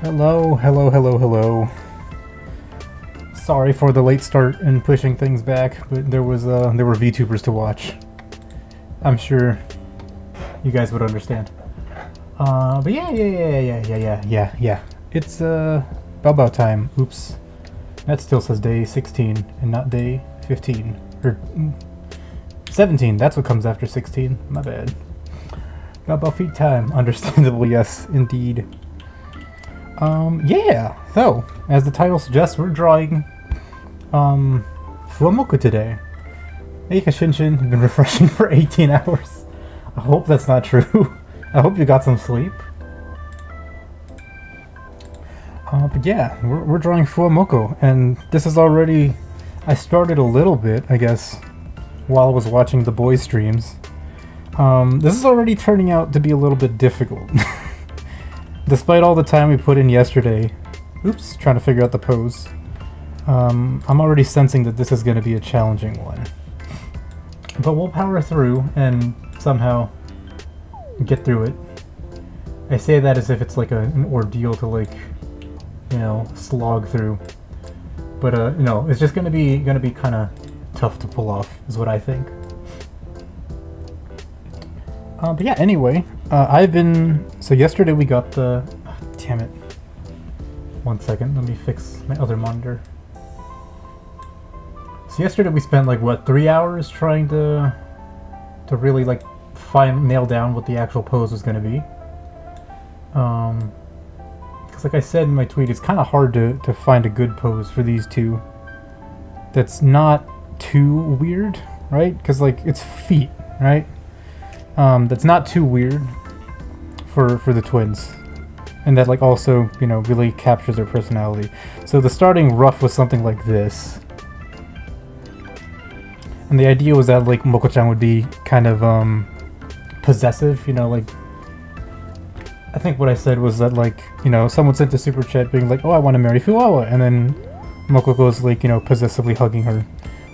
Hello, hello, hello, hello. Sorry for the late start and pushing things back, but there were VTubers to watch. I'm sure you guys would understand. But yeah. It's Bao time. Oops. That still says day 16 and not day 15 or 17. That's what comes after 16. My bad. Bao feet time. Understandable, yes, indeed. Yeah, so, as the title suggests, we're drawing, FuwaMoco today. Eika Shinshin have been refreshing for 18 hours. I hope that's not true. I hope you got some sleep. But yeah, we're drawing FuwaMoco, and this is already... I started a little bit, I guess, while I was watching the boys' streams. This is already turning out to be a little bit difficult. Despite all the time we put in yesterday, oops, trying to figure out the pose, I'm already sensing that this is going to be a challenging one. But we'll power through and somehow get through it. I say that as if it's like an ordeal to, like, you know, slog through. But you know, it's just gonna be kind of tough to pull off, is what I think. But yeah, anyway, so yesterday we got the... Oh, damn it. 1 second, let me fix my other monitor. So yesterday we spent, like, what, 3 hours trying to really, like, nail down what the actual pose was going to be. Because like I said in my tweet, it's kind of hard to find a good pose for these two that's not too weird, right? Because, like, it's feet, right? That's not too weird for the twins, and that, like, also, you know, really captures their personality. So the starting rough was something like this, and the idea was that, like, Moko-chan would be kind of possessive, you know, like, I think what I said was that, like, you know, someone sent a super chat being like, oh, I want to marry Fuwawa, and then Moko goes, like, you know, possessively hugging her,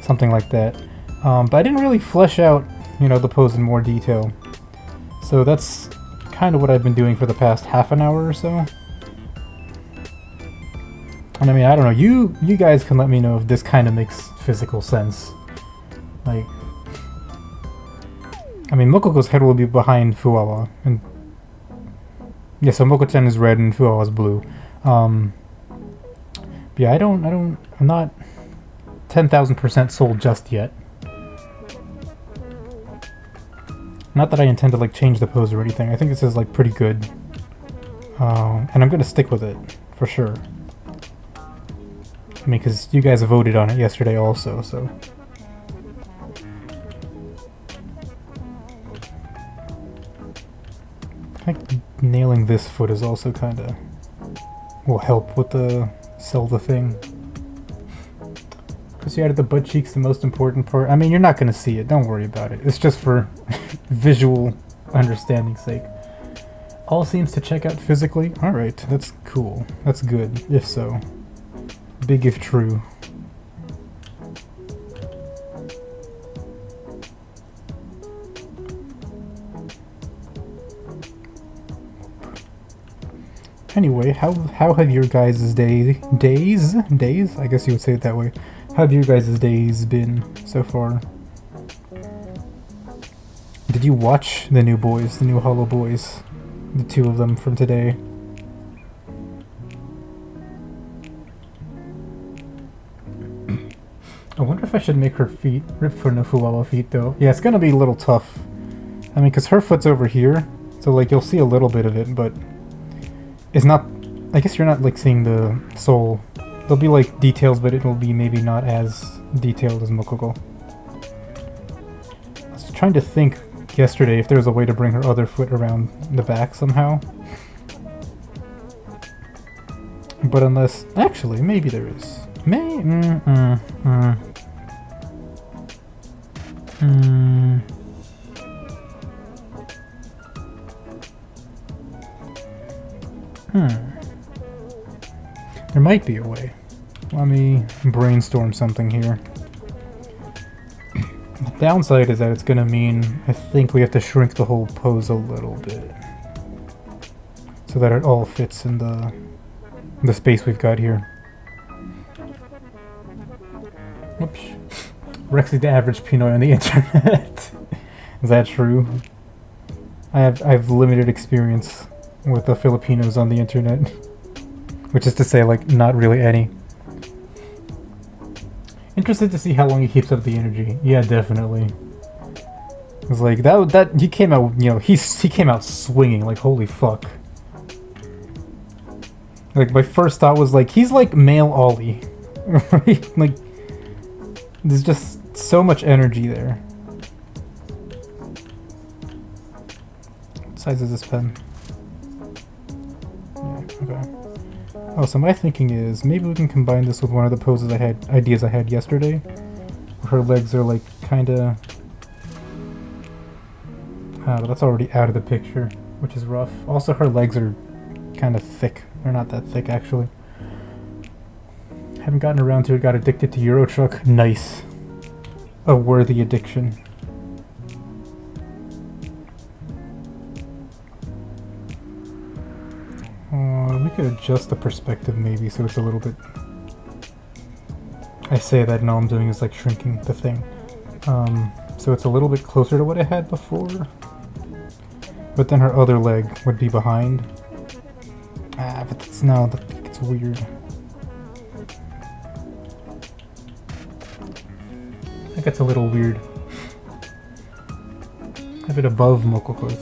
something like that. But I didn't really flesh out, you know, the pose in more detail. So that's kind of what I've been doing for the past half an hour or so. And I mean, I don't know, you guys can let me know if this kind of makes physical sense. Like, I mean, Mokoko's head will be behind Fuwawa, and yeah, so Moko-chan is red and Fuwawa's blue. But yeah, I'm not 10,000% sold just yet. Not that I intend to, like, change the pose or anything. I think this is, like, pretty good. And I'm gonna stick with it, for sure. I mean, because you guys voted on it yesterday also, so... I think nailing this foot is also kinda... will help with the... sell the thing. Because you added the butt cheeks, the most important part. I mean, you're not gonna see it, don't worry about it. It's just for visual understanding's sake. All seems to check out physically. Alright, that's cool. That's good, if so. Big if true. Anyway, how have your guys' days? I guess you would say it that way. How have your guys' days been so far? Did you watch the new boys, the new Holo boys? The two of them from today? I wonder if I should make her feet rip for no Fuwawa feet though. Yeah, it's gonna be a little tough. I mean, because her foot's over here, so, like, you'll see a little bit of it, but it's not... I guess you're not, like, seeing the sole. There'll be, like, details, but it'll be maybe not as detailed as Mokoko. I was trying to think yesterday if there was a way to bring her other foot around the back somehow. But unless... Actually, maybe there is. There might be a way. Let me brainstorm something here. The downside is that it's gonna mean I think we have to shrink the whole pose a little bit. So that it all fits in the the space we've got here. Oops. Rex is the average Pinoy on the internet. Is that true? I have limited experience with the Filipinos on the internet. Which is to say, like, not really any. Interested to see how long he keeps up the energy. Yeah, definitely. It was like, that he came out, you know, he came out swinging, like, holy fuck. Like, my first thought was like, he's like male Ollie. Right? Like, there's just so much energy there. What size is this pen? Yeah, okay. Oh, so my thinking is, maybe we can combine this with one of the poses ideas I had yesterday. Her legs are like, kinda... Ah, but that's already out of the picture, which is rough. Also, her legs are kind of thick. They're not that thick, actually. Haven't gotten around to it, got addicted to Euro Truck. Nice. A worthy addiction. We could adjust the perspective maybe so it's a little bit... I say that and all I'm doing is like shrinking the thing. So it's a little bit closer to what I had before. But then her other leg would be behind. Ah, but it's now it's weird. I think it's a little weird. Have it above Mococo's.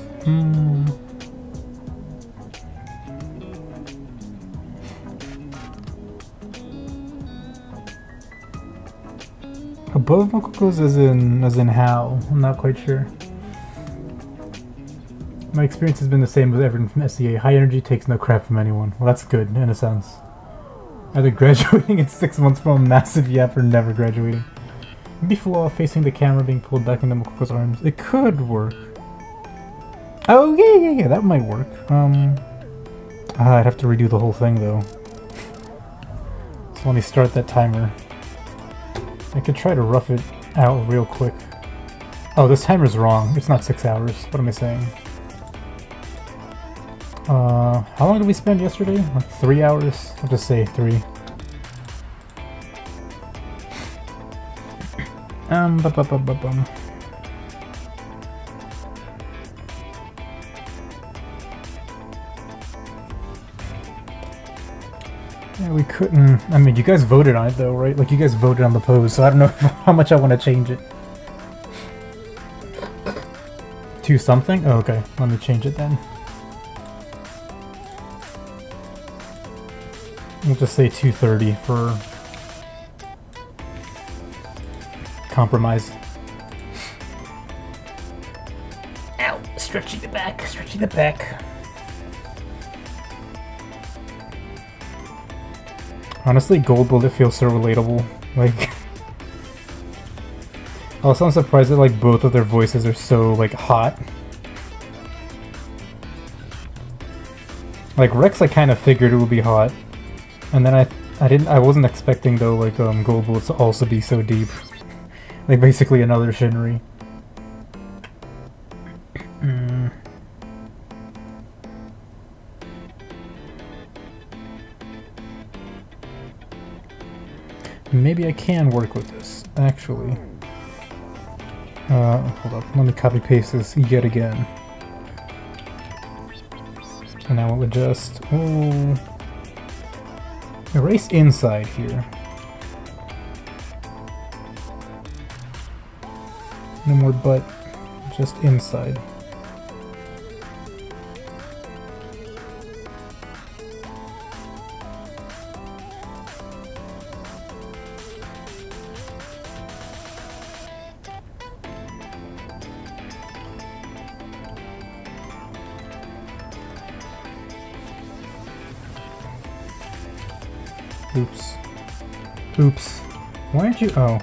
Above Mococo's as in how? I'm not quite sure. My experience has been the same with everyone from SCA. High energy takes no crap from anyone. Well, that's good, in a sense. Either graduating in 6 months from a massive yap or never graduating. Maybe Fuwa facing the camera being pulled back into Mococo's arms. It could work. Oh, yeah, that might work. I'd have to redo the whole thing, though. So let me start that timer. I could try to rough it out real quick. Oh, this timer's wrong. It's not 6 hours. What am I saying? How long did we spend yesterday? Like 3 hours? I'll just say 3. Yeah, we couldn't... I mean, you guys voted on it though, right? Like, you guys voted on the pose, so I don't know how much I want to change it. To something? Oh, okay. Let me change it then. We'll just say 230 for compromise. Ow! Stretching the back, stretching the back. Honestly, Gold Bullet feels so relatable. Like, also I'm surprised that like both of their voices are so like hot. Like Rex, I kind of figured it would be hot. And then I wasn't expecting though like Gold Bullet to also be so deep. Like basically another Shinri. Maybe I can work with this, actually. Hold up, let me copy paste this yet again. And now we'll adjust. Oh. Erase inside here. No more butt, just inside. Oops. Oops. Why aren't you? Oh.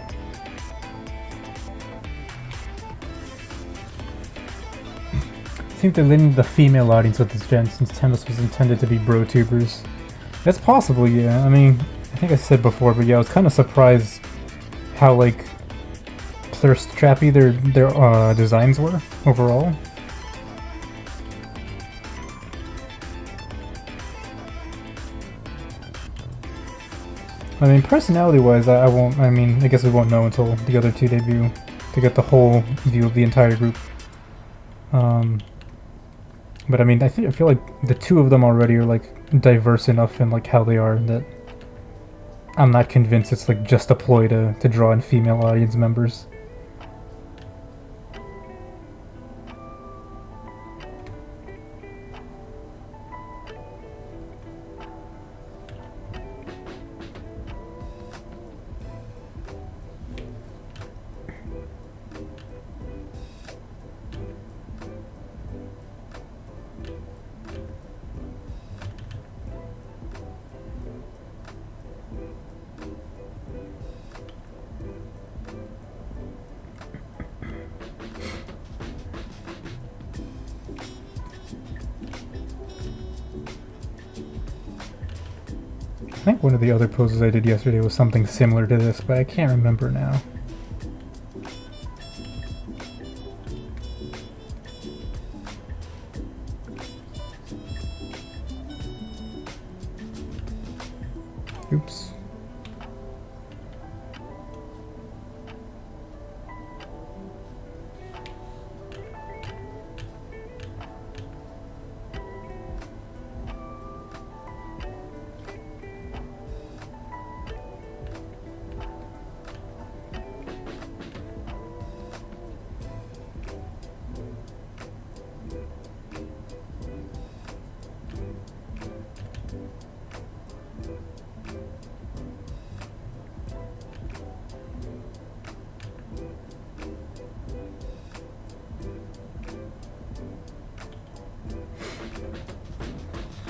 I think they're limiting the female audience with this gen since Tempest was intended to be bro-tubers. That's possible, yeah. I mean, I think I said before, but yeah, I was kind of surprised how, like, thirst trappy their designs were overall. I mean, personality-wise, I won't. I mean, I guess we won't know until the other two debut to get the whole view of the entire group. But I mean, I feel like the two of them already are like diverse enough in like how they are that I'm not convinced it's like just a ploy to draw in female audience members. I think one of the other poses I did yesterday was something similar to this, but I can't remember now. Oops.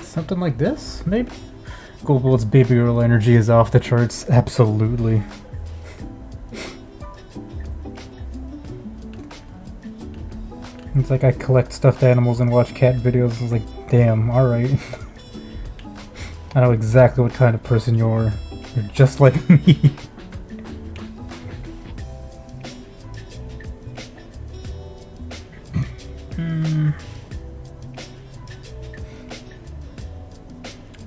Something like this, maybe? Gold Bullet's baby girl energy is off the charts, absolutely. It's like I collect stuffed animals and watch cat videos. I was like, damn, alright. I know exactly what kind of person you're. You're just like me.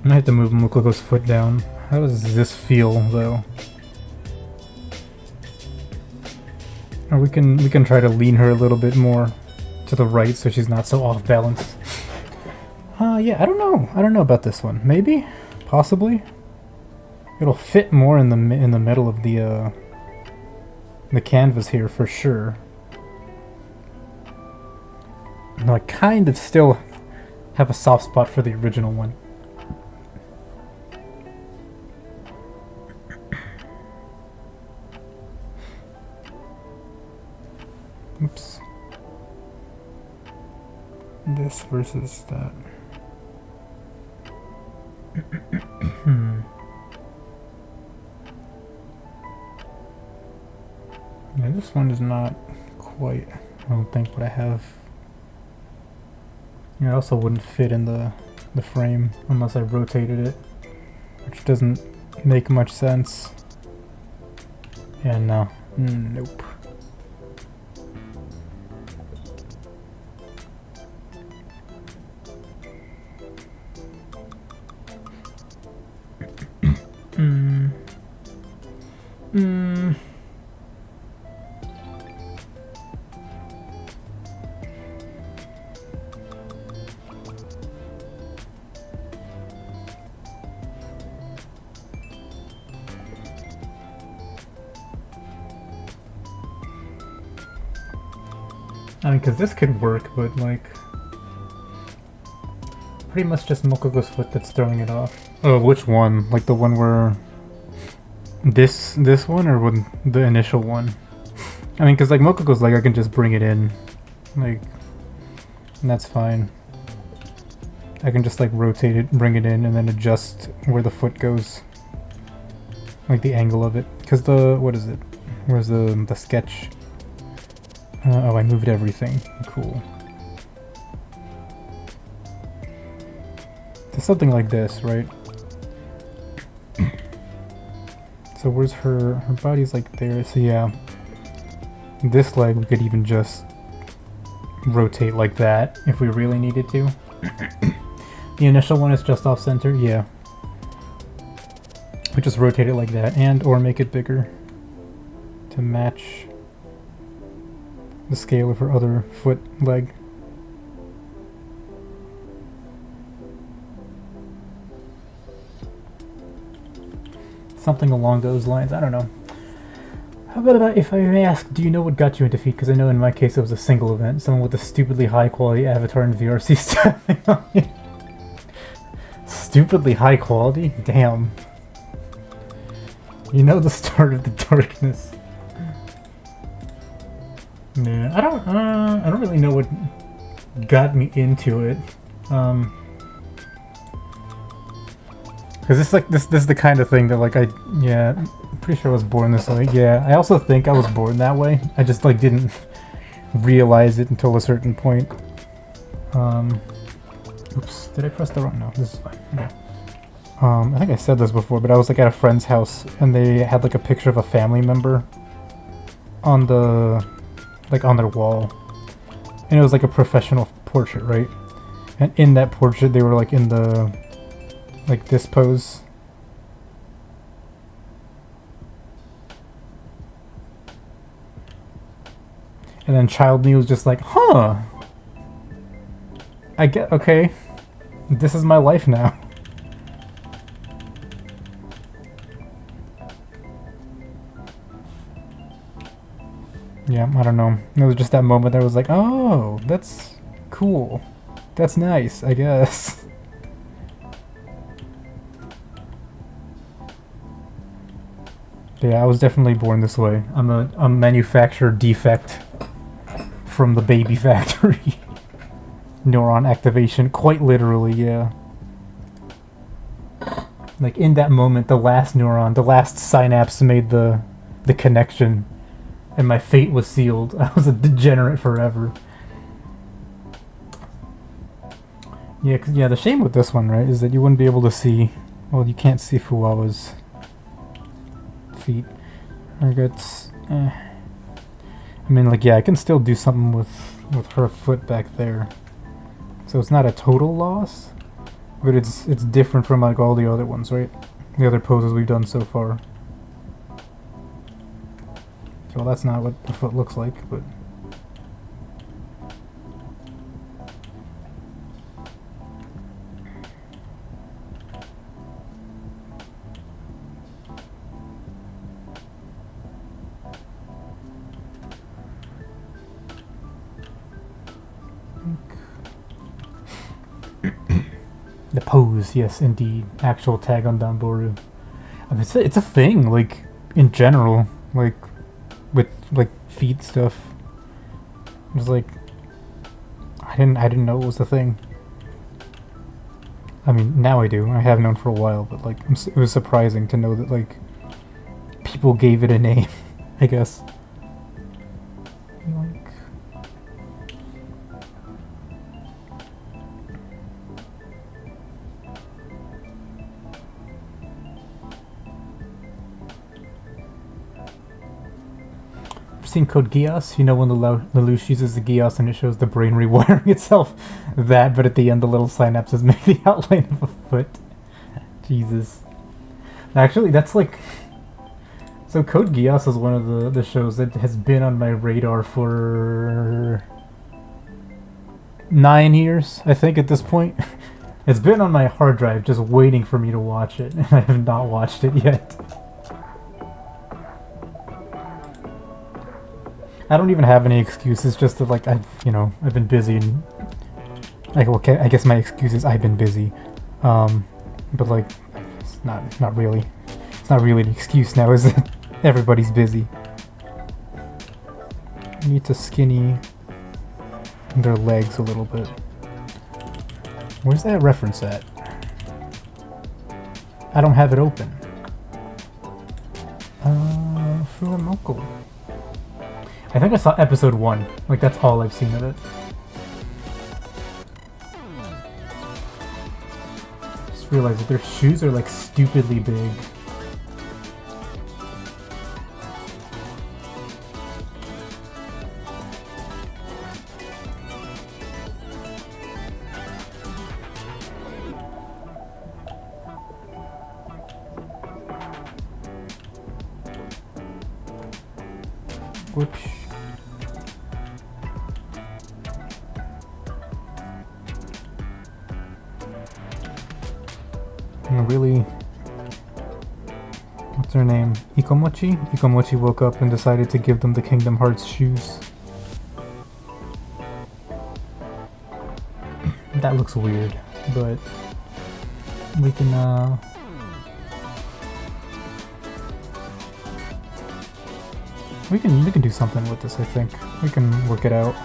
I might have to move Mokoko's foot down. How does this feel, though? Or we can try to lean her a little bit more to the right so she's not so off balance. Yeah, I don't know. I don't know about this one. Maybe, possibly. It'll fit more in the middle of the canvas here for sure. No, I kind of still have a soft spot for the original one. Oops. This versus that. Yeah, this one is not quite, I don't think, what I have. Yeah, it also wouldn't fit in the frame unless I rotated it, which doesn't make much sense. Yeah, no. Nope. I mean, because this could work, but like, pretty much just Mokoko's foot that's throwing it off. Oh, which one? Like the one where this one, or when the initial one? I mean, because like Mokoko's like, I can just bring it in, like, and that's fine. I can just like rotate it, bring it in, and then adjust where the foot goes, like the angle of it. Because the, what is it? Where's the sketch? Oh, I moved everything. Cool. So something like this, right? So where's her body's like there, so yeah. This leg we could even just rotate like that if we really needed to. The initial one is just off center, yeah. We just rotate it like that, and or make it bigger to match the scale of her other foot leg. Something along those lines, I don't know. How about if I may ask, do you know what got you into feet? Because I know in my case it was a single event. Someone with a stupidly high quality avatar in VRC stabbing on me. Stupidly high quality? Damn. You know the start of the darkness. Yeah, I don't really know what got me into it. Because it's like this is the kind of thing that like I'm pretty sure I was born this way. Yeah, I also think I was born that way. I just like didn't realize it until a certain point. Oops, did I press the wrong? No, this is fine. Okay. I think I said this before, but I was like at a friend's house and they had like a picture of a family member on the on their wall, and it was like a professional portrait, right? And in that portrait, they were like in the like this pose. And then child me was just like, huh, I get, okay, this is my life now. Yeah, I don't know. It was just that moment that I was like, oh, that's cool. That's nice, I guess. Yeah, I was definitely born this way. I'm a manufactured defect from the baby factory. Neuron activation, quite literally, yeah. Like in that moment, the last neuron, the last synapse made the connection, and my fate was sealed. I was a degenerate forever. Yeah, yeah. The shame with this one, right, is that you wouldn't be able to see. Well, you can't see Fuwa's feet. It's, I mean, like, yeah, I can still do something with her foot back there. So it's not a total loss, but it's different from like all the other ones, right? The other poses we've done so far. So that's not what the foot looks like, but the pose, yes, indeed. Actual tag on Danboru. I mean, it's a thing, like, in general, like, with, like, feet stuff. It was like, I didn't know it was a thing. I mean, now I do. I have known for a while, but, like, it was surprising to know that, like, people gave it a name, I guess. Seen Code Geass? You know when the Lelouch uses the Geass and it shows the brain rewiring itself? That, but at the end the little synapses make the outline of a foot. Jesus. Actually, that's like... So Code Geass is one of the shows that has been on my radar for 9 years, I think, at this point. It's been on my hard drive just waiting for me to watch it, and I have not watched it yet. I don't even have any excuses, just that, like, I've been busy, and like, okay, I guess my excuse is I've been busy, but like, it's not really an excuse now, is it? Everybody's busy. I need to skinny their legs a little bit. Where's that reference at? I don't have it open. FuwaMoco. I think I saw episode 1. Like, that's all I've seen of it. Just realized that their shoes are, like, stupidly big. Whoops. Really, what's her name? Ikomochi? Ikomochi woke up and decided to give them the Kingdom Hearts shoes. That looks weird, but we can we can do something with this, I think. We can work it out.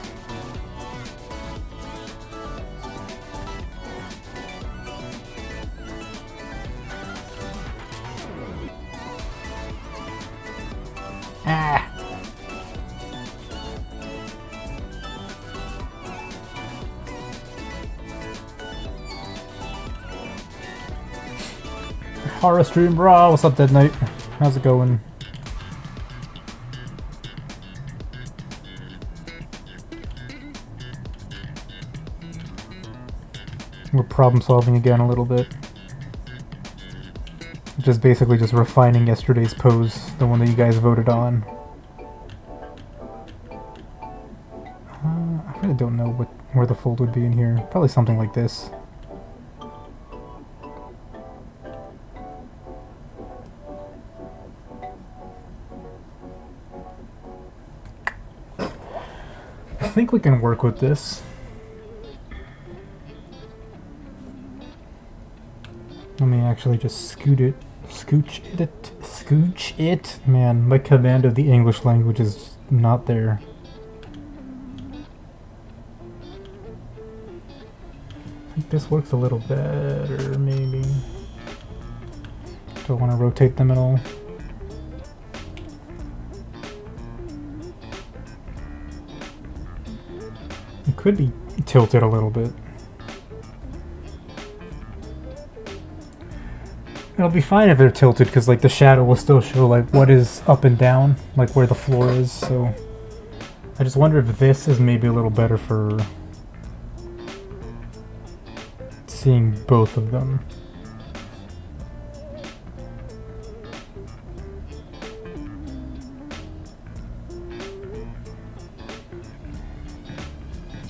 Horror stream, bro. What's up, Dead Knight? How's it going? We're problem solving again a little bit. Just basically just refining yesterday's pose, the one that you guys voted on. I really don't know where the fold would be in here. Probably something like this. I think we can work with this. Let me actually just scooch it. Man, my command of the English language is not there. I think this works a little better, maybe. Don't want to rotate them at all. It could be tilted a little bit. It'll be fine if they're tilted, because like the shadow will still show like what is up and down, like where the floor is. So I just wonder if this is maybe a little better for seeing both of them.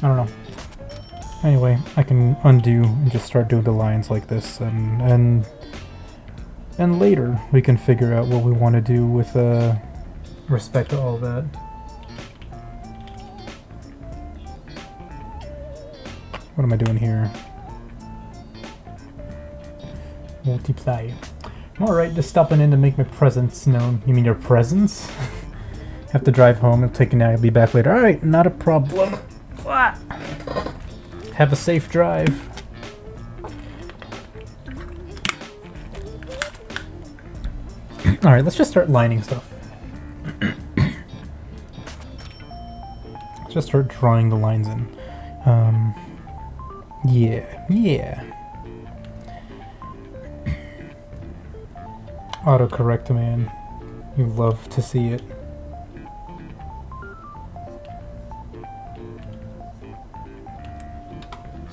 I don't know. Anyway, I can undo and just start doing the lines like this, and later we can figure out what we want to do with respect to all that. What am I doing here? Multiply. Alright, just stopping in to make my presence known. You mean your presence? Have to drive home and take a nap. I'll be back later. Alright, not a problem. Have a safe drive. Alright, let's just start lining stuff. Let's just start drawing the lines in. Yeah. Autocorrect, man. You love to see it.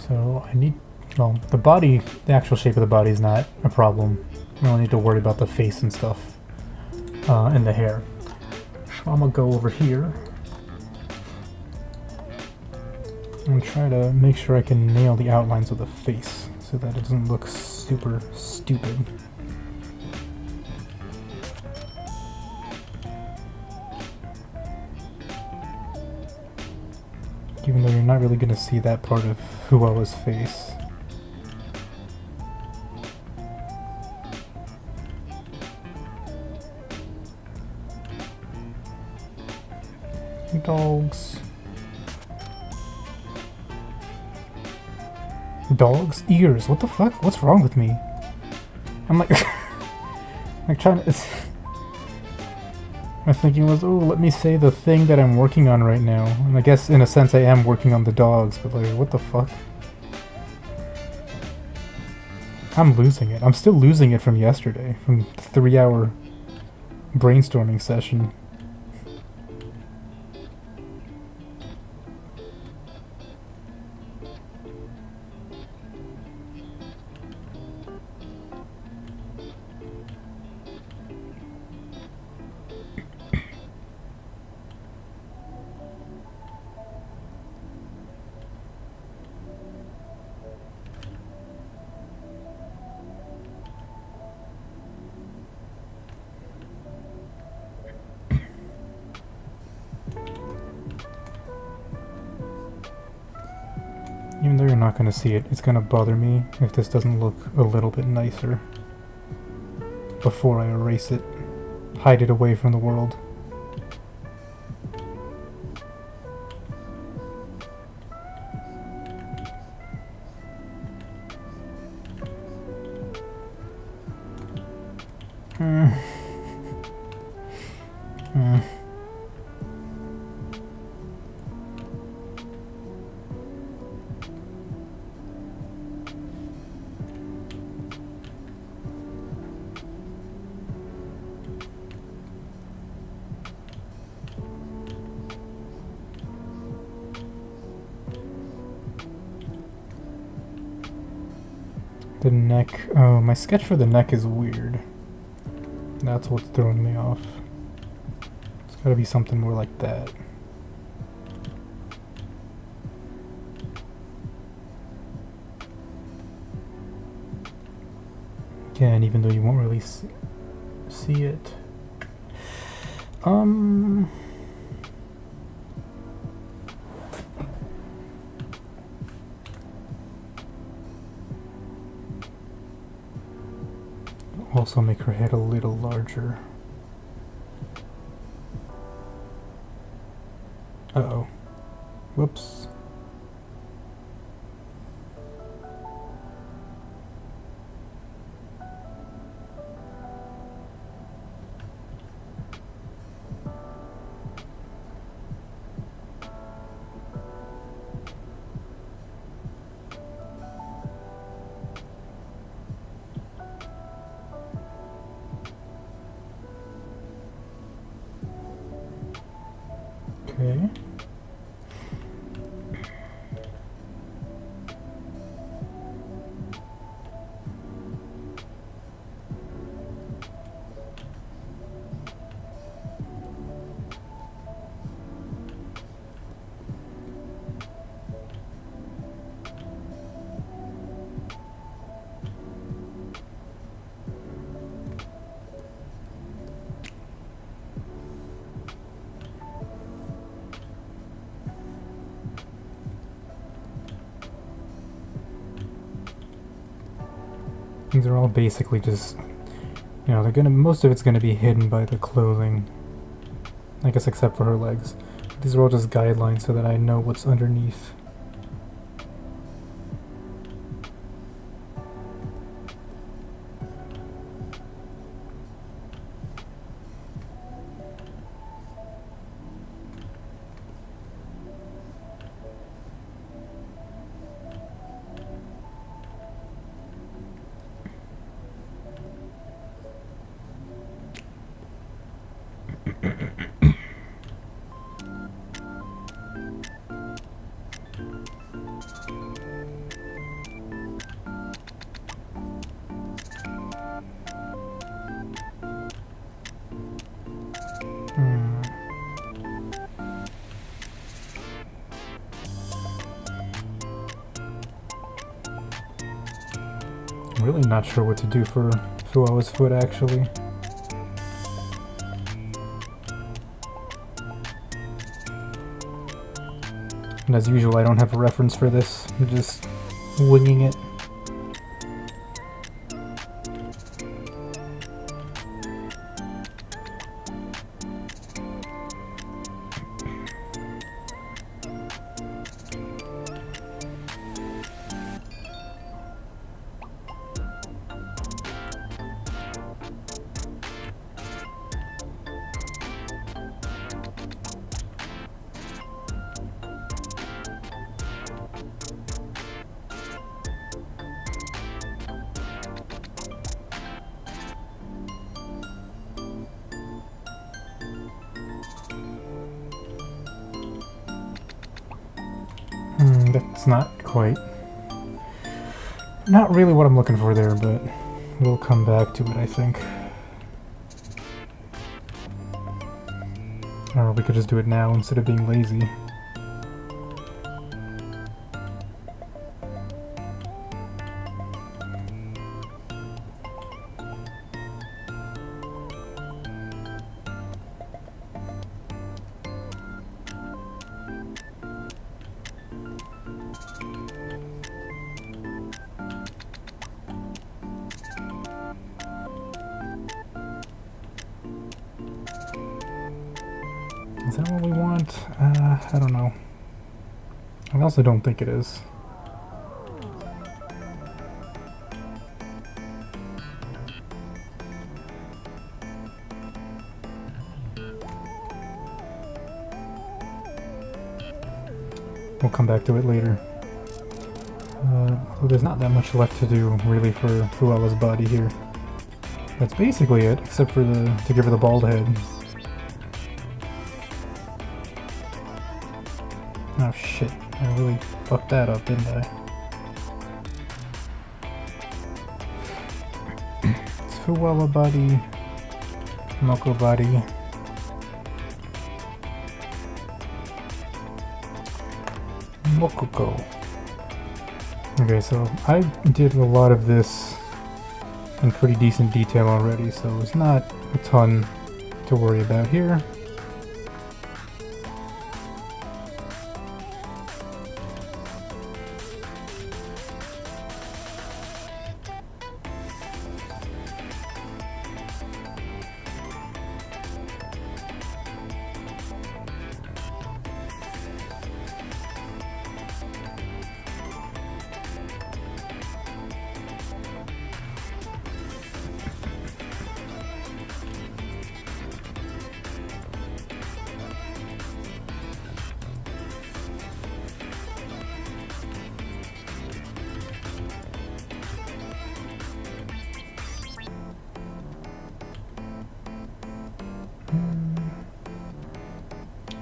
So I need, well, the body, the actual shape of the body is not a problem. We don't need to worry about the face and stuff, and the hair. So I'm gonna go over here and try to make sure I can nail the outlines of the face so that it doesn't look super stupid. Even though you're not really going to see that part of Fuwa's face. Dogs. Dogs? Ears. What the fuck? What's wrong with me? I'm like... like trying to... My thinking was, oh, let me say the thing that I'm working on right now. And I guess, in a sense, I am working on the dogs, but like, what the fuck? I'm losing it. I'm still losing it from yesterday, from the 3-hour brainstorming session. Even though you're not going to see it, it's going to bother me if this doesn't look a little bit nicer before I erase it, hide it away from the world. The neck. Oh, my sketch for the neck is weird. That's what's throwing me off. It's gotta be something more like that. Again, even though you won't really see it. Also make her head a little larger. Uh-oh. Whoops. Okay. These are all basically just, you know, most of it's gonna be hidden by the clothing. I guess except for her legs. These are all just guidelines so that I know what's underneath. I'm really not sure what to do for Fuwa's foot, actually. And as usual, I don't have a reference for this. I'm just winging it. That's not quite. Not really what I'm looking for there, but we'll come back to it, I think. Or we could just do it now instead of being lazy. Is that what we want? I don't know. I also don't think it is. We'll come back to it later. There's not that much left to do, really, for Fuwa's body here. That's basically it, except for to give her the bald head. Oh shit, I really fucked that up, didn't I? It's Fuwa body, Moco body. Mokoko. Okay, so I did a lot of this in pretty decent detail already, so it's not a ton to worry about here.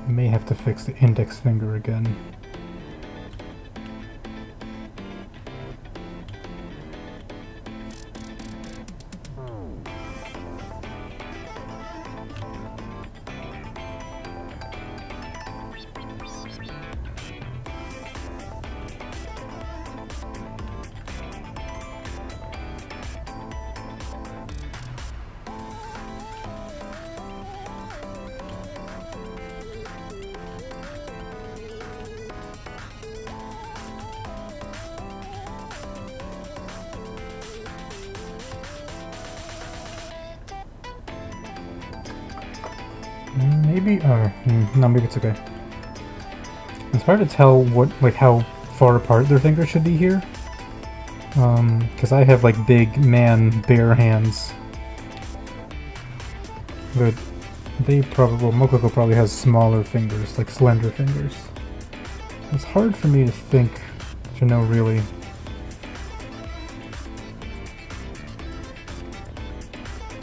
May have to fix the index finger again. Maybe, no, maybe it's okay. It's hard to tell how far apart their fingers should be here. Because I have like big man bare hands. But Mokoko probably has smaller fingers, like slender fingers. It's hard for me to know really.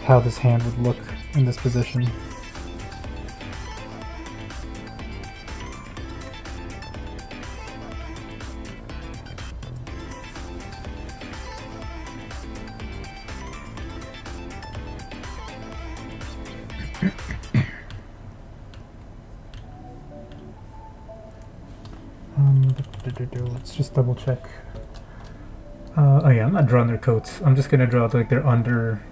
How this hand would look in this position. Let's just double check. Oh yeah, I'm not drawing their coats. I'm just gonna draw like their under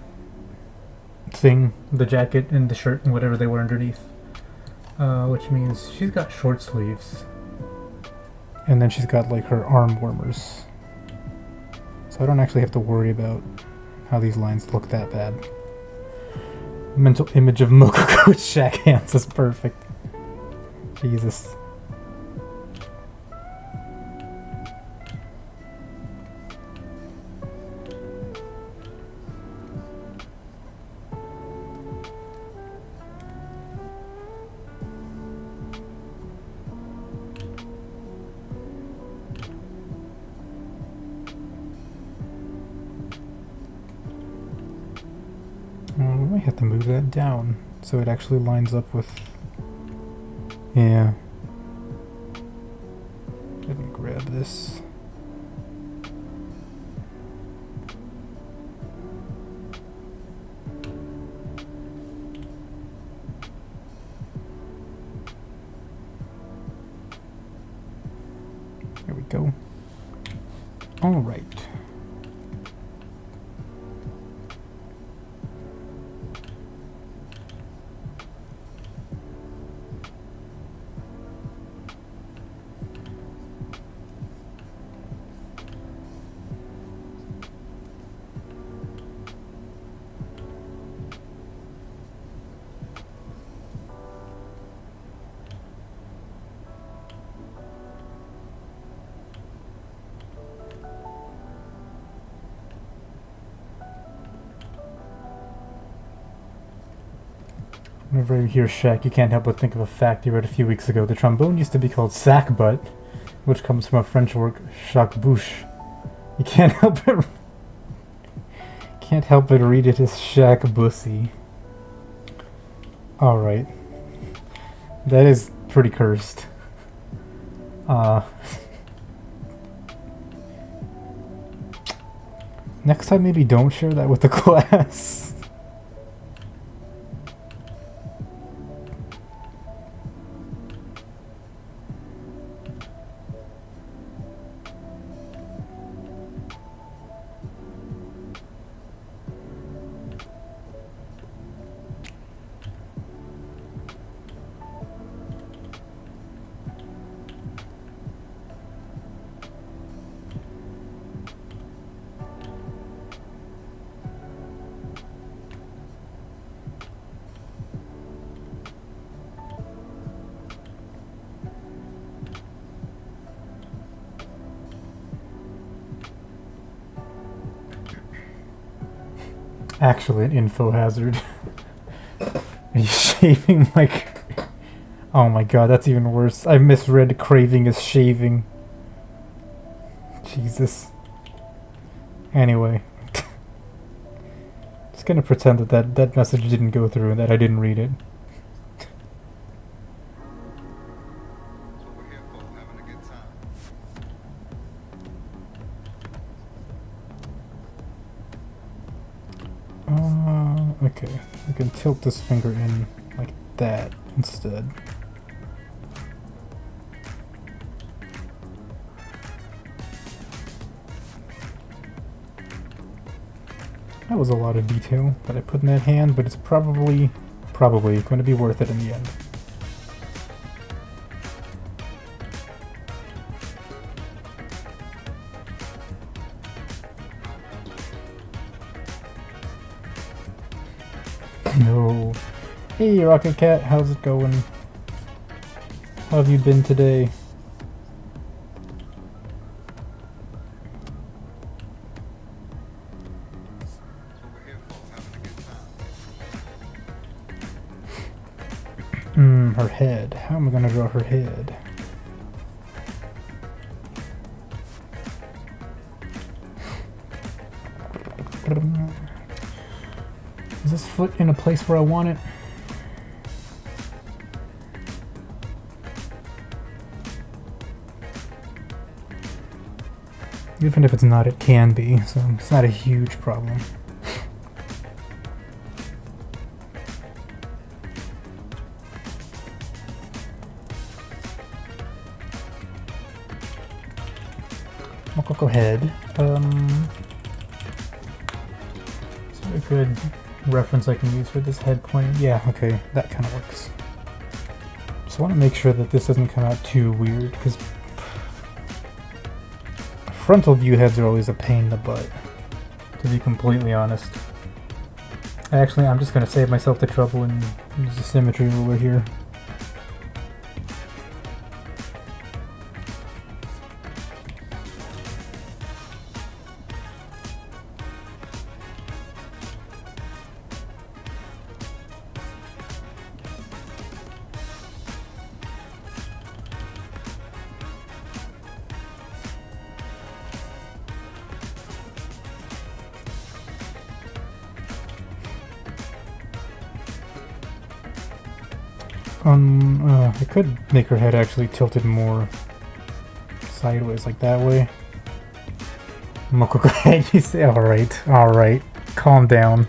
thing, the jacket and the shirt and whatever they wear underneath. Which means she's got short sleeves. And then she's got like her arm warmers. So I don't actually have to worry about how these lines look that bad. Mental image of Mokoko with shack hands is perfect. Jesus. We might have to move that down so it actually lines up with... Yeah. Let me grab this. There we go. All right. Whenever you hear Shaq, you can't help but think of a fact you read a few weeks ago. The trombone used to be called sack butt, which comes from a French word, chaque-bouche. You can't help but read it as Shaq Bussy. Alright. That is pretty cursed. Next time maybe don't share that with the class. Actually an info hazard. Are you shaving like... Oh my god, that's even worse. I misread craving as shaving. Jesus. Anyway. Just gonna pretend that message didn't go through and that I didn't read it. Okay, we can tilt this finger in like that instead. That was a lot of detail that I put in that hand, but it's probably going to be worth it in the end. No. Hey, Rocket Cat, how's it going? How have you been today? Her head. How am I gonna draw her head? Is this foot in a place where I want it? Even if it's not, it can be, so it's not a huge problem. Go ahead. Is there a good reference I can use for this head point? Yeah, okay, that kind of works. Just want to make sure that this doesn't come out too weird, because frontal view heads are always a pain in the butt, to be completely honest. Actually, I'm just going to save myself the trouble and use the symmetry ruler here. I could make her head actually tilted more sideways, like that way. Moco, go ahead, you say, alright, calm down.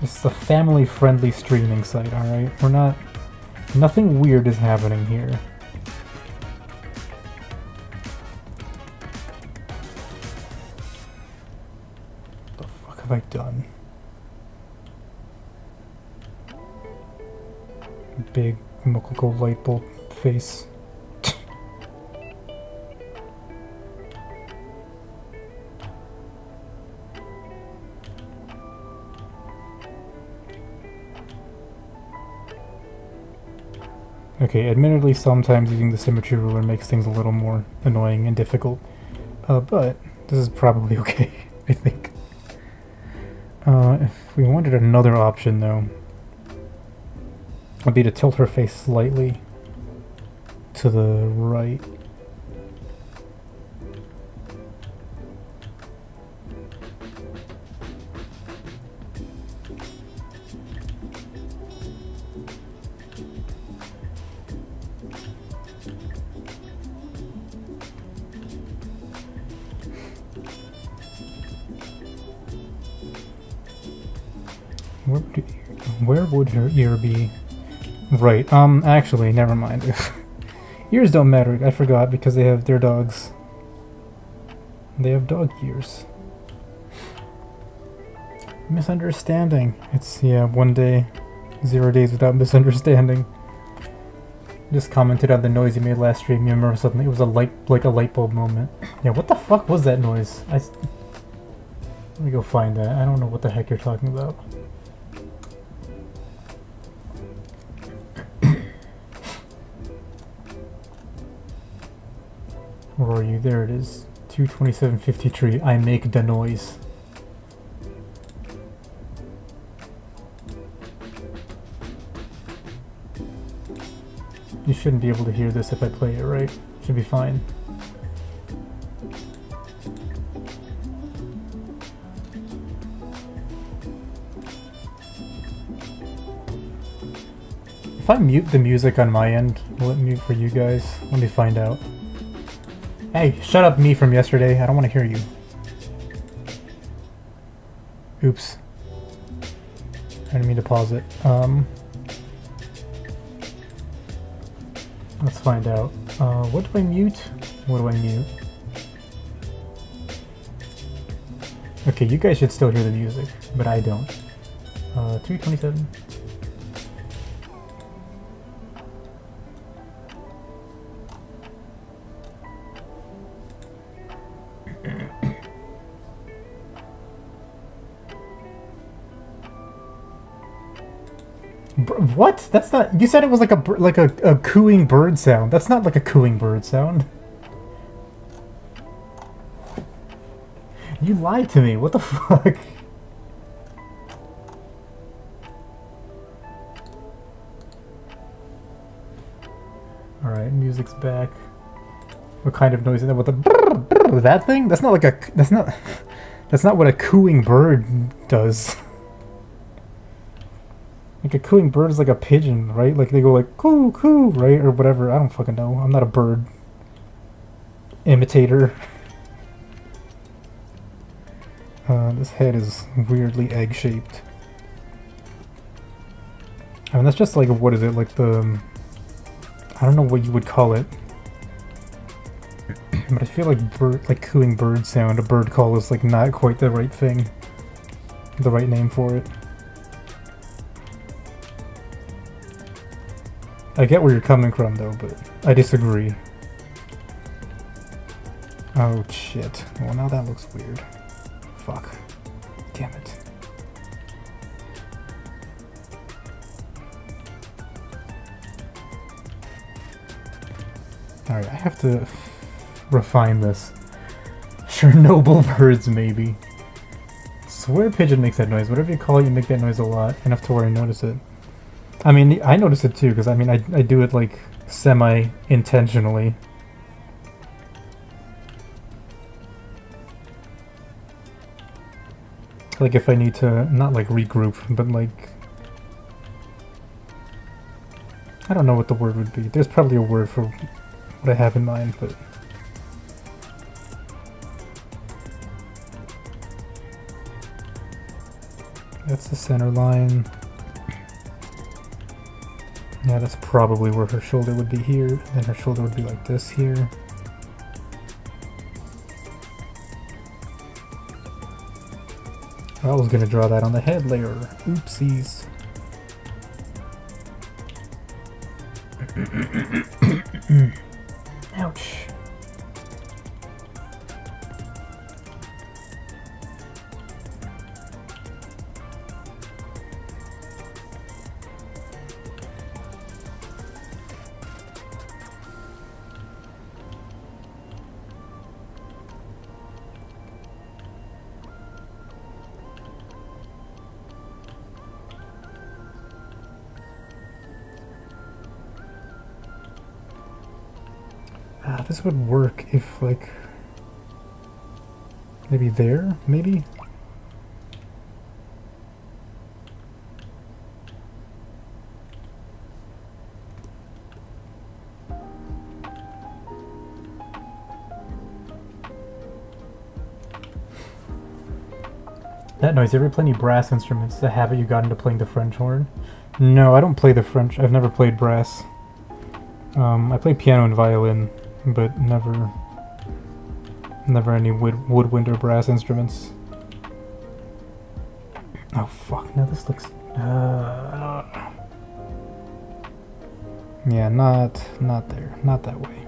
This is a family-friendly streaming site, alright? Nothing weird is happening here. Have I done? Big Moco light bulb face. Okay, admittedly sometimes using the symmetry ruler makes things a little more annoying and difficult, but This is probably okay, I think. If we wanted another option, though, would be to tilt her face slightly to the right. Where would her ear be? Right, actually, never mind. Ears don't matter, I forgot, because they're dogs. They have dog ears. Misunderstanding. It's, yeah, 1 day, 0 days without misunderstanding. Just commented on the noise you made last stream. You remember something? It was a light bulb moment. Yeah, what the fuck was that noise? Let me go find that. I don't know what the heck you're talking about. Where are you? There it is. 22753. I make the noise. You shouldn't be able to hear this if I play it, right? Should be fine. If I mute the music on my end, will it mute for you guys? Let me find out. Hey, shut up, me from yesterday. I don't want to hear you. Oops. I didn't mean to pause it. Let's find out. What do I mute? What do I mute? Okay, you guys should still hear the music, but I don't. 327. What? That's not. You said it was like a cooing bird sound. That's not like a cooing bird sound. You lied to me. What the fuck? All right, music's back. What kind of noise is that? What the that thing? That's not like a. That's not what a cooing bird does. Like a cooing bird is like a pigeon, right? Like they go like coo coo, right? Or whatever. I don't fucking know. I'm not a bird imitator. This head is weirdly egg-shaped. I mean, that's just like, what is it? Like the... I don't know what you would call it. But I feel like cooing bird sound, a bird call is like not quite the right thing. The right name for it. I get where you're coming from though, but I disagree. Oh shit. Well, now that looks weird. Fuck. Damn it. Alright, I have to refine this. Chernobyl birds, maybe. Swear pigeon makes that noise. Whatever you call it, you make that noise a lot. Enough to where I notice it. I mean, I notice it too, because I mean, I do it like semi-intentionally. Like if I need to, not like regroup, but like... I don't know what the word would be. There's probably a word for what I have in mind, but... That's the center line. Yeah, that's probably where her shoulder would be here. Then her shoulder would be like this here. I was gonna draw that on the head layer. Oopsies. Ouch. this would work if, like, maybe there, maybe? That noise, you ever play any brass instruments? The habit you got into playing the French horn? No, I don't play the French. I've never played brass. I play piano and violin, but never any woodwind or brass instruments. Oh fuck, no, this looks... yeah, not there. Not that way.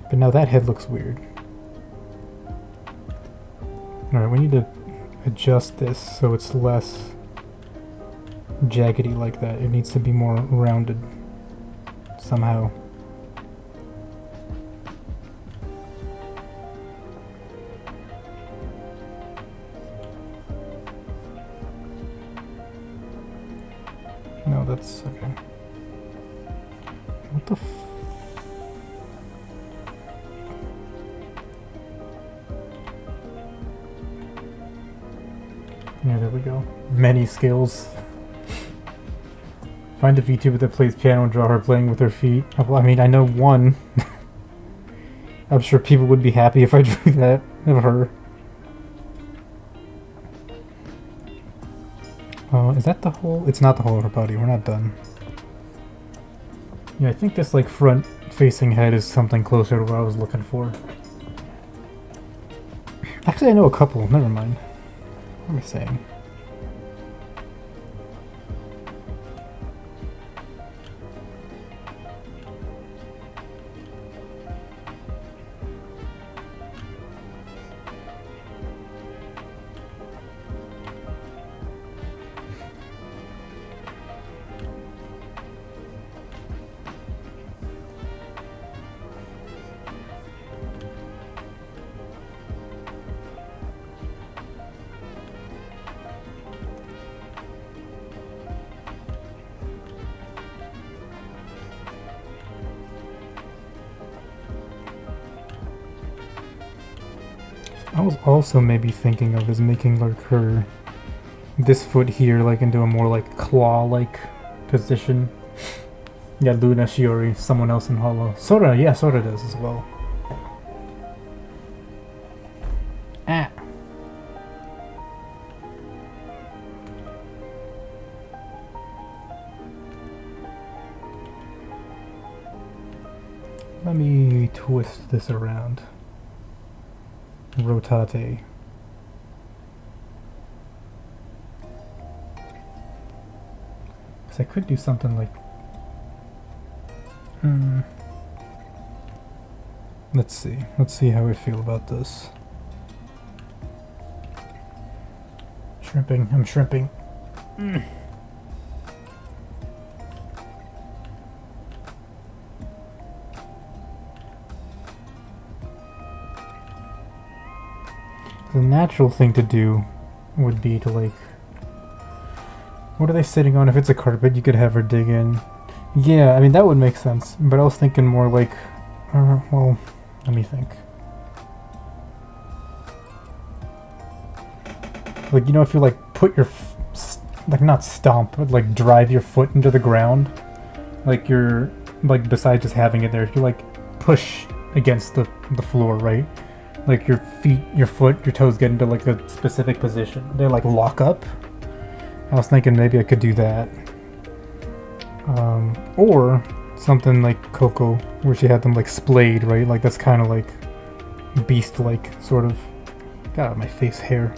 But no, that head looks weird. Alright, we need to adjust this so it's less jaggedy like that. It needs to be more rounded somehow. No, that's okay. What the f... Yeah, there we go. Many skills. Find a VTuber that plays piano and draw her playing with her feet. Well, I mean, I know one. I'm sure people would be happy if I drew that of her. Is that the whole? It's not the whole of her body. We're not done. Yeah, I think this like front-facing head is something closer to what I was looking for. Actually, I know a couple. Never mind. What am I saying? I was also maybe thinking of is making like her this foot here like into a more like claw-like position. Yeah, Luna, Shiori, someone else in Holo. Sora, yeah, Sora does as well. Ah. Let me twist this around. Rotate. Because I could do something like... Let's see. Let's see how I feel about this. Shrimping. I'm shrimping. The natural thing to do would be to like... What are they sitting on? If it's a carpet, you could have her dig in. Yeah, I mean, that would make sense. But I was thinking more like... well, let me think. Like, you know, if you like put your... like, not stomp, but like drive your foot into the ground. Like you're... like, besides just having it there, if you like push against the floor, right? Like your feet, your foot, your toes get into like a specific position. They like lock up. I was thinking maybe I could do that. Or something like Coco, where she had them like splayed, right? Like that's kind of like beast-like, sort of. Got out of my face hair.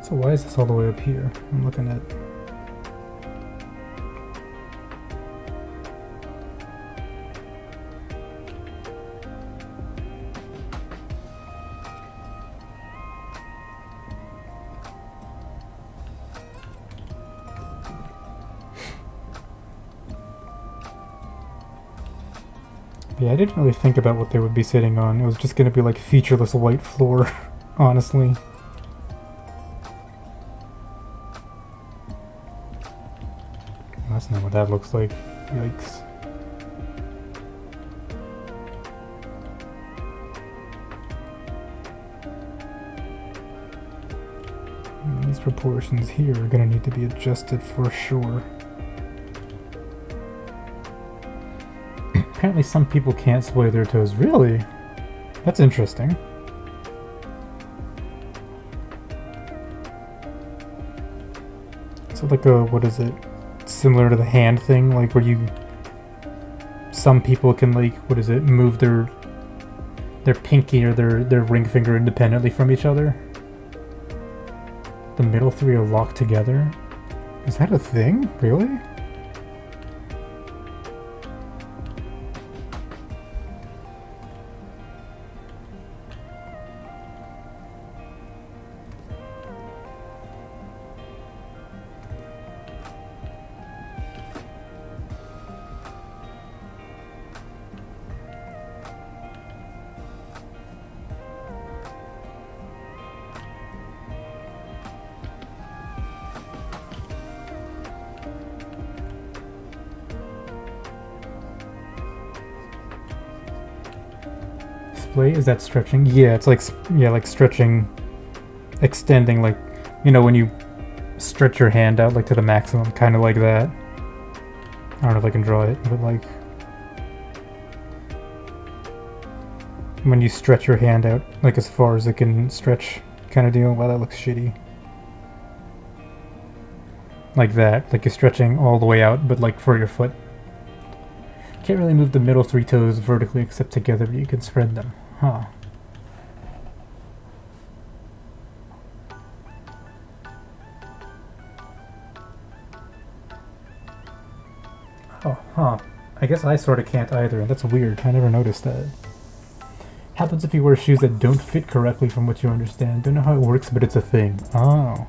So why is this all the way up here? I'm looking at... Yeah, I didn't really think about what they would be sitting on. It was just going to be like featureless white floor honestly. That's not what that looks like. Yikes. And these proportions here are gonna need to be adjusted for sure. Apparently some people can't splay their toes. Really? That's interesting. So like a, what is it? Similar to the hand thing, like where you... Some people can like, what is it? Move their pinky or their ring finger independently from each other. The middle three are locked together. Is that a thing? Really? Splay? Is that stretching? Yeah, it's like, yeah, like stretching, extending, like, you know, when you stretch your hand out like to the maximum, kind of like that. I don't know if I can draw it, but like when you stretch your hand out like as far as it can stretch, kind of deal. Wow, that looks shitty. Like that, like you're stretching all the way out, but like for your foot. Can't really move the middle three toes vertically except together, but you can spread them. Huh. Oh, huh. I guess I sort of can't either, and that's weird. I never noticed that. Happens if you wear shoes that don't fit correctly from what you understand. Don't know how it works, but it's a thing. Oh.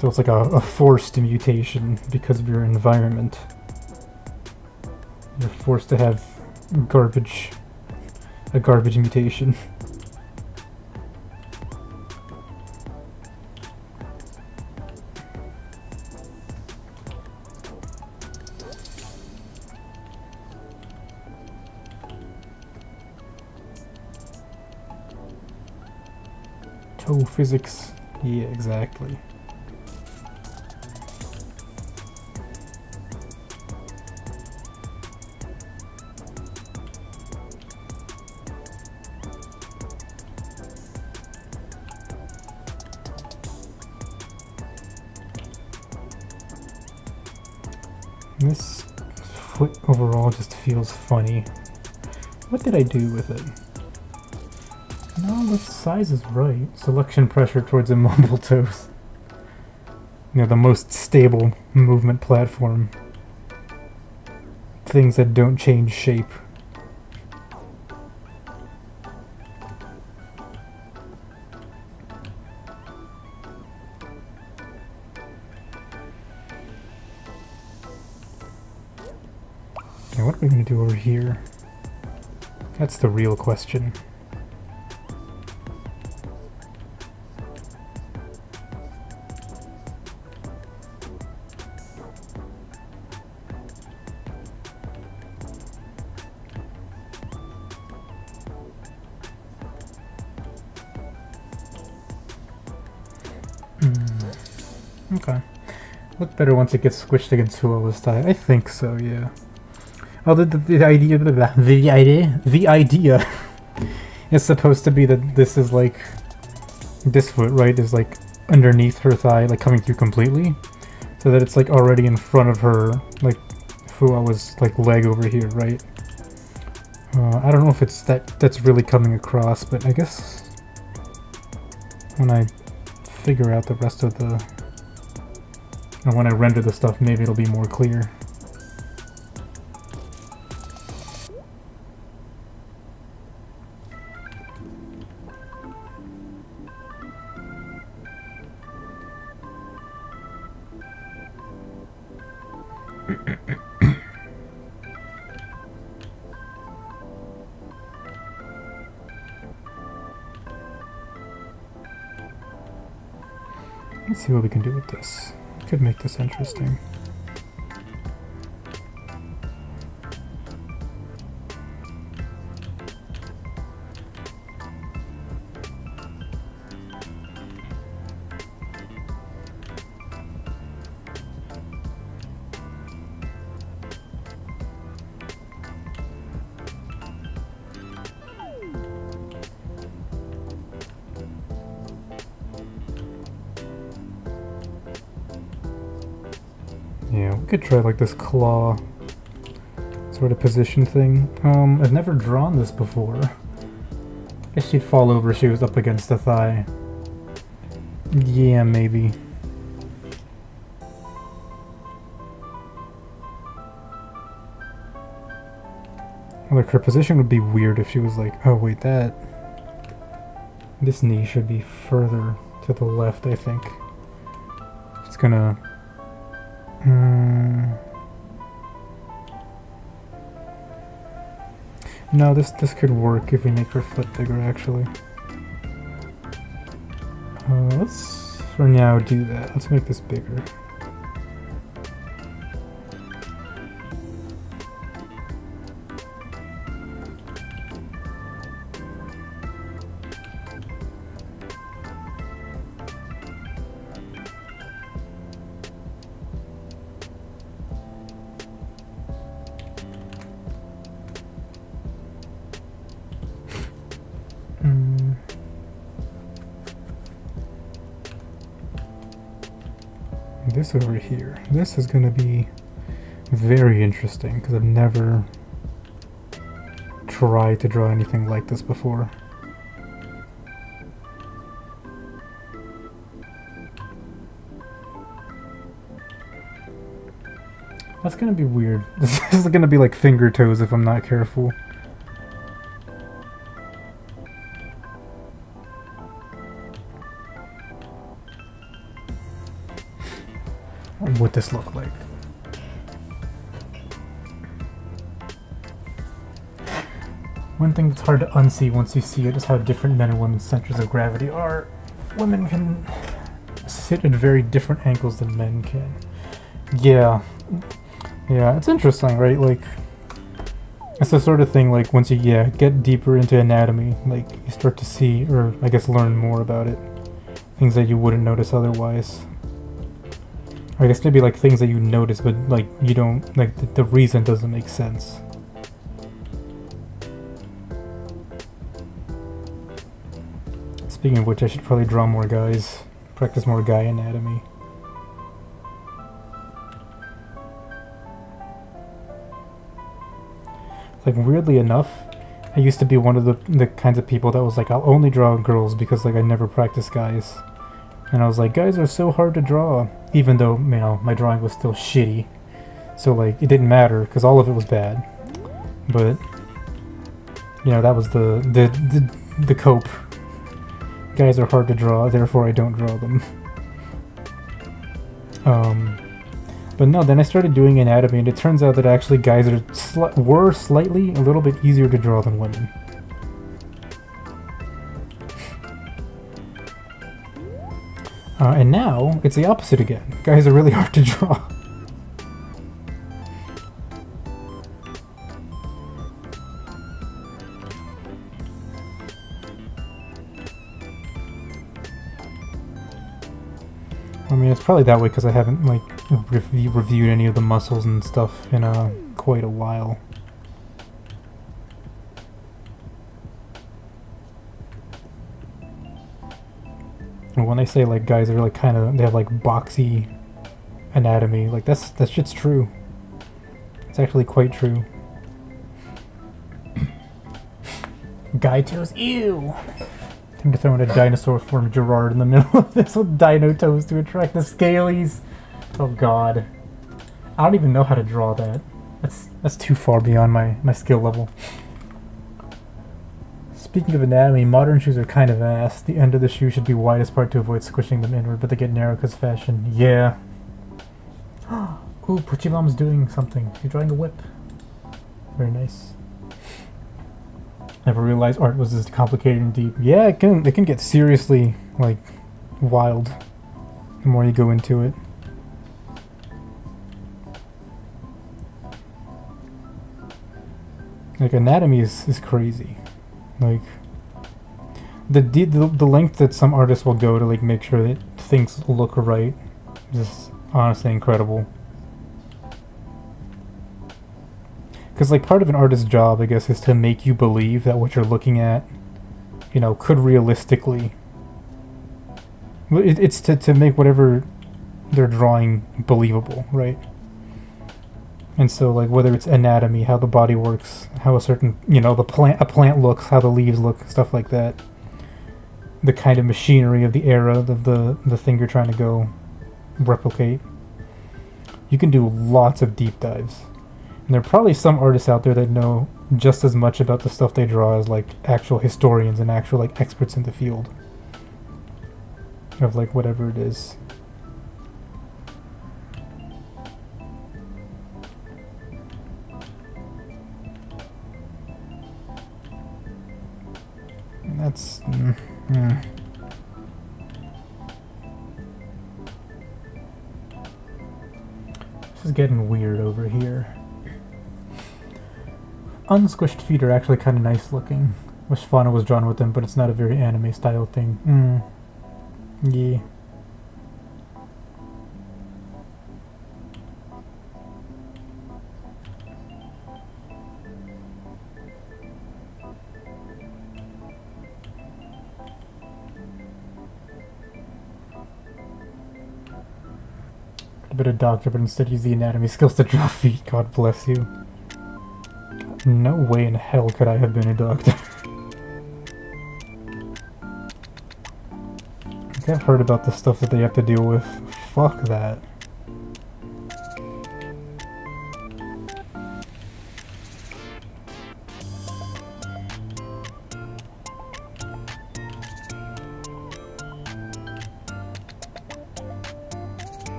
So it's like a forced mutation because of your environment. You're forced to have garbage, a garbage mutation. Toe physics. Yeah, exactly. This foot overall just feels funny. What did I do with it? No, the size is right. Selection pressure towards immobile toes. You know, the most stable movement platform. Things that don't change shape. Okay, what are we going to do over here? That's the real question. Okay. Look better once it gets squished against Hua's thigh. I think so, yeah. Oh, the idea is supposed to be that this is like, this foot, right, is like underneath her thigh, like coming through completely, so that it's like already in front of her, like Fuwa's like leg over here, right? I don't know if it's that's really coming across, but I guess when I figure out the rest of the, or when I render the stuff, maybe it'll be more clear. Let's see what we can do with this. Could make this interesting. Yeah, we could try like this claw sort of position thing. I've never drawn this before. I guess she'd fall over if she was up against the thigh. Yeah, maybe. Like her position would be weird if she was like, oh wait, this knee should be further to the left, I think. It's gonna... No, this could work if we make her foot bigger, actually. Let's, for now, do that. Let's make this bigger. This over here. This is going to be very interesting because I've never tried to draw anything like this before. That's going to be weird. This is going to be like finger toes if I'm not careful. What would this look like? One thing that's hard to unsee once you see it is how different men and women's centers of gravity are. Women can sit at very different angles than men can. Yeah, it's interesting, right? Like, it's the sort of thing, like, once you, get deeper into anatomy, like, you start to see, or I guess learn more about it. Things that you wouldn't notice otherwise. I guess maybe like things that you notice, but like you don't, like the reason doesn't make sense. Speaking of which, I should probably draw more guys, practice more guy anatomy. Like weirdly enough, I used to be one of the kinds of people that was like, I'll only draw girls because like I never practice guys. And I was like, guys are so hard to draw, even though, you know, my drawing was still shitty. So, like, it didn't matter, because all of it was bad. But, you know, that was the cope. Guys are hard to draw, therefore I don't draw them. But no, then I started doing anatomy, and it turns out that actually guys were slightly a little bit easier to draw than women. And now, it's the opposite again. Guys are really hard to draw. I mean, it's probably that way because I haven't, like, reviewed any of the muscles and stuff in quite a while. When I say like guys are like kind of, they have like boxy anatomy, like that shit's true. It's actually quite true. Guy toes, ew! Time to throw in a dinosaur form Gerard in the middle of this with dino toes to attract the scalies. Oh god. I don't even know how to draw that. That's too far beyond my skill level. Speaking of anatomy, modern shoes are kind of ass. The end of the shoe should be widest part to avoid squishing them inward, but they get narrow because fashion. Yeah. Ooh, Puchibom's doing something. She's drawing a whip. Very nice. Never realized art was this complicated and deep. Yeah, it can get seriously, like, wild. the more you go into it. Like, anatomy is crazy. Like, the length that some artists will go to, like, make sure that things look right is honestly incredible. Because, like, part of an artist's job, I guess, is to make you believe that what you're looking at, you know, could realistically... It's to make whatever they're drawing believable, right? And so, like, whether it's anatomy, how the body works, how a certain, you know, a plant looks, how the leaves look, stuff like that. The kind of machinery of the era of the thing you're trying to go replicate. You can do lots of deep dives. And there are probably some artists out there that know just as much about the stuff they draw as, like, actual historians and actual, like, experts in the field. Of, like, whatever it is. And that's... This is getting weird over here. Unsquished feet are actually kind of nice looking. Wish Fauna was drawn with them, but it's not a very anime style thing. Yeah. A bit of doctor, but instead use the anatomy skills to draw feet. God bless you. No way in hell could I have been a doctor. I've heard about the stuff that they have to deal with. Fuck that.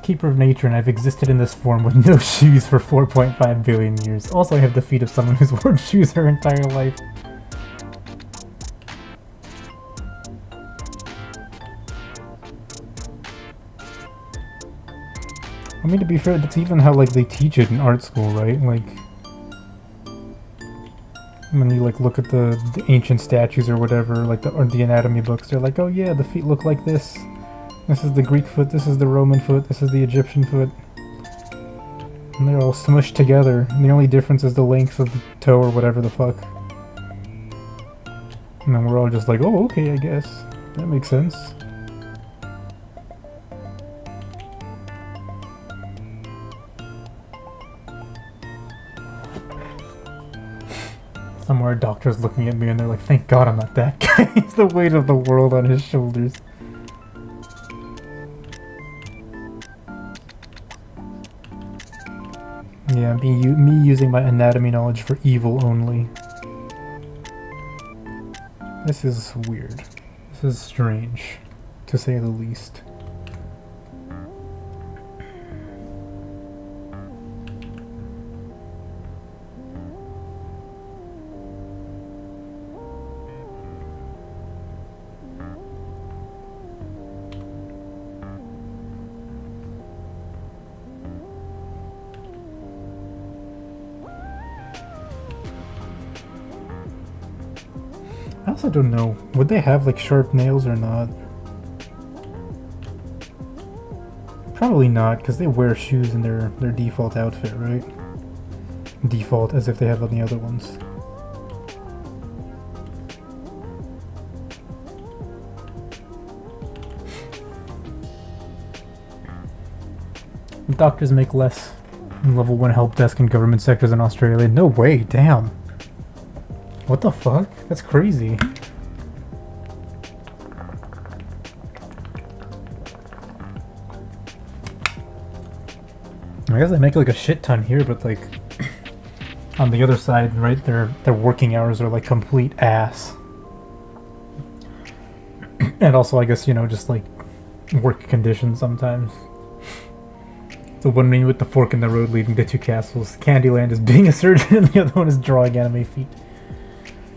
Keeper of nature, and I've existed in this form with no shoes for 4.5 billion years. Also, I have the feet of someone who's worn shoes her entire life. I mean, to be fair, that's even how, like, they teach it in art school, right? Like, when you, like, look at the ancient statues or whatever, like, or the anatomy books, they're like, oh yeah, the feet look like this. This is the Greek foot, this is the Roman foot, this is the Egyptian foot. And they're all smushed together, and the only difference is the length of the toe or whatever the fuck. And then we're all just like, oh, okay, I guess. That makes sense. Somewhere a doctor's looking at me and they're like, thank God I'm not that guy. He's the weight of the world on his shoulders. Yeah, me using my anatomy knowledge for evil only. This is weird. This is strange, to say the least. I also don't know, would they have like sharp nails or not? Probably not, because they wear shoes in their default outfit, right? Default, as if they have on the other ones. Doctors make less in level 1 help desk in government sectors in Australia. No way, damn. What the fuck? That's crazy. I guess I make like a shit ton here, but like On the other side, right, their working hours are like complete ass. And also, I guess, you know, just like work conditions sometimes. The one me with the fork in the road leading to two castles. Candyland is being a surgeon and the other one is drawing anime feet.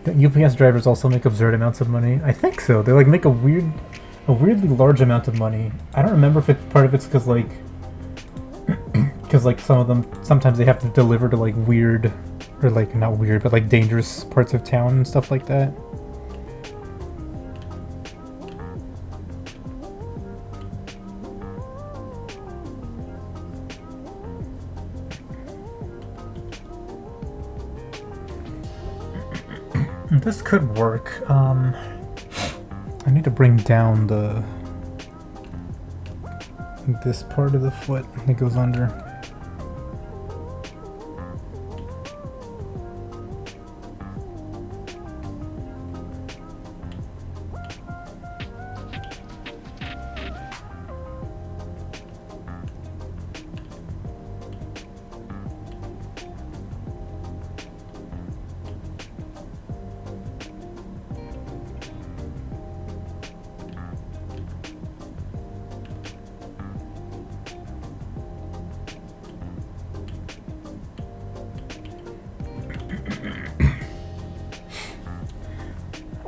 Don't UPS drivers also make absurd amounts of money? I think so. They like make a weirdly large amount of money. I don't remember if part of it's because like some of them, sometimes they have to deliver to like weird, or like not weird, but like dangerous parts of town and stuff like that. This could work. I need to bring down this part of the foot that goes under.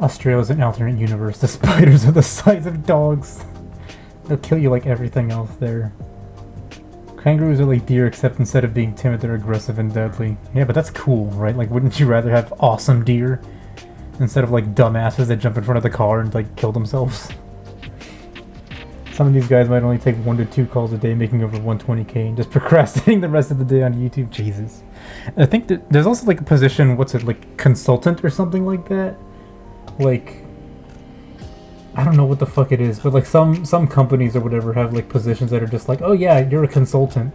Australia's an alternate universe. The spiders are the size of dogs. They'll kill you like everything else there. Kangaroos are like deer, except instead of being timid, they're aggressive and deadly. Yeah, but that's cool, right? Like, wouldn't you rather have awesome deer instead of like dumbasses that jump in front of the car and like kill themselves? Some of these guys might only take 1 to 2 calls a day, making over 120k, and just procrastinating the rest of the day on YouTube. Jesus. I think that there's also like a position, what's it, like consultant or something like that? Like, I don't know what the fuck it is, but like some companies or whatever have like positions that are just like, oh yeah, you're a consultant,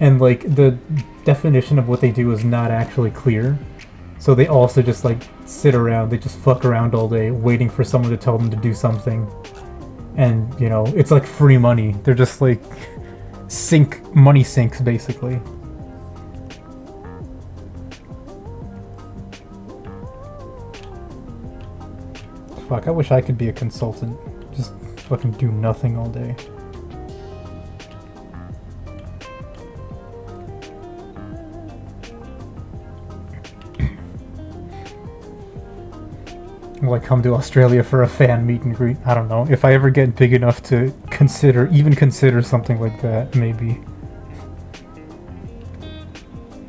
and like the definition of what they do is not actually clear, so they also just like sit around, they just fuck around all day waiting for someone to tell them to do something, and you know, it's like free money. They're just like money sinks basically. Fuck, I wish I could be a consultant. Just fucking do nothing all day. Will I come to Australia for a fan meet and greet? I don't know. If I ever get big enough to even consider something like that, maybe.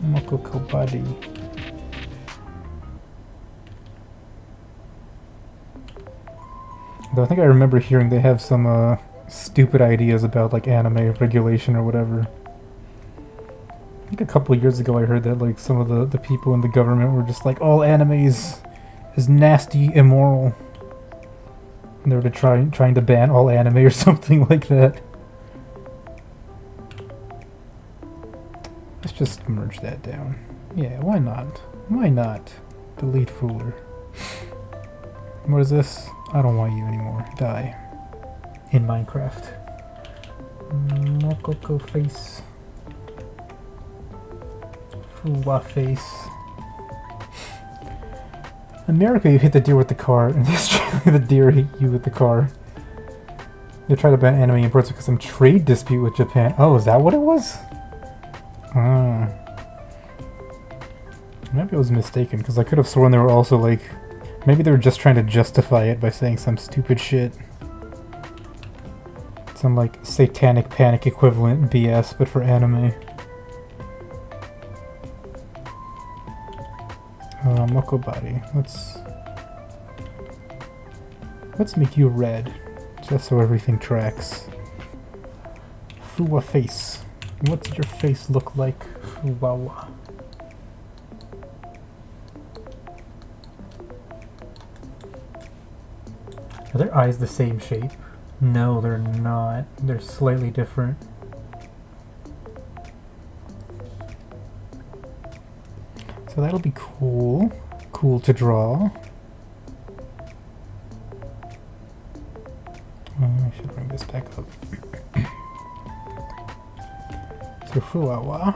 Mokoko body. Though I think I remember hearing they have some stupid ideas about like anime regulation or whatever. I think a couple of years ago I heard that like some of the people in the government were just like, all anime is nasty, immoral. And they were trying to ban all anime or something like that. Let's just merge that down. Yeah, why not? Why not? Delete ruler. What is this? I don't want you anymore. Die. In Minecraft. Mokoko face. Fuwa face. In America, you hit the deer with the car. In Australia, the deer hit you with the car. They try to ban anime imports because some trade dispute with Japan. Oh, is that what it was? Maybe I was mistaken, because I could have sworn they were also like... Maybe they were just trying to justify it by saying some stupid shit. Some like satanic panic equivalent BS, but for anime. Moko body. Let's make you red, just so everything tracks. Fuwa face. What's your face look like? Fuwawa. Are their eyes the same shape? No, they're not. They're slightly different. So that'll be cool. Cool to draw. I should bring this back up. So Fuwawa.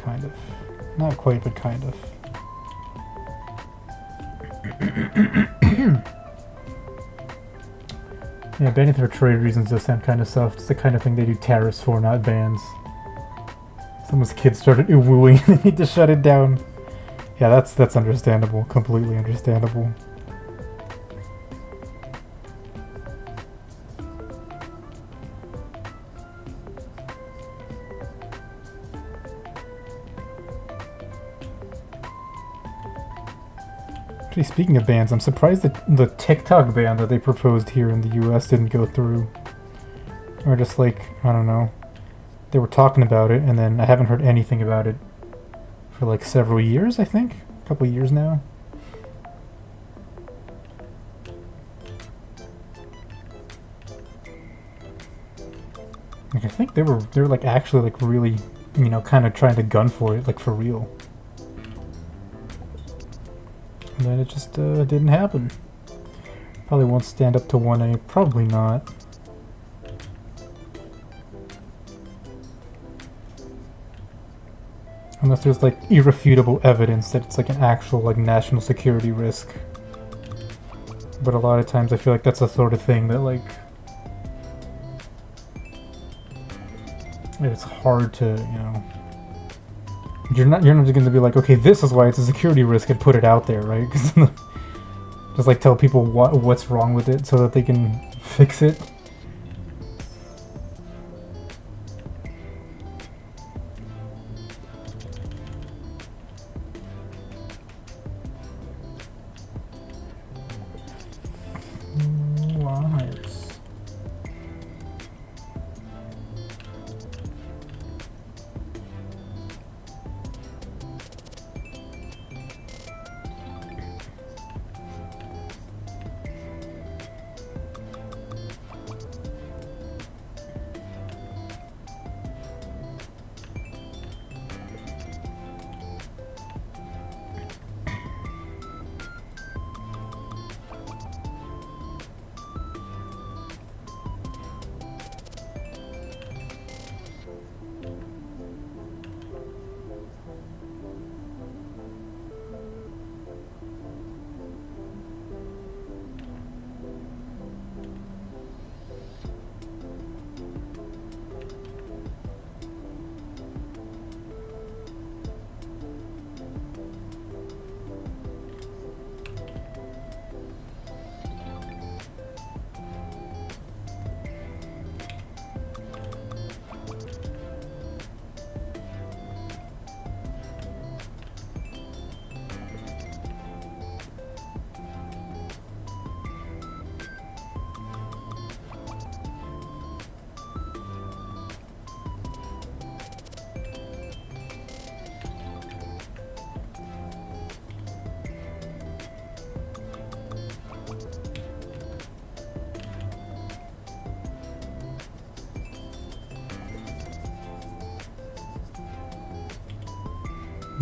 Kind of. Not quite, but kind of. Yeah, banning for trade reasons does sound kind of soft. It's the kind of thing they do tariffs for, not bans. Someone's kid started wooing, they need to shut it down. Yeah, that's understandable. Completely understandable. Actually, speaking of bans, I'm surprised that the TikTok ban that they proposed here in the US didn't go through. Or just like, I don't know. They were talking about it, and then I haven't heard anything about it for like several years, I think? A couple of years now. Like, I think they were like actually like really, you know, kind of trying to gun for it, like for real. And then it just didn't happen. Probably won't stand up to 1A. Probably not. Unless there's like irrefutable evidence that it's like an actual like national security risk. But a lot of times I feel like that's the sort of thing that like it's hard to, you know, you're not just going to be like, okay, this is why it's a security risk, and put it out there, right? Because just like tell people what's wrong with it so that they can fix it.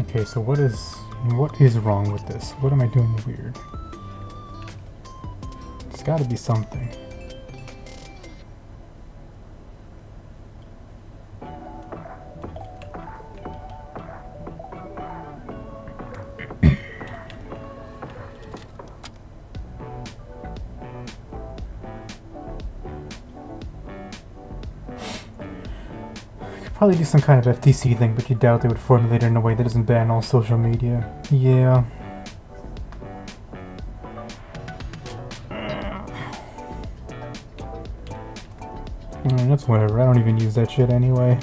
Okay, so what is wrong with this? What am I doing weird? There's got to be something. Probably do some kind of FTC thing, but you doubt they would formulate it in a way that doesn't ban all social media. Yeah. That's whatever. I don't even use that shit anyway.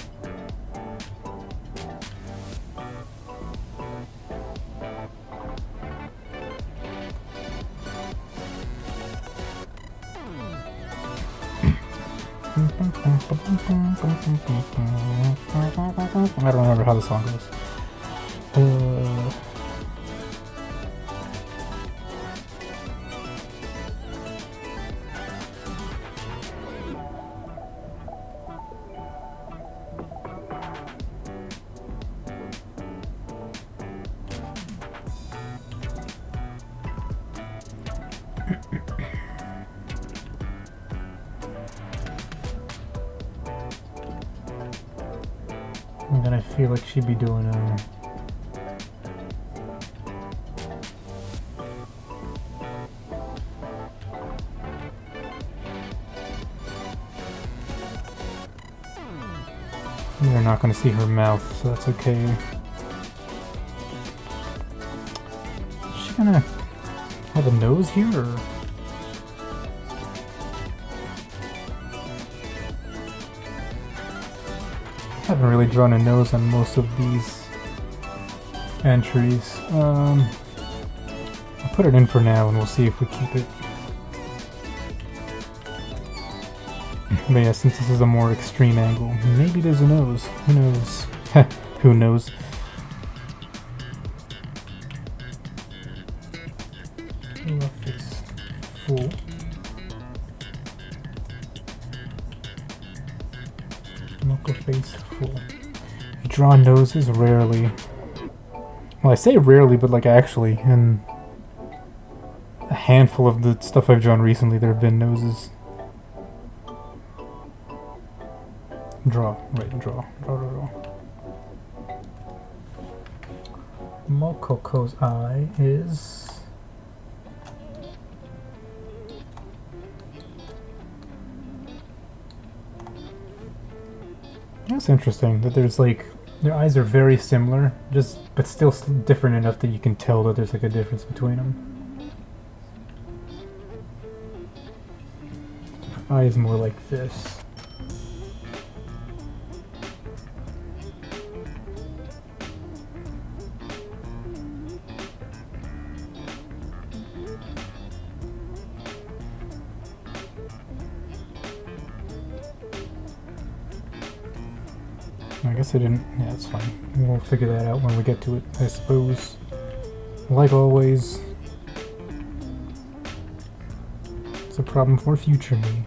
I don't remember how the song goes. then I feel like she'd be doing You're not going to see her mouth, so that's okay. Is she going to have a nose here, or...? I haven't really drawn a nose on most of these entries. I'll put it in for now and we'll see if we keep it. But yeah, since this is a more extreme angle, maybe there's a nose. Who knows? Who knows? Face full. Moco face full. You draw noses rarely. Well, I say rarely, but like actually, in a handful of the stuff I've drawn recently, there have been noses. Draw. Mococo's eye is... That's interesting, that there's like... Their eyes are very similar, but still different enough that you can tell that there's like a difference between them. Eye is more like this. I guess I didn't... Yeah, it's fine. We'll figure that out when we get to it, I suppose. Like always, it's a problem for future me.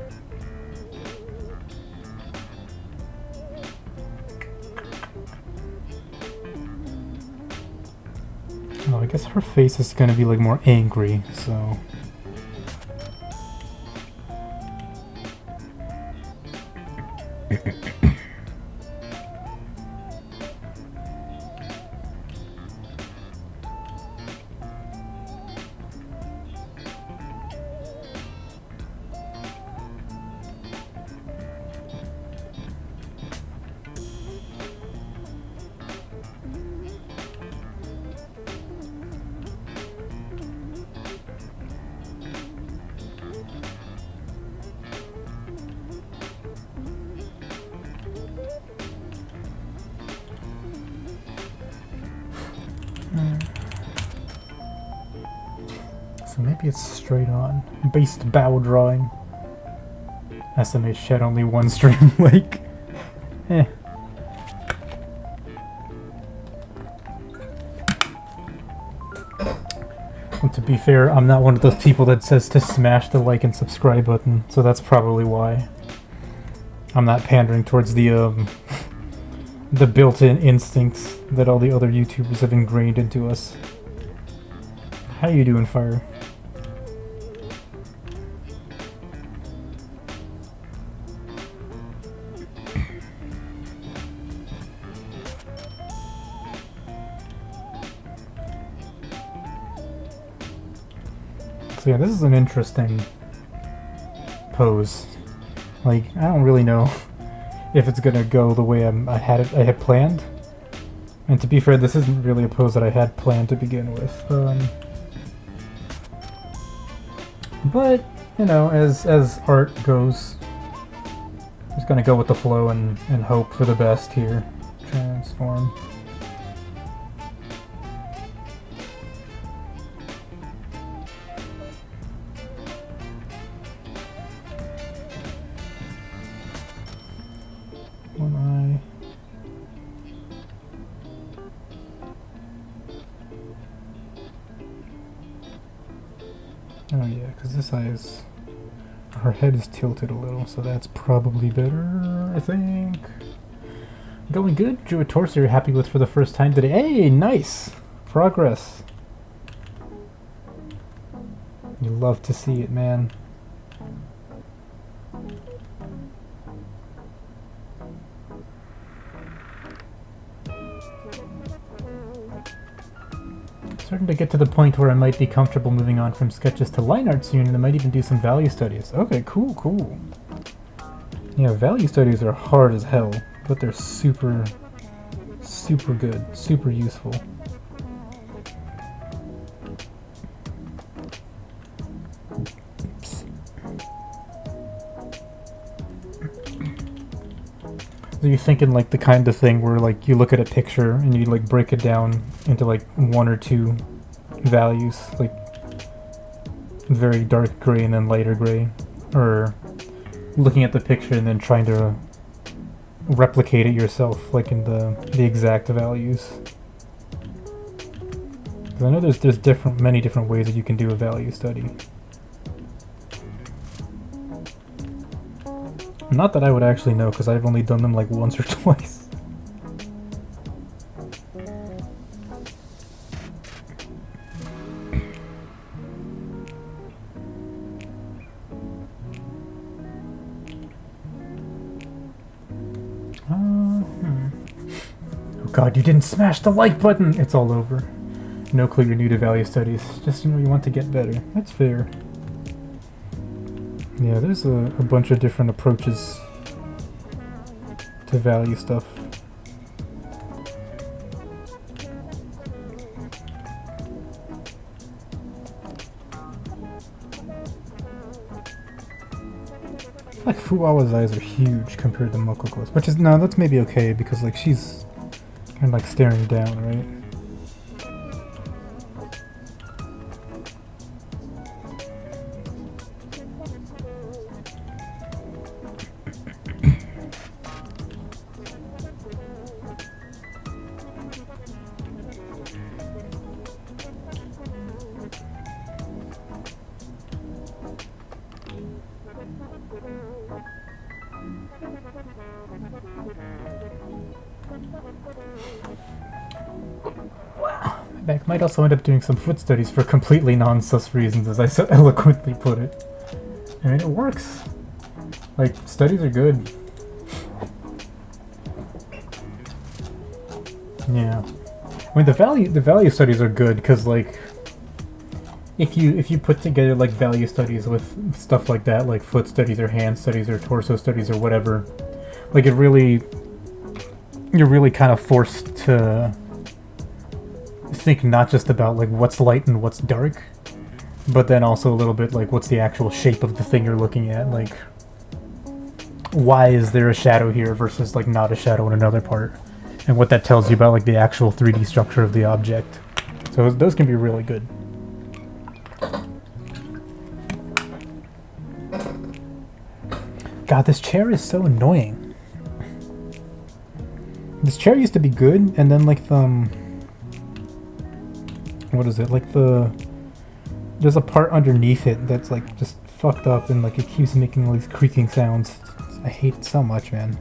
Oh, I guess her face is gonna be like more angry, so... So maybe it's straight on. Based bow drawing. SMA shed only one stream, like... eh. And to be fair, I'm not one of those people that says to smash the like and subscribe button, so that's probably why. I'm not pandering towards the built-in instincts that all the other YouTubers have ingrained into us. How you doing, Fire? So yeah, this is an interesting pose. Like, I don't really know if it's gonna go the way I had planned. And to be fair, this isn't really a pose that I had planned to begin with. But you know, as art goes, I'm just gonna go with the flow and hope for the best here. Transform. One eye. Oh yeah, because this eye is... her head is tilted a little, so that's probably better, I think. Going good. Drew a torso you're happy with for the first time today. Hey, nice! Progress. You love to see it, man. Starting to get to the point where I might be comfortable moving on from sketches to line art soon, and I might even do some value studies. Okay, cool, cool. Yeah, value studies are hard as hell, but they're super, super good, super useful. So you're thinking like the kind of thing where like you look at a picture and you like break it down into like one or two values, like very dark gray and then lighter gray, or looking at the picture and then trying to replicate it yourself, like in the exact values. Because I know there's many different ways that you can do a value study. Not that I would actually know, because I've only done them like once or twice. Oh god, you didn't smash the like button! It's all over. No clue you're new to value studies. Just you want to get better. That's fair. Yeah, there's a bunch of different approaches to value stuff. Like Fuwa's eyes are huge compared to Mokoko's, which is, no, that's maybe okay because like she's kind of like staring down, right? I might also end up doing some foot studies for completely non-sus reasons, as I so eloquently put it. I mean, it works. Like, studies are good. Yeah. I mean, the value studies are good, because, like, if you put together, like, value studies with stuff like that, like foot studies or hand studies or torso studies or whatever, like, you're really kind of forced to think not just about like what's light and what's dark, but then also a little bit like what's the actual shape of the thing you're looking at, like why is there a shadow here versus like not a shadow in another part, and what that tells you about like the actual 3D structure of the object. So those can be really good. God, this chair is so annoying. This chair used to be good, and then like the what is it, like there's a part underneath it that's like just fucked up, and like it keeps making all these creaking sounds. I hate it so much, man.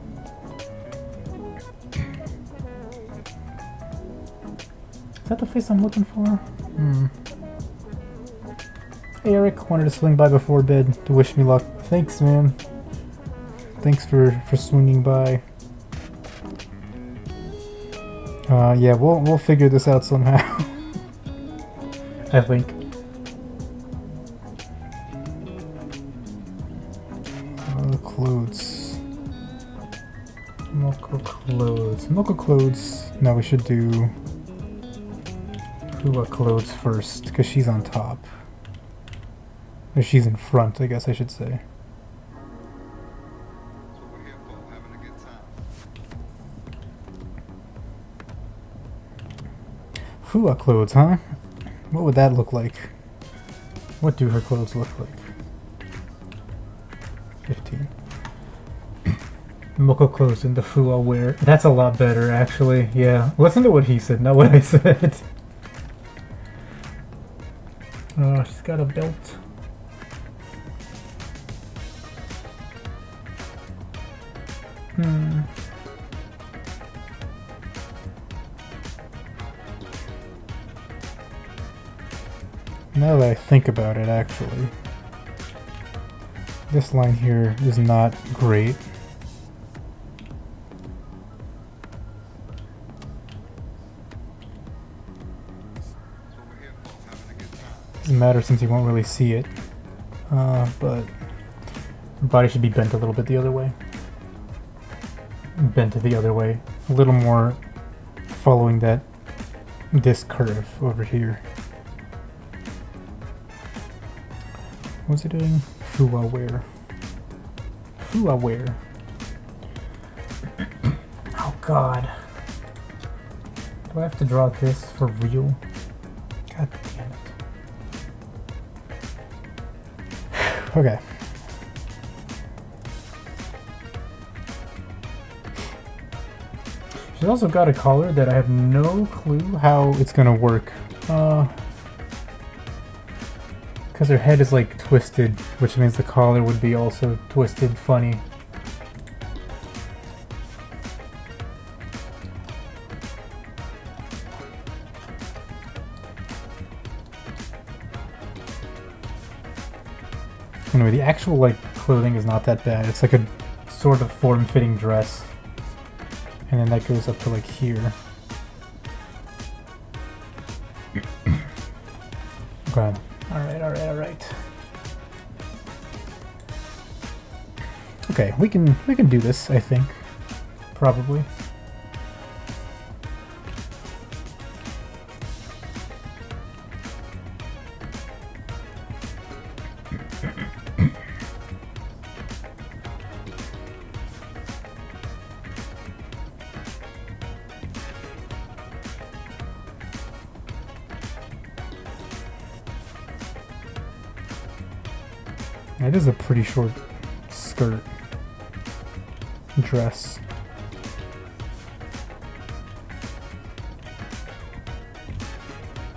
Is that the face I'm looking for? Hey Eric, wanted to swing by before bed to wish me luck. Thanks, man. Thanks for swinging by. Yeah, we'll figure this out somehow. I think. Clothes. Moco clothes. Moco clothes. No, we should do Fuwa clothes first, because she's on top. Or she's in front, I guess I should say. Fuwa clothes, huh? What would that look like? What do her clothes look like? 15. Moco clothes into Fuwa wear. That's a lot better, actually. Yeah. Listen to what he said, not what I said. Oh, she's got a belt. Now that I think about it, actually, this line here is not great. Doesn't matter since you won't really see it. But your body should be bent a little bit the other way. Bent the other way. A little more following this curve over here. What's it doing? FuwaMoco. FuwaMoco. Oh god. Do I have to draw this for real? God damn it. Okay. She's also got a collar that I have no clue how it's gonna work. Because her head is like twisted, which means the collar would be also twisted funny. Anyway, the actual like clothing is not that bad. It's like a sort of form-fitting dress. And then that goes up to like here. Okay. Alright. Okay, we can do this, I think. Probably. It is a pretty short skirt dress.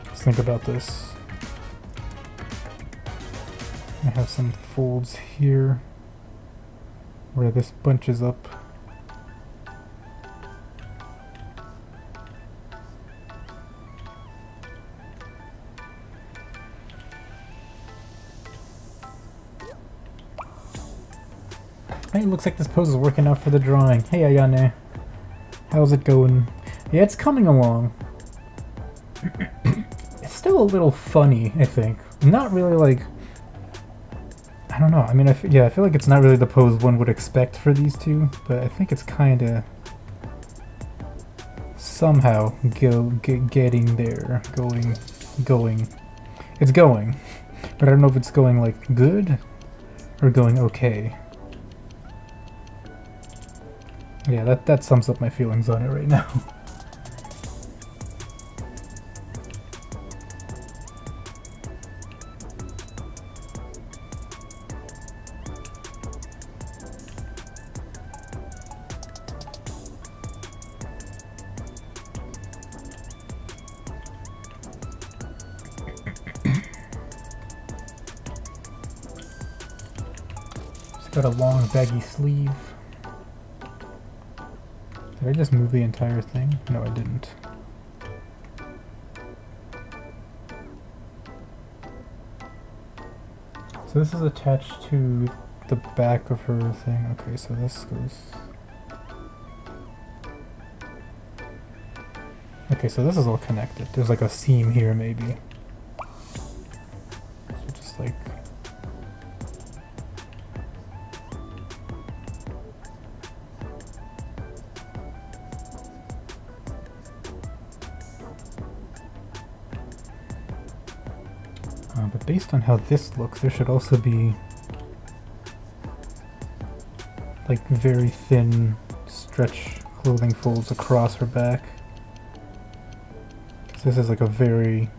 Let's think about this. I have some folds here where this bunches up. Hey, looks like this pose is working out for the drawing. Hey Ayane, how's it going? Yeah, it's coming along. It's still a little funny, I think. Not really like... I don't know, I mean, I feel like it's not really the pose one would expect for these two, but I think it's kinda... somehow getting there. Going. It's going. But I don't know if it's going, like, good or going okay. Yeah, that sums up my feelings on it right now. It's got a long baggy sleeve. Did I just move the entire thing? No, I didn't. So this is attached to the back of her thing. Okay, so this goes... Okay, so this is all connected. There's like a seam here, maybe. So just like... but based on how this looks, there should also be like very thin stretch clothing folds across her back. This is like a very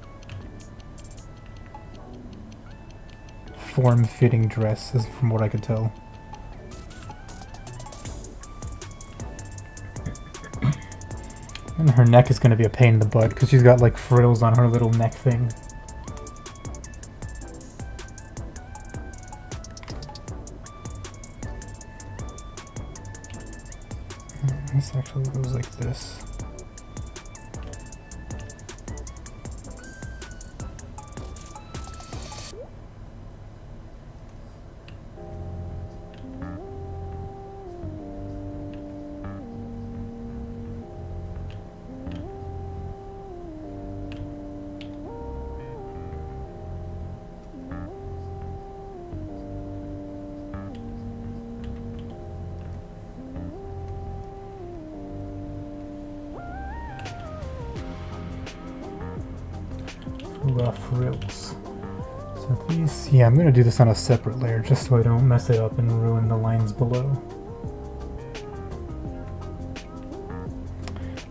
form-fitting dress, from what I could tell. And her neck is going to be a pain in the butt because she's got like frills on her little neck thing. This actually goes like this. frills. So these, yeah, I'm gonna do this on a separate layer just so I don't mess it up and ruin the lines below.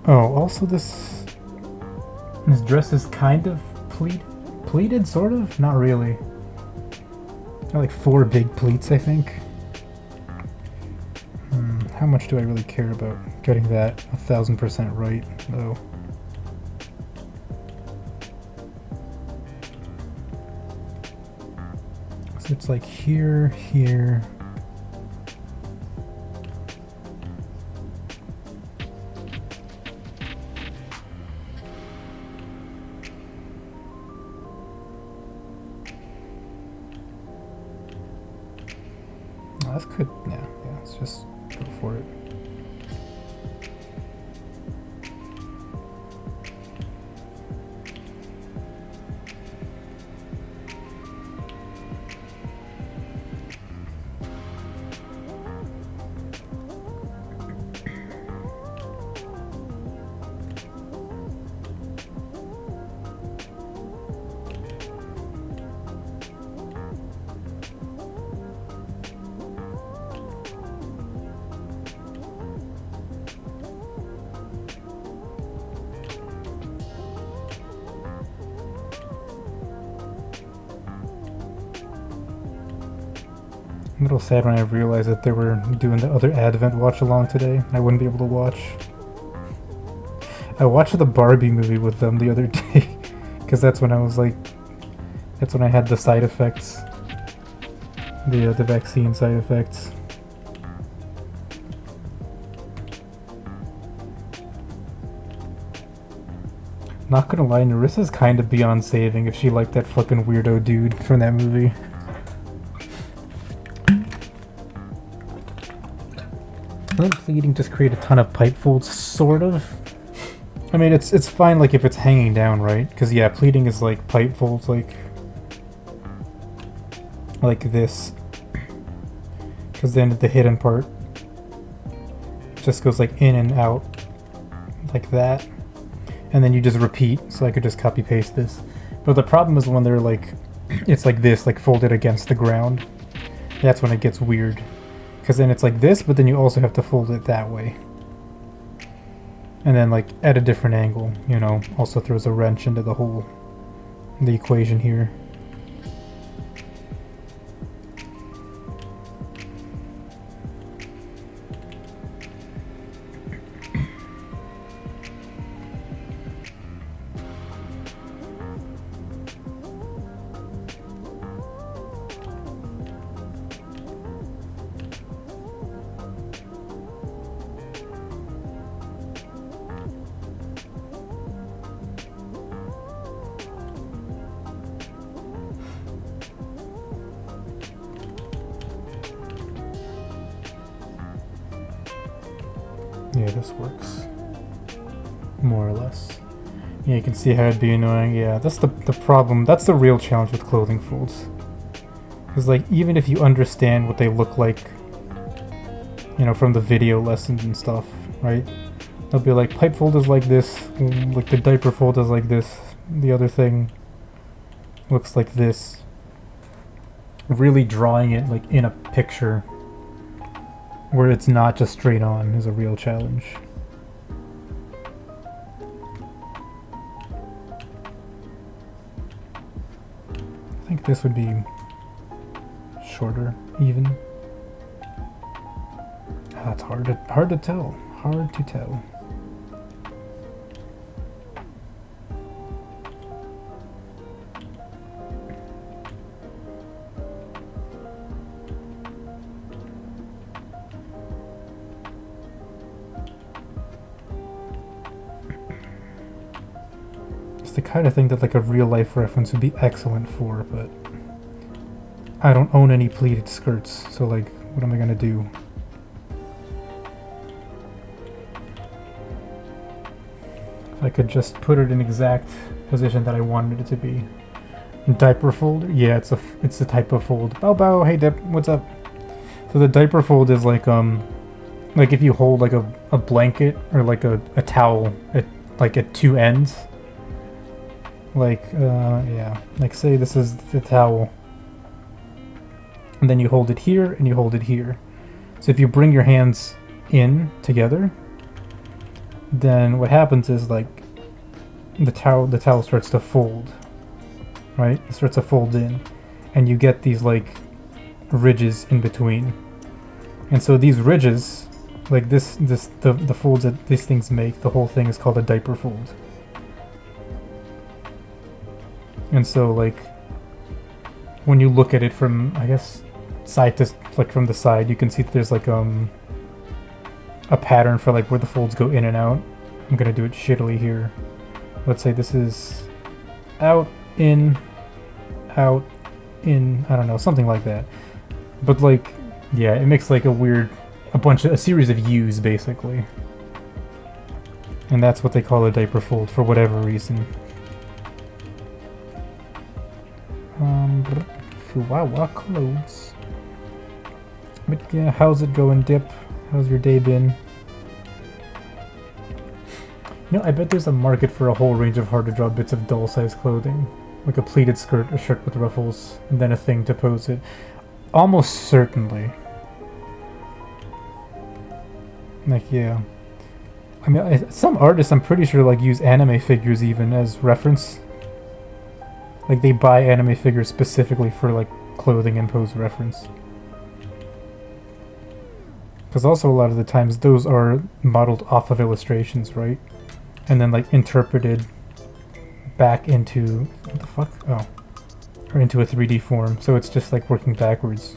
Oh, also this dress is kind of pleated, sort of? Not really. Got like 4 big pleats, I think. How much do I really care about getting that 1000% right, though? So it's like here, here. Oh, that's good. Yeah, let's just go for it. I'm a little sad when I realized that they were doing the other Advent watch along today. I wouldn't be able to watch. I watched the Barbie movie with them the other day because that's when I was like, that's when I had the side effects, the vaccine side effects. Not gonna lie, Narissa's kind of beyond saving if she liked that fucking weirdo dude from that movie. Doesn't pleating just create a ton of pipe folds, sort of? I mean, it's fine like if it's hanging down, right? Because yeah, pleating is like pipe folds, like this. Because then the hidden part just goes like in and out, like that. And then you just repeat, so I could just copy paste this. But the problem is when they're like, it's like this, like folded against the ground. That's when it gets weird. Because then it's like this, but then you also have to fold it that way. And then like at a different angle, you know, also throws a wrench into the equation here. Yeah, this works. More or less. Yeah, you can see how it'd be annoying. Yeah, that's the problem. That's the real challenge with clothing folds. Because, like, even if you understand what they look like, you know, from the video lessons and stuff, right? They'll be like, pipe fold is like this, like the diaper fold is like this, the other thing looks like this. Really drawing it, like, in a picture where it's not just straight on is a real challenge. I think this would be shorter, even. Ah, it's hard to tell. Hard to tell. It's the kind of thing that like a real life reference would be excellent for, but I don't own any pleated skirts, so like, what am I gonna do? If I could just put it in exact position that I wanted it to be. Diaper fold? Yeah, it's the type of fold. Bow bow, hey Dip, what's up? So the diaper fold is like if you hold like a blanket or like a towel at like at two ends. Like, yeah, like say this is the towel, and then you hold it here and you hold it here. So if you bring your hands in together, then what happens is like the towel starts to fold, right? It starts to fold in, and you get these like ridges in between. And so these ridges, like the folds that these things make, the whole thing is called a diaper fold. And so like when you look at it from, I guess, side to, like from the side, you can see that there's like a pattern for like where the folds go in and out. I'm gonna do it shittily here. Let's say this is out, in, I don't know, something like that. But like, yeah, it makes like a series of U's basically. And that's what they call a diaper fold for whatever reason. Fuwawa clothes. But yeah, how's it going, Dip? How's your day been? You know, I bet there's a market for a whole range of hard-to-draw bits of doll-sized clothing. Like a pleated skirt, a shirt with ruffles, and then a thing to pose it. Almost certainly. Like, yeah. I mean, some artists, I'm pretty sure, like, use anime figures even as reference. Like, they buy anime figures specifically for, like, clothing and pose reference. Because also a lot of the times those are modeled off of illustrations, right? And then, like, interpreted back into... what the fuck? Oh. Or into a 3D form. So it's just, like, working backwards.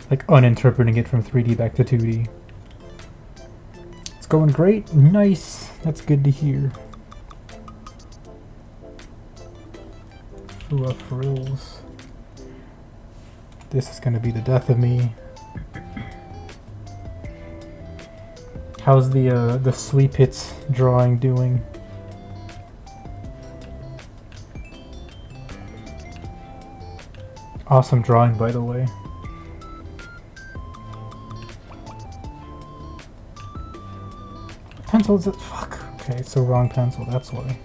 Like, uninterpreting it from 3D back to 2D. It's going great. Nice. That's good to hear. Fuwa frills. This is gonna be the death of me. How's the sleep hits drawing doing? Awesome drawing, by the way. Pencil is it? Fuck. Okay, it's the wrong pencil, that's why.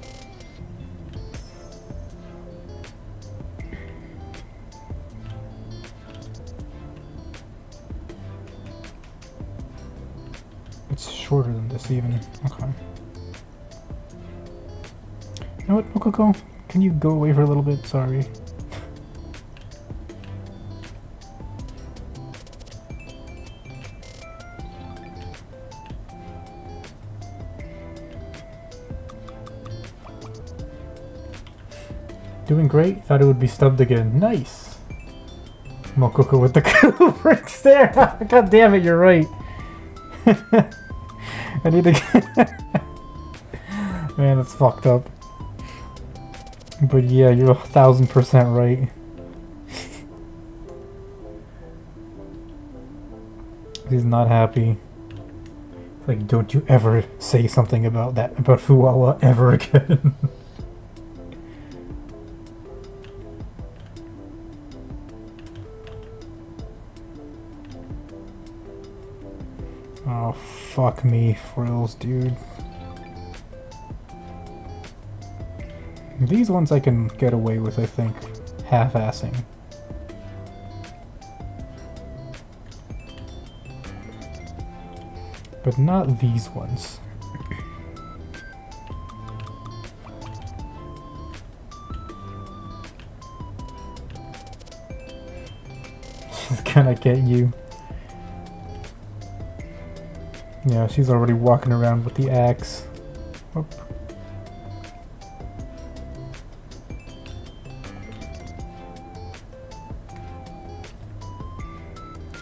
It's shorter than this even. Okay. You know what, Mococo? Can you go away for a little bit? Sorry. Doing great. Thought it would be stubbed again. Nice. Mococo with the Kubricks there. God damn it, you're right. I need to get... Man, it's fucked up. But yeah, you're 1000% right. He's not happy. Like, don't you ever say something about that, about Fuwawa ever again. Oh, fuck me, frills, dude. These ones I can get away with, I think, half-assing. But not these ones. She's gonna get you. Yeah, she's already walking around with the axe. Whoop.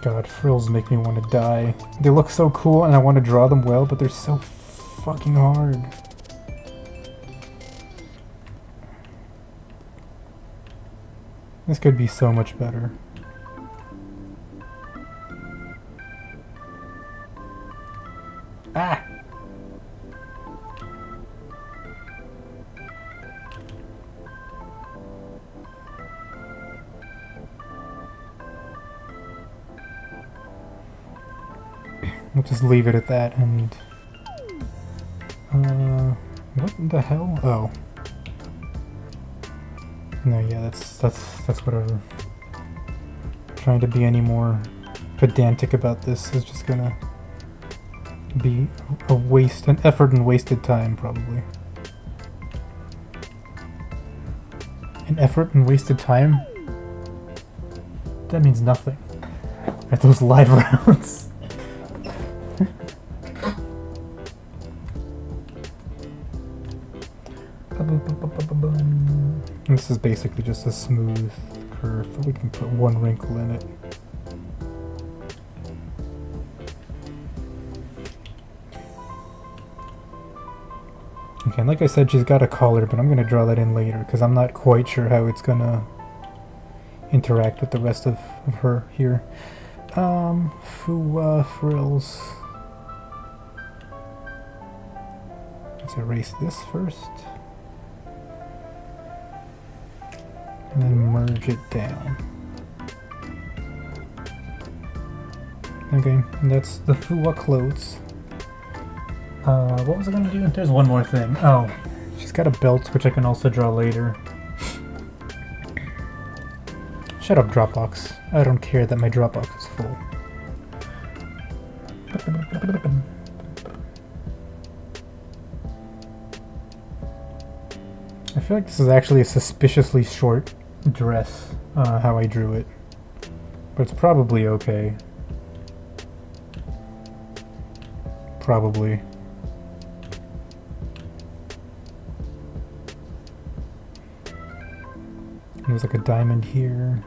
God, frills make me want to die. They look so cool and I want to draw them well, but they're so fucking hard. This could be so much better. Ah! We'll just leave it at that and... what the hell? Oh. No, yeah, that's whatever. Trying to be any more pedantic about this is just gonna be a waste, an effort and wasted time, probably. An effort and wasted time? That means nothing. At those live rounds. This is basically just a smooth curve, but we can put one wrinkle in it. Okay, and like I said, she's got a collar, but I'm going to draw that in later, because I'm not quite sure how it's going to interact with the rest of her here. Fuwa frills. Let's erase this first. And then merge it down. Okay, and that's the Fuwa clothes. What was I gonna do? There's one more thing. Oh, she's got a belt, which I can also draw later. Shut up, Dropbox. I don't care that my Dropbox is full. I feel like this is actually a suspiciously short dress, how I drew it. But it's probably okay. Probably. There's like a diamond here.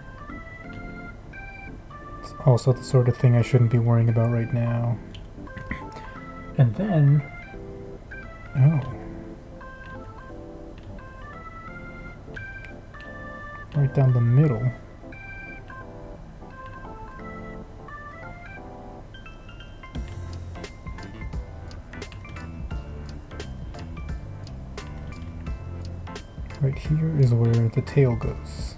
It's also the sort of thing I shouldn't be worrying about right now. And then... oh. Right down the middle. Right here is where the tail goes.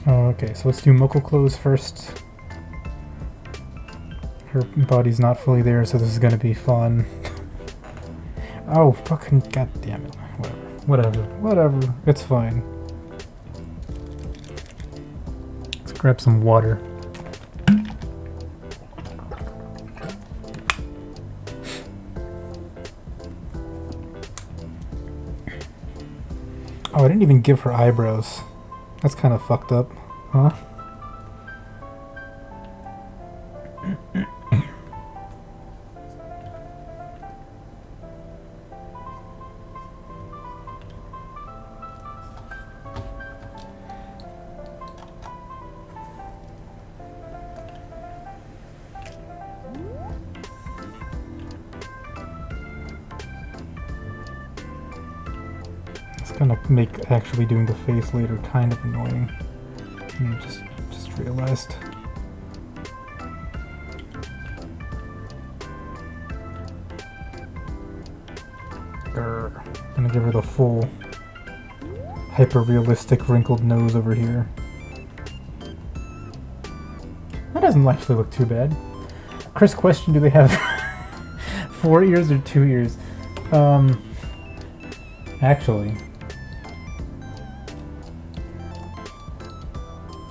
Okay, so let's do Moco clothes first. Her body's not fully there, so this is gonna be fun. Oh, fucking goddamn it. Whatever. It's fine. Let's grab some water. Oh, I didn't even give her eyebrows. That's kind of fucked up, huh? Gonna make actually doing the face later kind of annoying. Just realized. Grr. Gonna give her the full hyper-realistic wrinkled nose over here. That doesn't actually look too bad. Chris question, do they have 4 ears or 2 ears? Actually...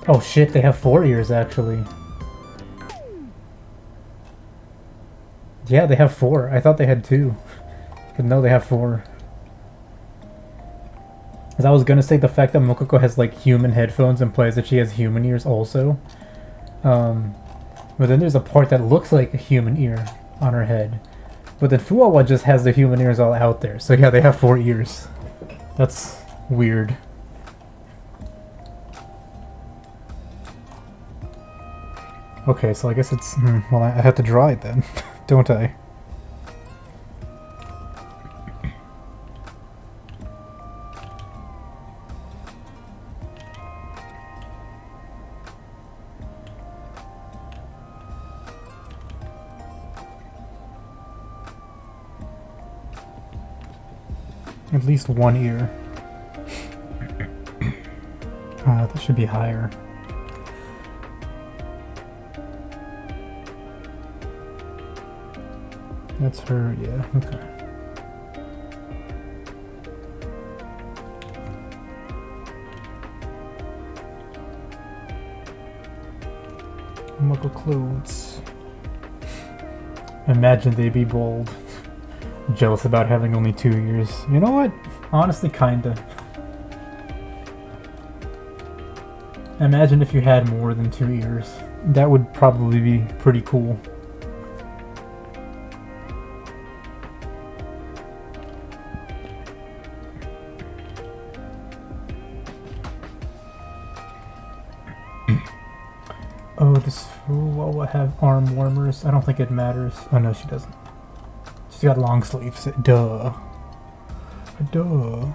oh shit, they have 4 ears actually. Yeah, they have 4. I thought they had 2. But no, they have 4. As I was gonna say, the fact that Mokoko has like human headphones implies that she has human ears also. But then there's a part that looks like a human ear on her head. But then Fuwa just has the human ears all out there. So yeah, they have 4 ears. That's weird. Okay, so I guess it's... well, I have to draw it then, don't I? At least 1 ear. That should be higher. That's her, yeah, okay. Moco clothes. Imagine they be bold. Jealous about having only 2 years. You know what? Honestly, kinda. Imagine if you had more than 2 years. That would probably be pretty cool. Oh, does Fuwamoco have arm warmers? I don't think it matters. Oh no, she doesn't. She's got long sleeves. Duh. Duh.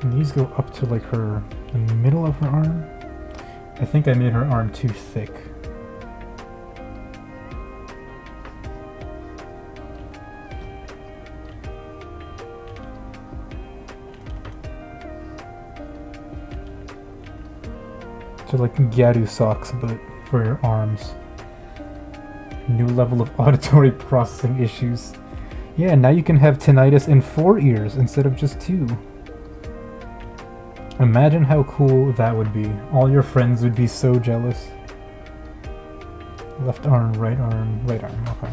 And these go up to like the middle of her arm. I think I made her arm too thick. So like Gyaru socks, but for your arms. New level of auditory processing issues. Yeah, now you can have tinnitus in 4 ears instead of just 2. Imagine how cool that would be. All your friends would be so jealous. Left arm, right arm, okay.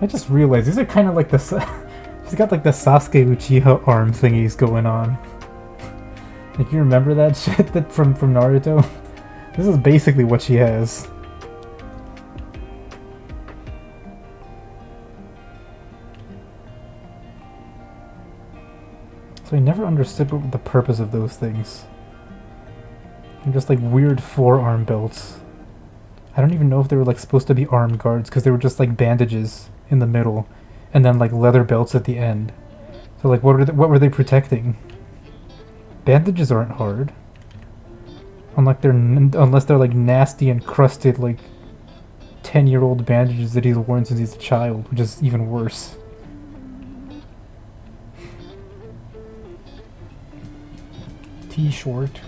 I just realized these are kind of like the she's got like the Sasuke Uchiha arm thingies going on. Like, you remember that shit that from Naruto? This is basically what she has. So I never understood what the purpose of those things. They're just like weird forearm belts. I don't even know if they were like supposed to be arm guards because they were just like bandages in the middle and then like leather belts at the end. So like what were they protecting? Bandages aren't hard. Unless they're like nasty encrusted like 10-year-old bandages that he's worn since he's a child, which is even worse. T-short.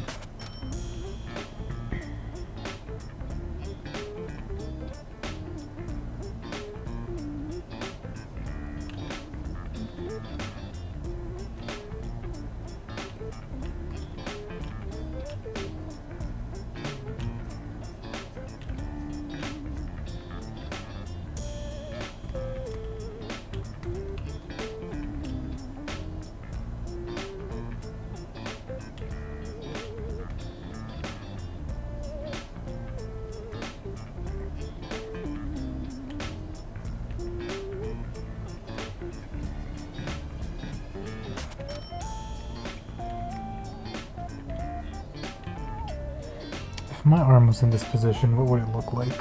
If my arm was in this position, what would it look like?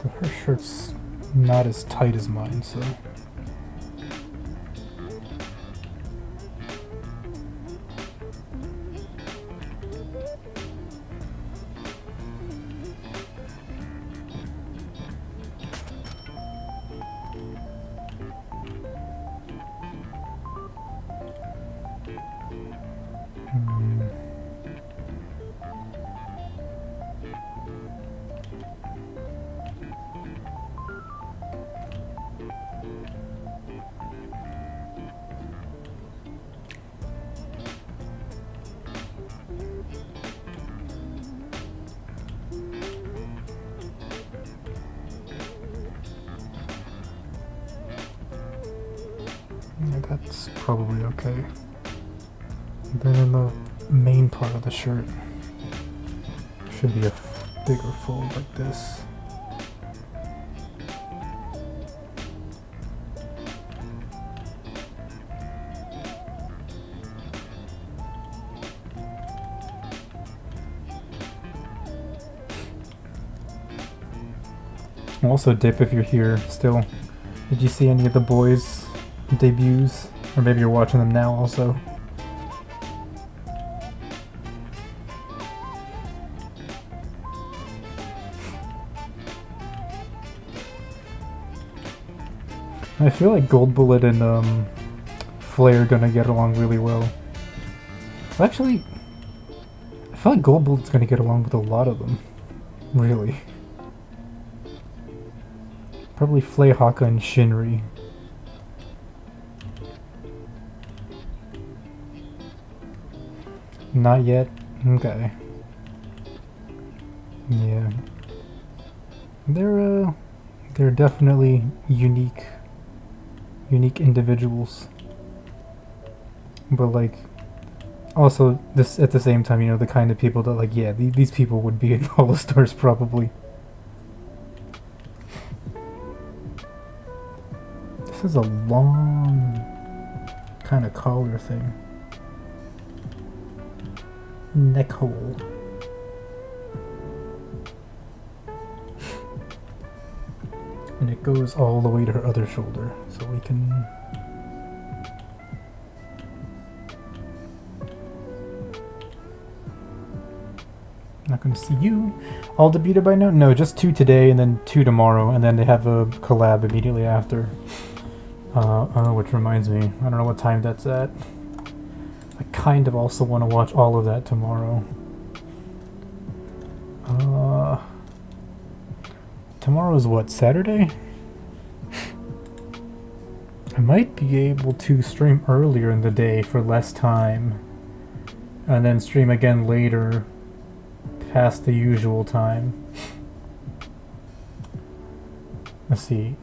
Her shirt's not as tight as mine, so... That's probably okay. And then in the main part of the shirt should be a bigger fold like this. Also dip if you're here still. Did you see any of the boys' debuts? Or maybe you're watching them now also. I feel like Gold Bullet and Flare are gonna get along really well. Actually, I feel like Gold Bullet's gonna get along with a lot of them. Really. Probably Flay, Haka, and Shinri. Not yet? Okay. Yeah. They're definitely unique individuals. But like, also this at the same time, you know, the kind of people that like, yeah, these people would be in Holo Stars probably. This is a long kind of collar thing. Neck hole. And it goes all the way to her other shoulder, so we can... Not gonna see you. All debuted by now? No, just 2 today and then 2 tomorrow, and then they have a collab immediately after. Which reminds me, I don't know what time that's at. I kind of also want to watch all of that tomorrow. Tomorrow is what, Saturday? I might be able to stream earlier in the day for less time, and then stream again later past the usual time. Let's see.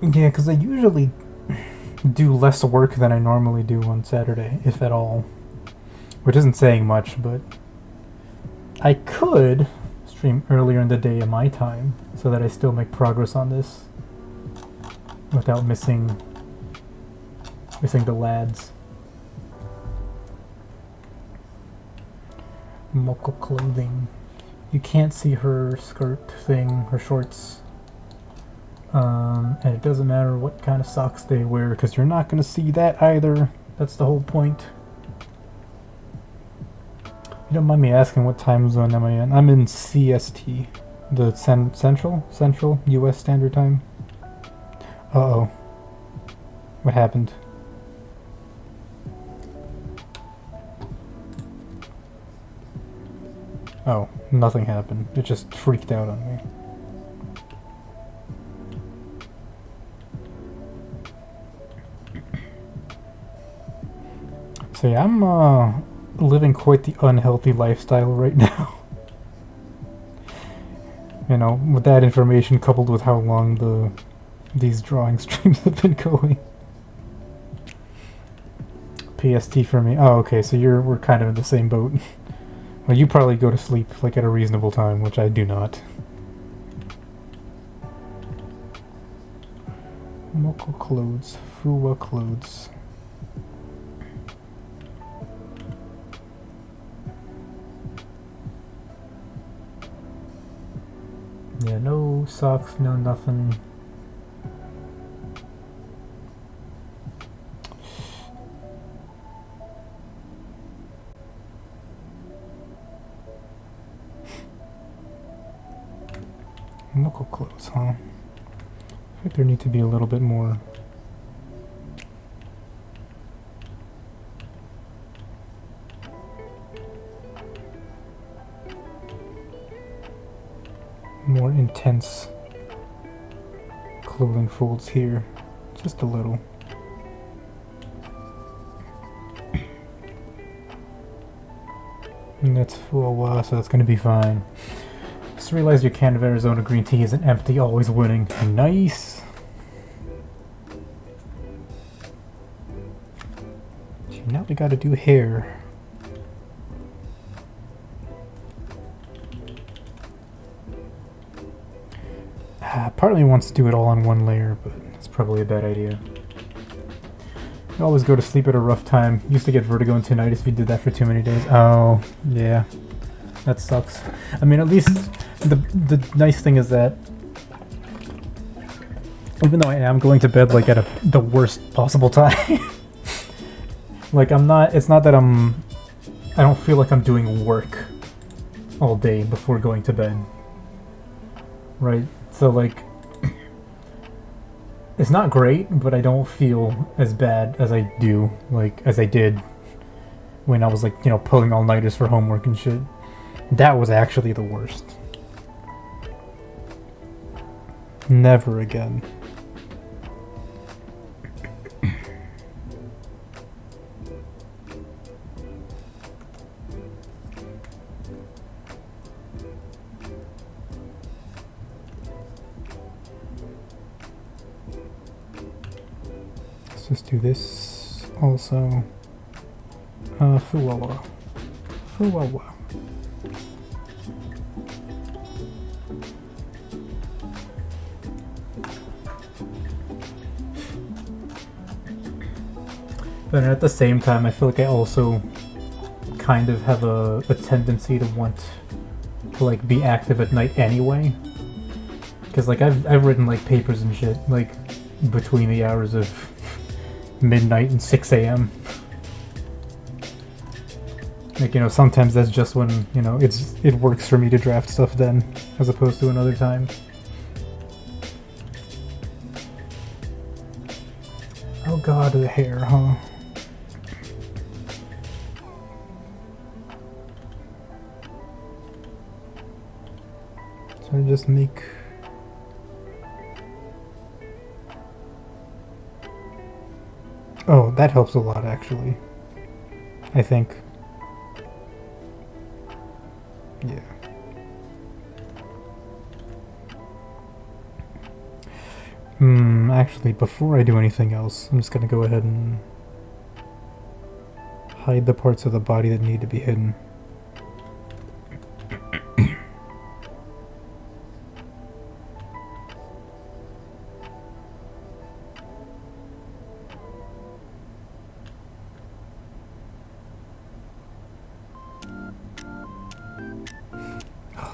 Yeah, because I usually do less work than I normally do on Saturday, if at all. Which isn't saying much, but I could stream earlier in the day at my time so that I still make progress on this without missing the lads. Moco clothing. You can't see her skirt thing, her shorts. And it doesn't matter what kind of socks they wear, because you're not going to see that either. That's the whole point. You don't mind me asking, what time zone am I in? I'm in CST, the Central US Standard Time. Uh-oh. What happened? Oh, nothing happened. It just freaked out on me. So yeah, I'm living quite the unhealthy lifestyle right now. You know, with that information coupled with how long these drawing streams have been going. PST for me. Oh, okay, so we're kind of in the same boat. Well, you probably go to sleep like at a reasonable time, which I do not. Moco clothes, Fuwa clothes. Yeah, no socks, no nothing. Moco clothes, huh? I think there need to be a little bit more. More intense clothing folds here, just a little. And that's full, so that's gonna be fine. Just realized your can of Arizona green tea isn't empty, always winning. Nice! Now we gotta do hair. Part of me wants to do it all on one layer, but it's probably a bad idea. You always go to sleep at a rough time. Used to get vertigo and tinnitus if you did that for too many days. Oh, yeah. That sucks. I mean, at least the nice thing is that even though I am going to bed like at the worst possible time, like it's not that I don't feel like I'm doing work all day before going to bed. Right? So like, it's not great, but I don't feel as bad as I did when I was like, you know, pulling all-nighters for homework and shit. That was actually the worst. Never again. Let's just do this also. Fuwamoco. But at the same time, I feel like I also kind of have a tendency to want to like be active at night anyway. Because like I've written like papers and shit like between the hours of midnight and 6 a.m. Like, you know, sometimes that's just when, you know, it works for me to draft stuff then, as opposed to another time. Oh god, the hair, huh? So I just make... Oh, that helps a lot, actually. I think. Yeah. Actually, before I do anything else, I'm just gonna go ahead and hide the parts of the body that need to be hidden.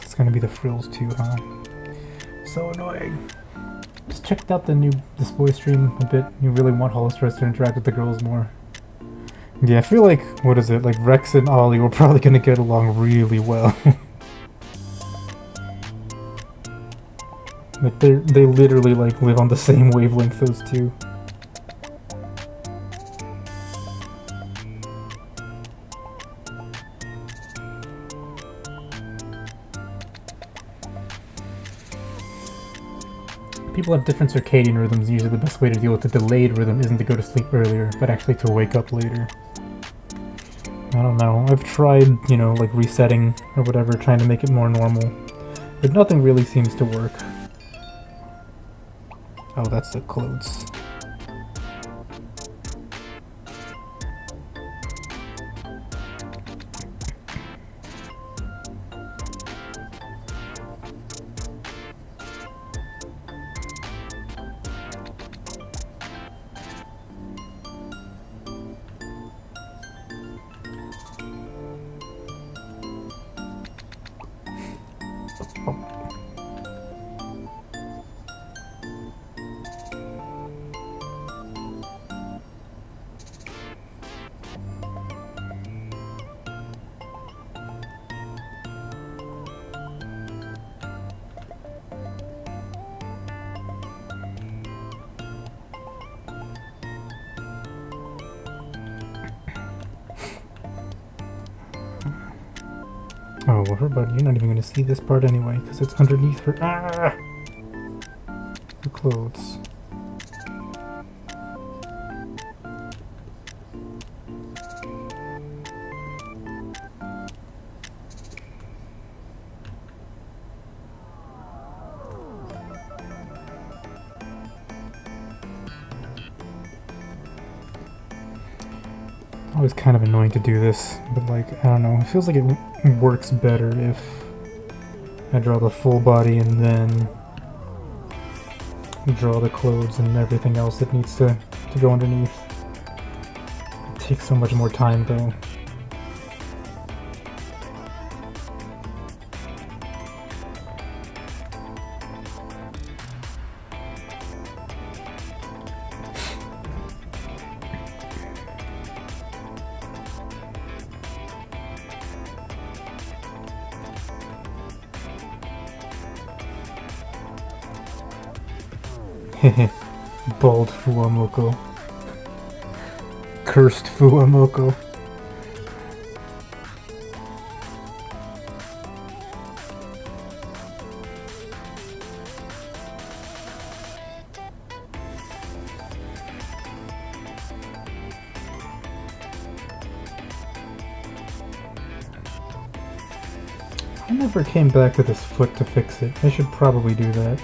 It's gonna be the frills too, huh? So annoying. Just checked out this boy stream a bit. You really want Holostress to interact with the girls more. Yeah, I feel like, what is it, like Rex and Ollie were probably gonna get along really well. Like they literally like live on the same wavelength, those two. People have different circadian rhythms, and usually the best way to deal with the delayed rhythm isn't to go to sleep earlier, but actually to wake up later. I don't know, I've tried, you know, like resetting or whatever, trying to make it more normal, but nothing really seems to work. Oh, that's the clothes. Oh, well, her buddy, you're not even gonna see this part anyway, because it's underneath her. Ah! Her clothes. always kind of annoying to do this, but like, I don't know, it feels like it works better if I draw the full body and then draw the clothes and everything else that needs to go underneath. It takes so much more time though. Bald FuwaMoco. Cursed FuwaMoco. I never came back with his foot to fix it. I should probably do that.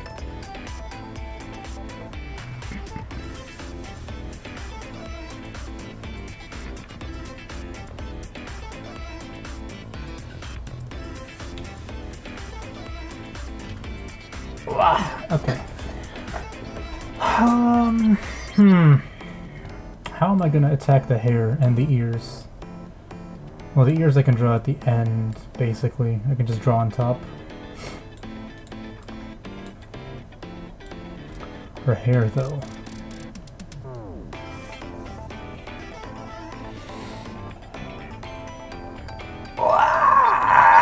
Okay. How am I gonna attack the hair and the ears? Well, the ears I can draw at the end, basically. I can just draw on top. Her hair, though.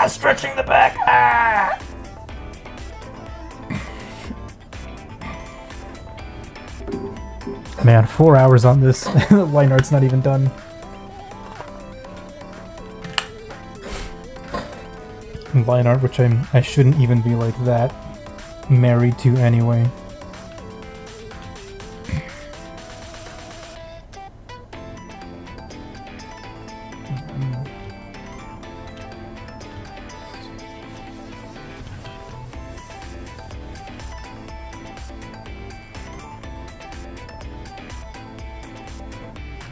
Stretching the back! Ah! Man, 4 hours on this. The line art's not even done. Line art, which I shouldn't even be like that married to anyway.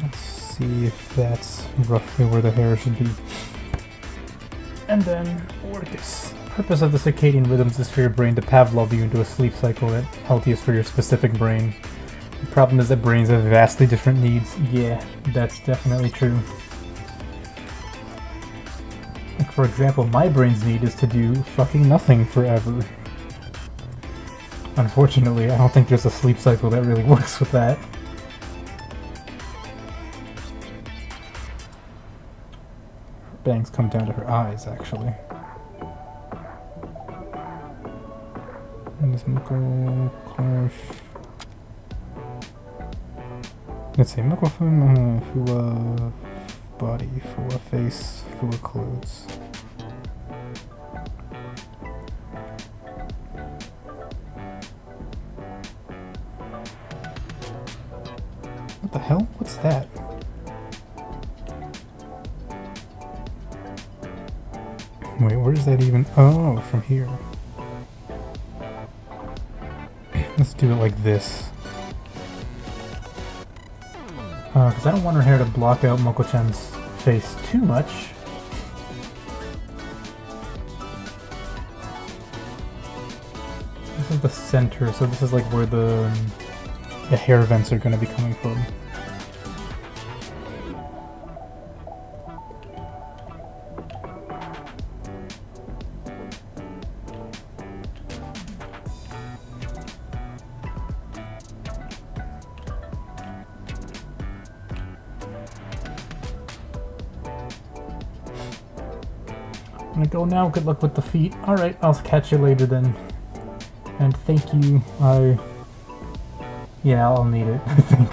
Let's see if that's roughly where the hair should be. And then Orcus. Purpose of the circadian rhythms is for your brain to Pavlov you into a sleep cycle that healthiest for your specific brain. The problem is that brains have vastly different needs. Yeah, that's definitely true. Like for example, my brain's need is to do fucking nothing forever. Unfortunately, I don't think there's a sleep cycle that really works with that. Bangs come down to her eyes, actually. And this Moko Clash. Let's say Moko Fuwa body, Fuwa face, Fuwa clothes. What the hell? What's that? Wait, where's that even? Oh, from here. Let's do it like this. Because I don't want her hair to block out Moko-chan's face too much. This is the center, so this is like where the hair vents are going to be coming from. I'm gonna go now. Good luck with the feet. Alright, I'll catch you later then. And thank you. Yeah, I'll need it, I think.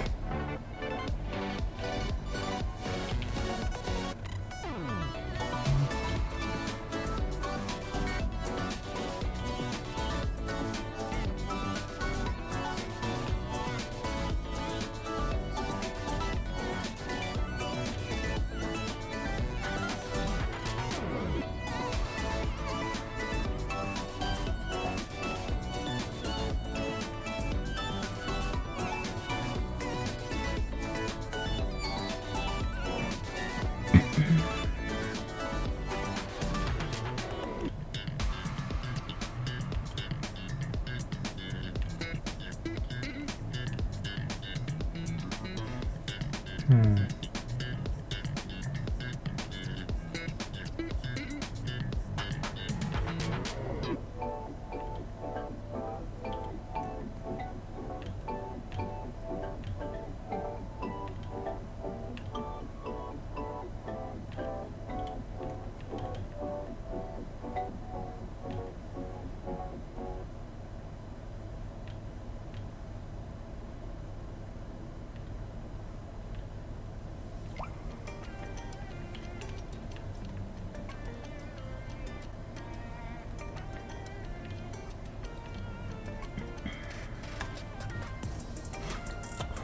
Hmm.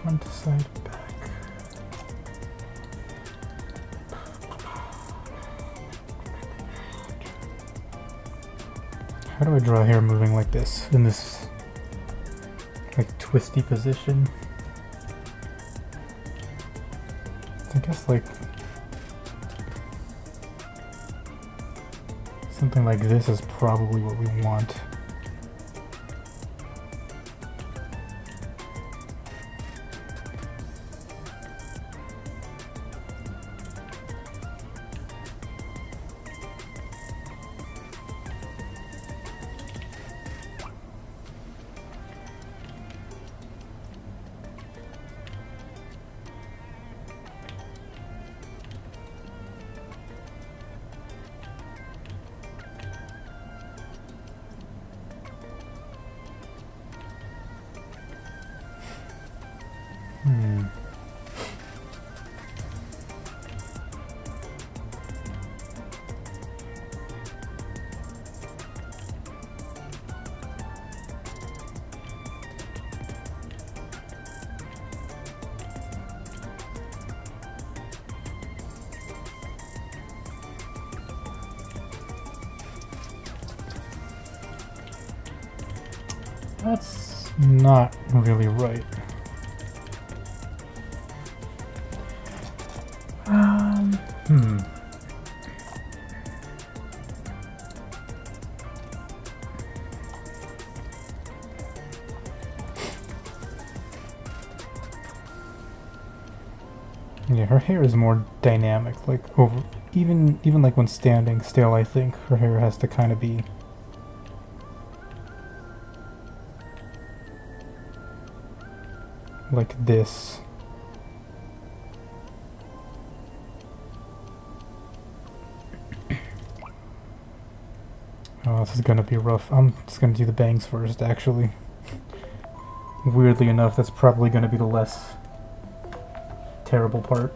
Front, side, back. How do I draw hair moving like this, in this like twisty position? I guess like something like this is probably what we want. That's not really right. Yeah, her hair is more dynamic, like over even like when standing still, I think her hair has to kind of be like this. Oh, this is gonna be rough. I'm just gonna do the bangs first, actually. Weirdly enough, that's probably gonna be the less terrible part.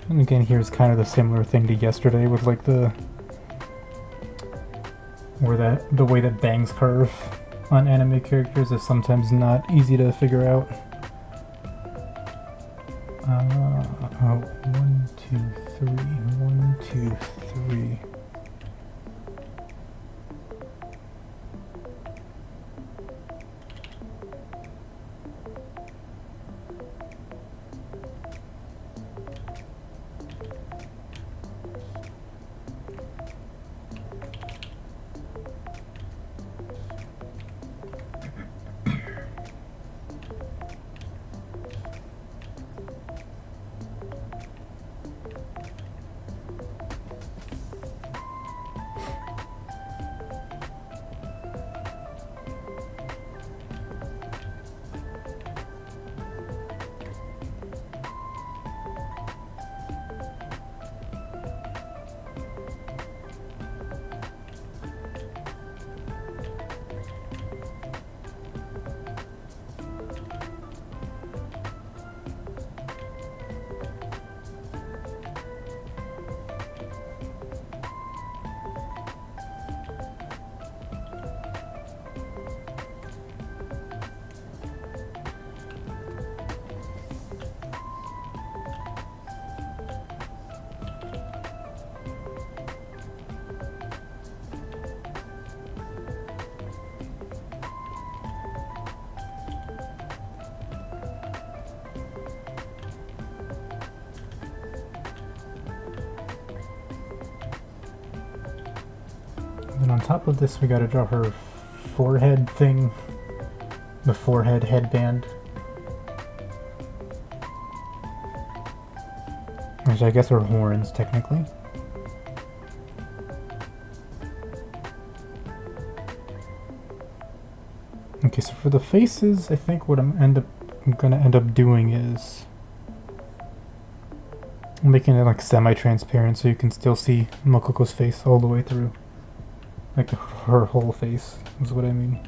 And again, here's kind of the similar thing to yesterday with like the way that bangs curve on anime characters is sometimes not easy to figure out. Oh, 1, 2, 3, 1, 2, 3. And on top of this, we gotta draw her forehead thing. The forehead headband. Which I guess are horns, technically. Okay, so for the faces, I think what I'm gonna end up doing is making it like semi-transparent so you can still see Mokoko's face all the way through. Like her whole face is what I mean.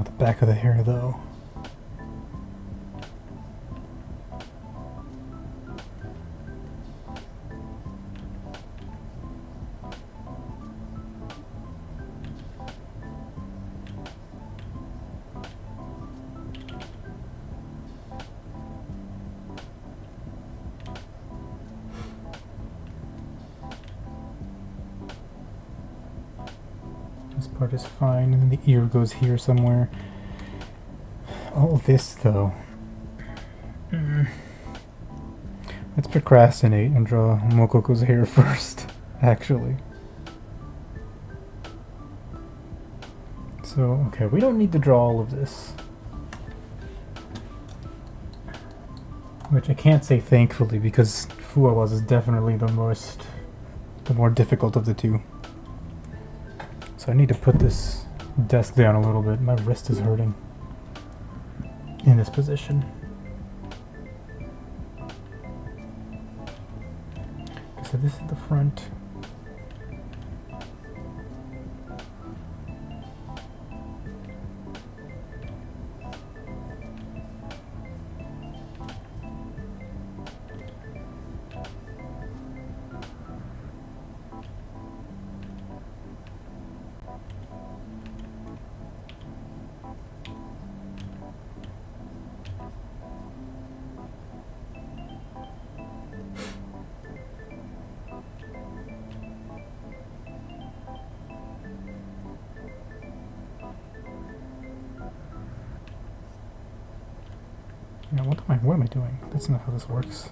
The back of the hair though. This part is fine, and then the ear goes here somewhere. All this though. Let's procrastinate and draw Mokoko's hair first, actually. So, okay, we don't need to draw all of this. Which I can't say thankfully, because Fuwa is definitely the more difficult of the two. So I need to put this desk down a little bit. My wrist is hurting in this position. So this is the front. Yeah, what am I doing? That's not how this works.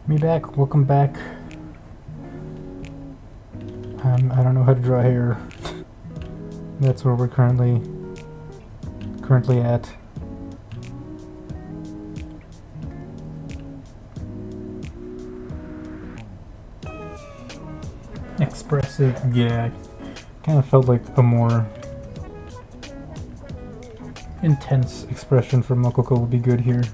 Me back, welcome back. I don't know how to draw hair. That's where we're currently at. Expressive, yeah. Kind of felt like a more intense expression for Mokoko would be good here.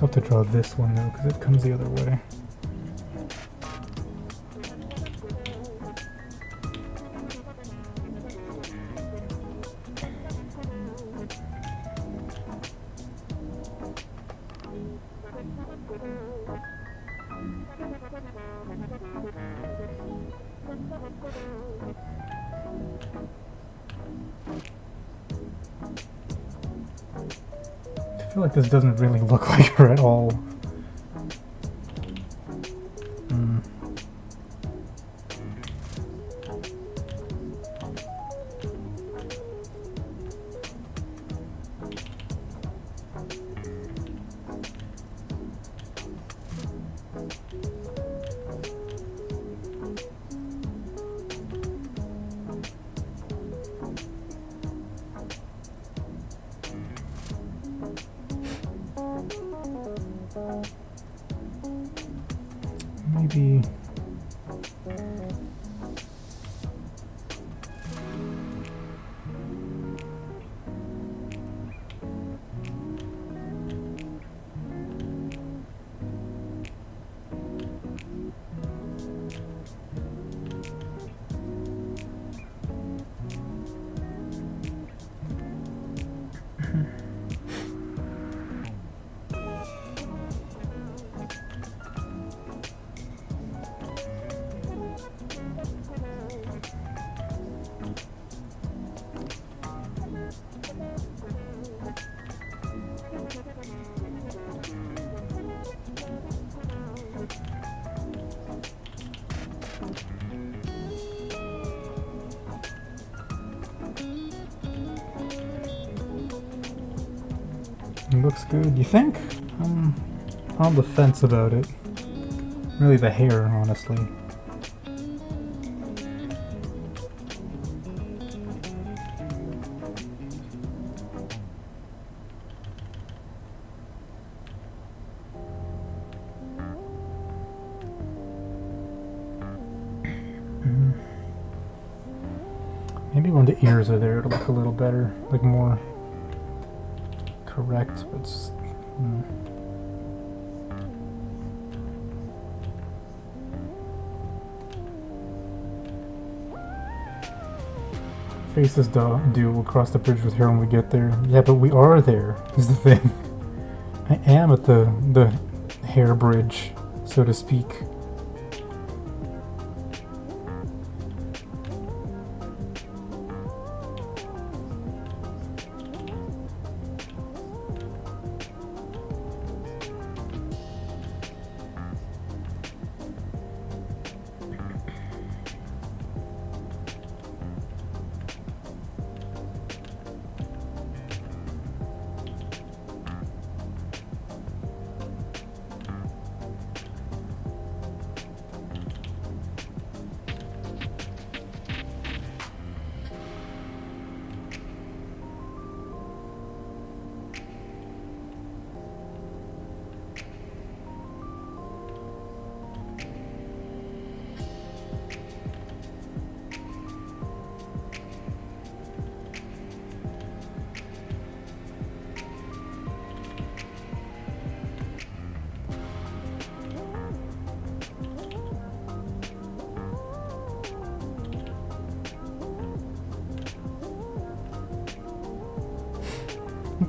Still have to draw this one though, because it comes the other way. I feel like this doesn't really look like her at all. Maybe it looks good. You think? On the fence about it. Really the hair, honestly. Maybe when the ears are there, it'll look a little better, like more correct, but faces do. We'll cross the bridge with her when we get there. Yeah, but we are there, is the thing. I am at the hair bridge, so to speak.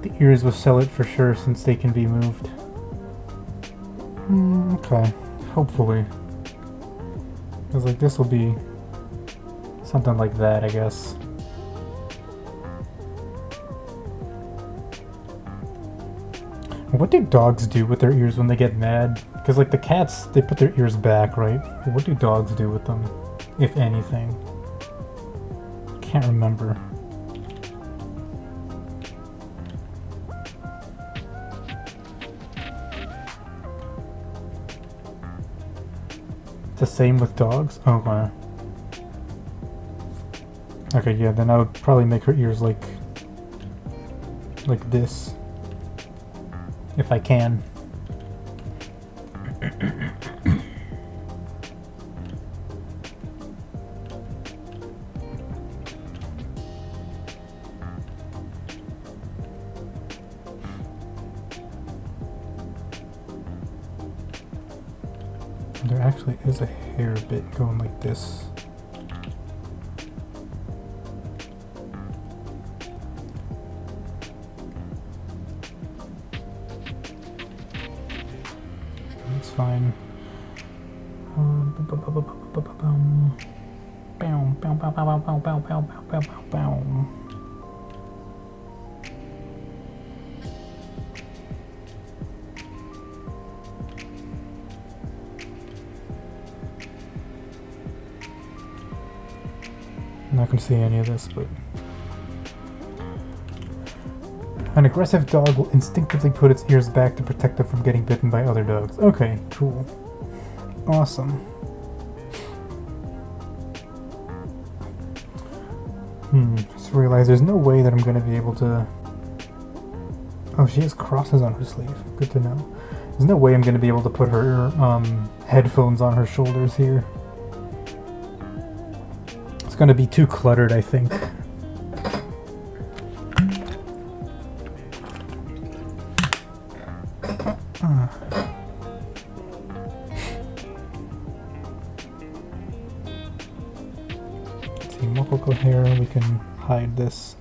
The ears will sell it for sure since they can be moved. Okay, hopefully. Because like this will be something like that, I guess. What do dogs do with their ears when they get mad? Because like the cats, they put their ears back, right? What do dogs do with them, if anything? Can't remember. The same with dogs? Oh, wow. Okay, yeah, then I would probably make her ears like this. If I can. There actually is a hair bit going like this. That's fine. I'm not going to see any of this, but an aggressive dog will instinctively put its ears back to protect them from getting bitten by other dogs. Okay, cool. Awesome. Just realized there's no way that I'm going to be able to... Oh, she has crosses on her sleeve. Good to know. There's no way I'm going to be able to put her headphones on her shoulders here. It's going to be too cluttered, I think. Moco hair, we can hide this.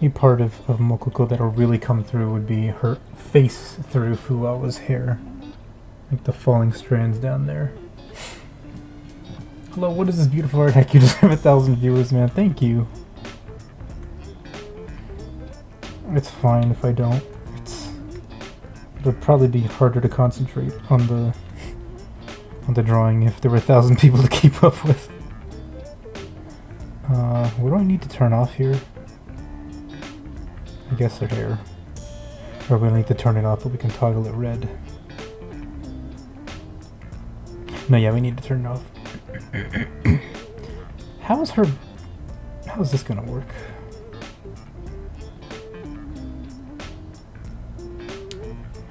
The part of Mokoko that'll really come through would be her face through Fuwa's hair. Like the falling strands down there. Hello, what is this beautiful art? Heck, you just have 1,000 viewers, man. Thank you. It's fine if I don't. It'll probably be harder to concentrate on the drawing if there were 1,000 people to keep up with. What do I need to turn off here? I guess her hair. Or we'll need to turn it off, but we can toggle it red. No, yeah, we need to turn it off. How is this gonna work?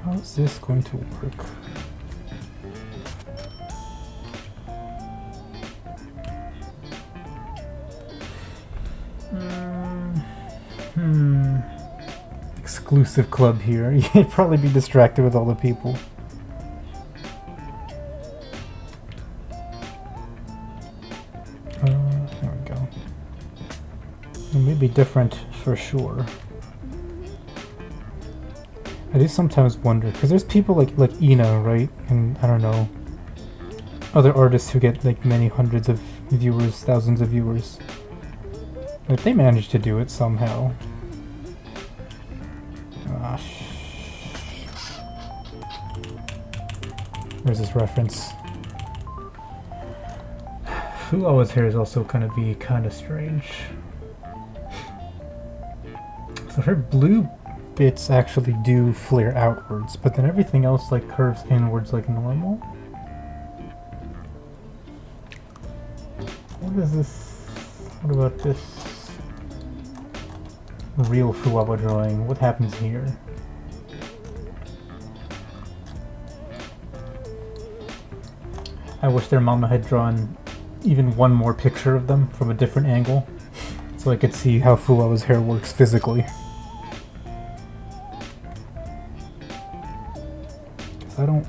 How is this going to work? Exclusive club here. You'd probably be distracted with all the people. There we go. It may be different for sure. I do sometimes wonder, because there's people like Ina, right? And I don't know, other artists who get like many hundreds of viewers, thousands of viewers. Like they manage to do it somehow. Where's this reference? Fuwa's hair is also gonna be kind of strange. So her blue bits actually do flare outwards, but then everything else like curves inwards like normal. What is this? What about this real Fuwa drawing? What happens here? I wish their mama had drawn even one more picture of them from a different angle so I could see how Fuwa's hair works physically. I don't...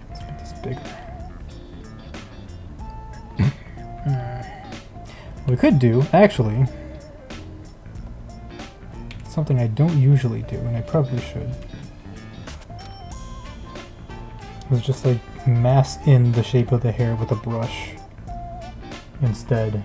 Let's make this bigger. We could do, actually, something I don't usually do, and I probably should. Was just like mass in the shape of the hair with a brush instead.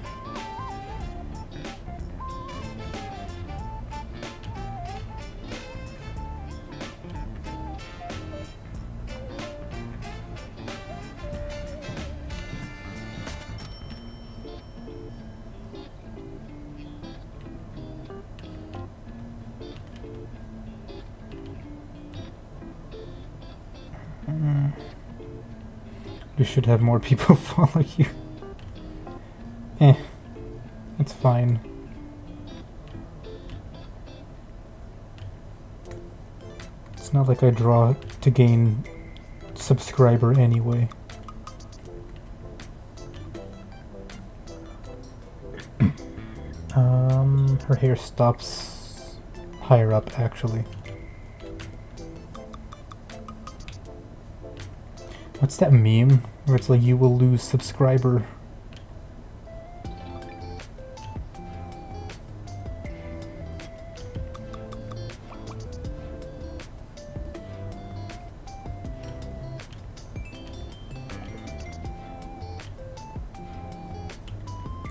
You should have more people follow you. It's fine. It's not like I draw to gain subscriber anyway. hair stops higher up, actually. What's that meme where it's like you will lose subscriber?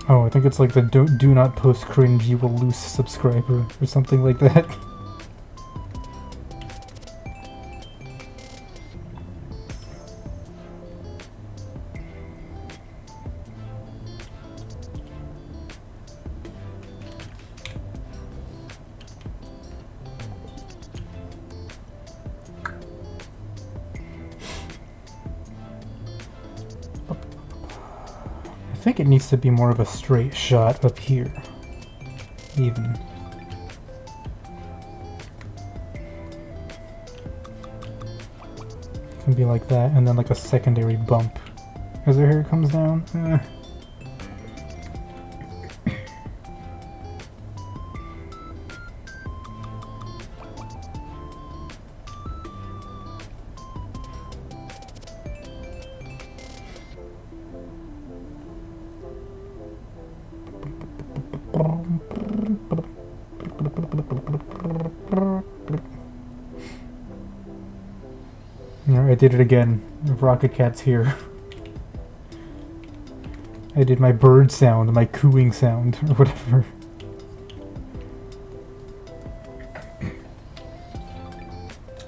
Oh, I think it's like the do not post cringe, you will lose subscriber, or something like that. I think it needs to be more of a straight shot up here, even. It can be like that, and then like a secondary bump as her hair comes down. I did it again. Rocket Cat's here. I did my bird sound, my cooing sound, or whatever.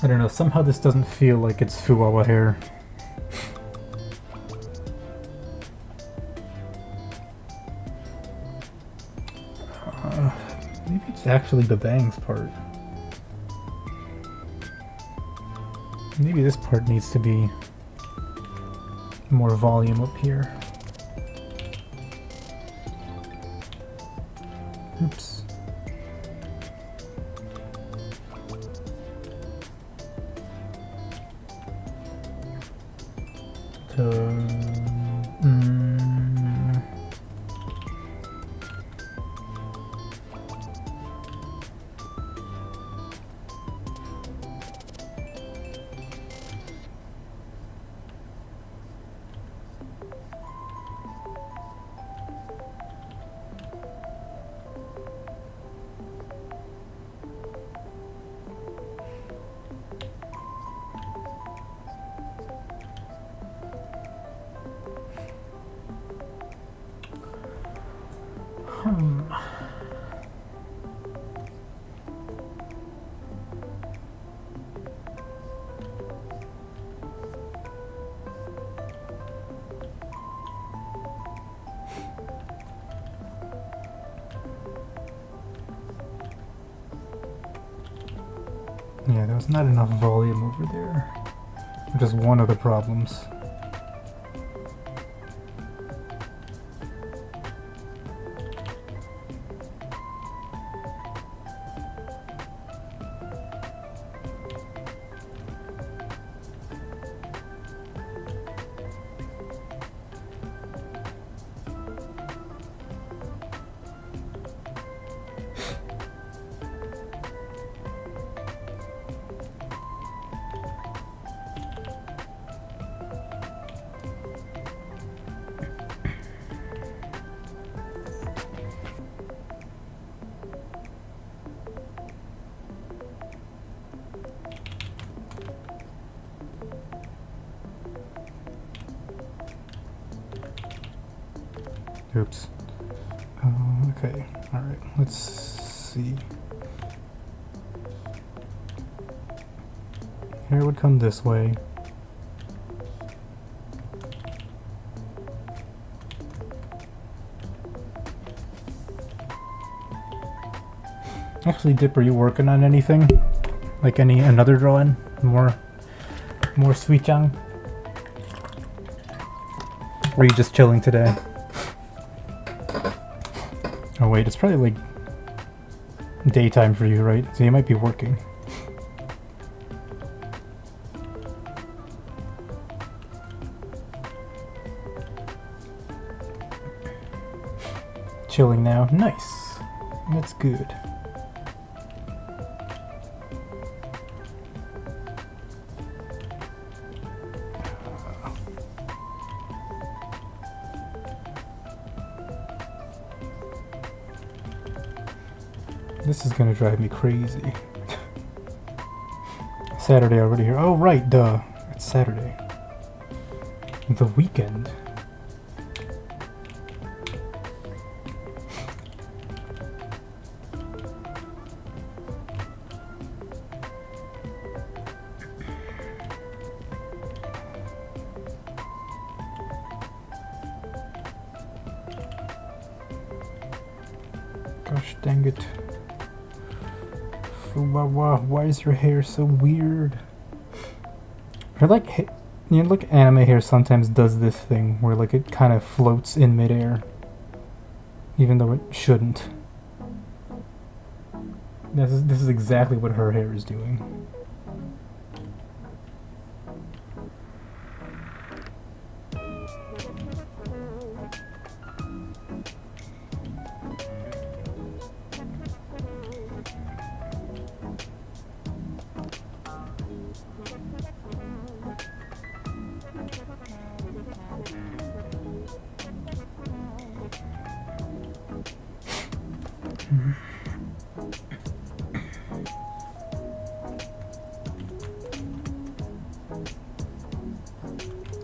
I don't know, somehow this doesn't feel like it's Fuwa hair. Maybe it's actually the bangs part. Maybe this part needs to be more volume up here. Oops. Yeah, there was not enough volume over there, which is one of the problems. Oops. Okay, alright, let's see. Hair would come this way. Actually, Dip, are you working on anything? Like another drawing? More Sweet-Chang? Or are you just chilling today? Oh wait, it's probably like daytime for you, right? So you might be working. Chilling now. Nice. That's good. This is gonna drive me crazy. Saturday already here. Oh right, duh. It's Saturday. The weekend. Gosh dang it. Why is your hair so weird? I like, you know, like anime hair sometimes does this thing where like it kind of floats in midair, even though it shouldn't. This is exactly what her hair is doing.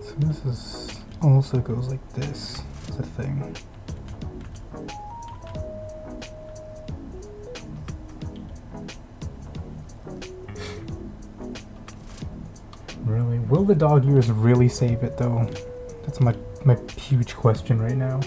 So this is also goes like this. It's a thing. Really? Will the dog ears really save it though? That's my huge question right now.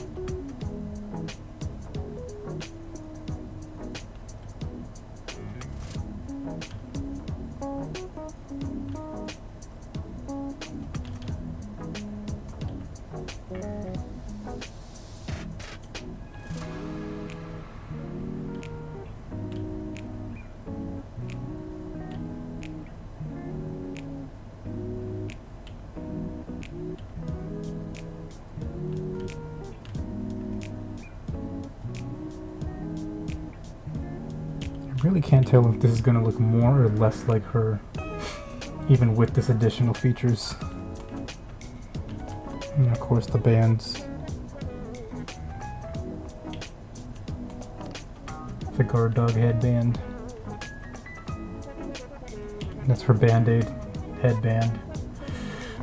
I really can't tell if this is going to look more or less like her, even with this additional features. And of course the bands. The guard dog headband. That's her Band-Aid headband.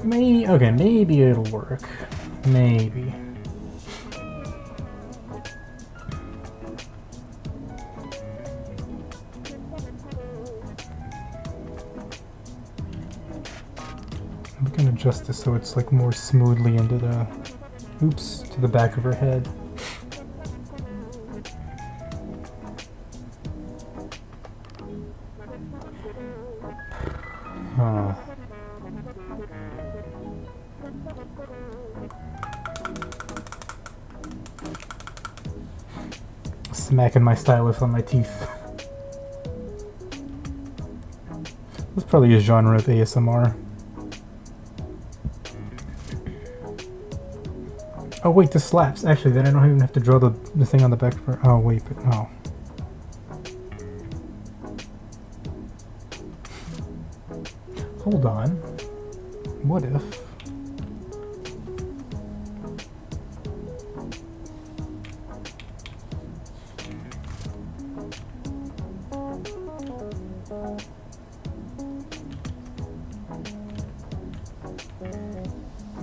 Okay, maybe it'll work. Maybe. We can adjust this so it's like more smoothly into the, oops, to the back of her head. Smacking my stylus on my teeth. That's probably a genre of ASMR. Oh wait, this slaps. Actually, then I don't even have to draw the thing on the back of her. Oh wait, but no. Hold on. What if?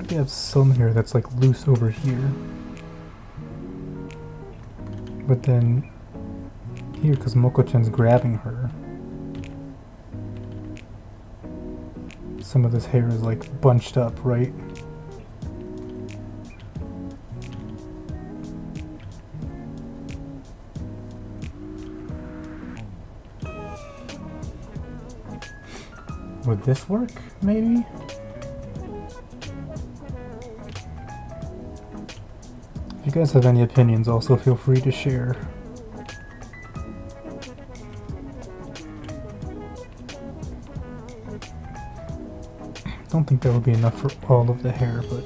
We have some hair that's like loose over here, but then here, because Moko-chan's grabbing her, some of this hair is like bunched up, right? Would this work, maybe? If you guys have any opinions, also feel free to share. Don't think that would be enough for all of the hair, but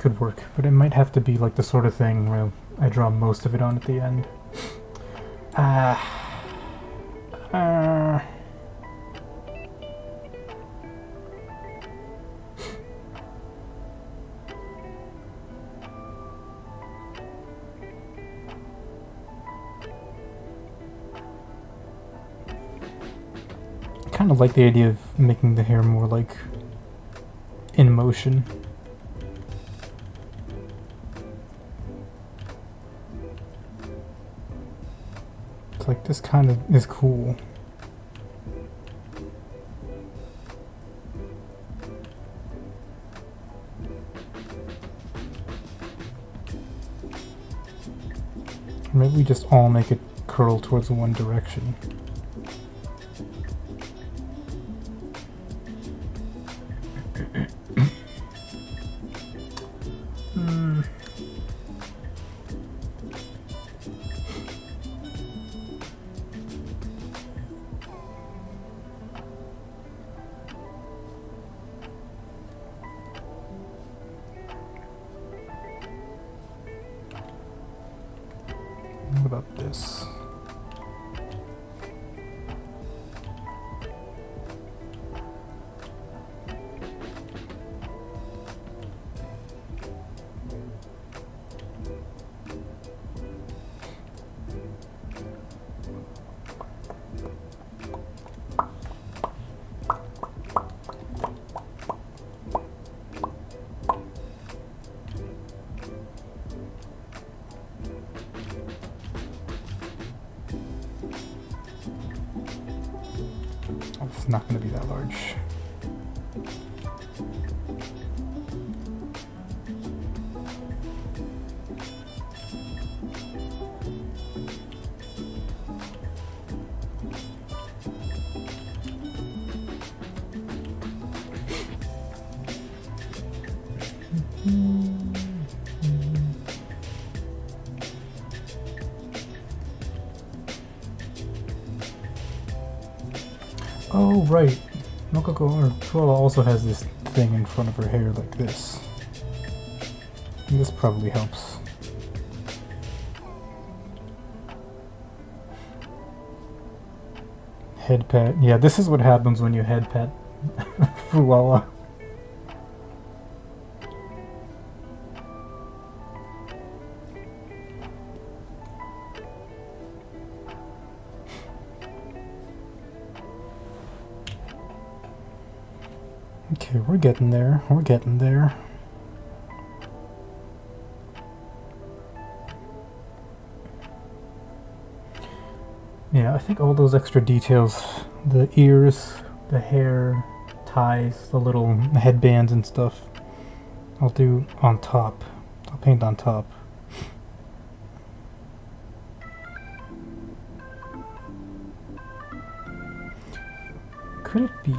could work, but it might have to be like the sort of thing where I draw most of it on at the end. I kind of like the idea of making the hair more like in motion. It's like this kind of is cool. Or maybe we just all make it curl towards one direction. What about this? It's not going to be that large. Oh, right. Fuwa also has this thing in front of her hair like this. And this probably helps. Head pat. Yeah, this is what happens when you head pat Fuwa. Okay, we're getting there. We're getting there. Yeah, I think all those extra details, the ears, the hair, ties, the little headbands and stuff, I'll do on top. I'll paint on top. Could it be?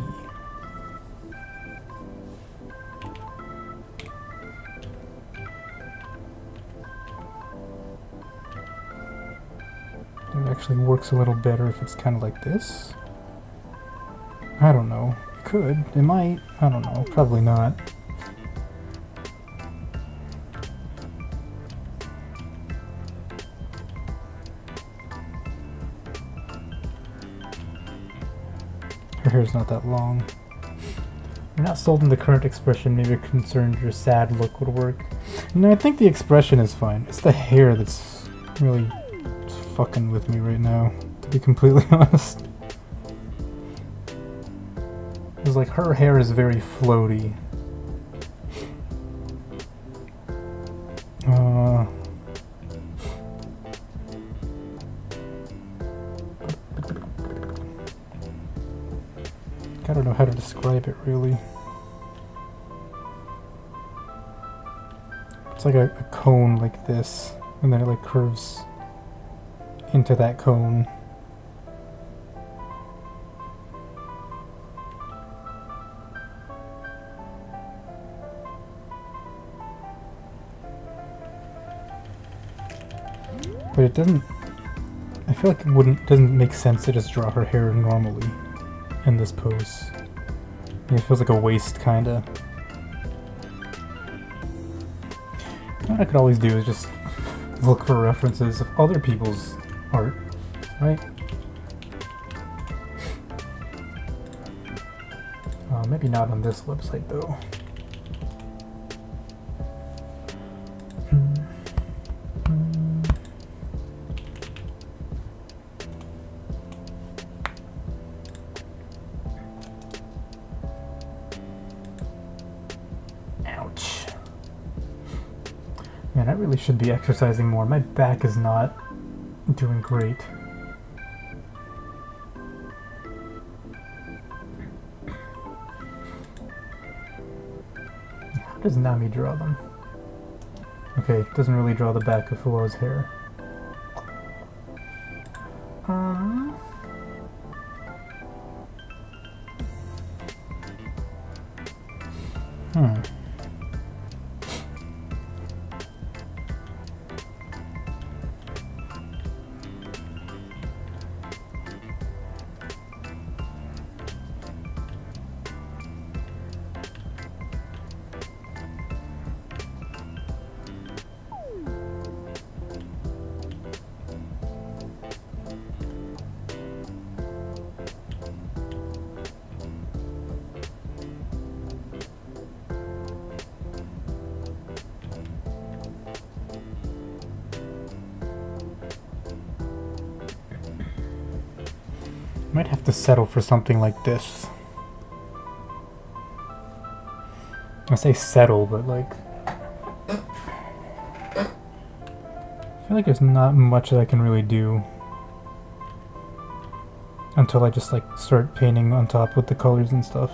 It actually works a little better if it's kind of like this. I don't know. It could. It might. I don't know. Probably not. Her hair's not that long. You're not sold on the current expression. Maybe you're concerned your sad look would work. You know, I think the expression is fine. It's the hair that's really fucking with me right now, to be completely honest. It's like her hair is very floaty. I don't know how to describe it really. It's like a cone like this, and then it like curves into that cone. But it doesn't, I feel like it doesn't make sense to just draw her hair normally in this pose. It feels like a waste kinda. What I could always do is just look for references of other people's art, right? Maybe not on this website though. Ouch. Man, I really should be exercising more. My back is not doing great. How does Nami draw them? Okay, doesn't really draw the back of Fuwa's hair. Might have to settle for something like this. I say settle, but like... I feel like there's not much that I can really do until I just like start painting on top with the colors and stuff.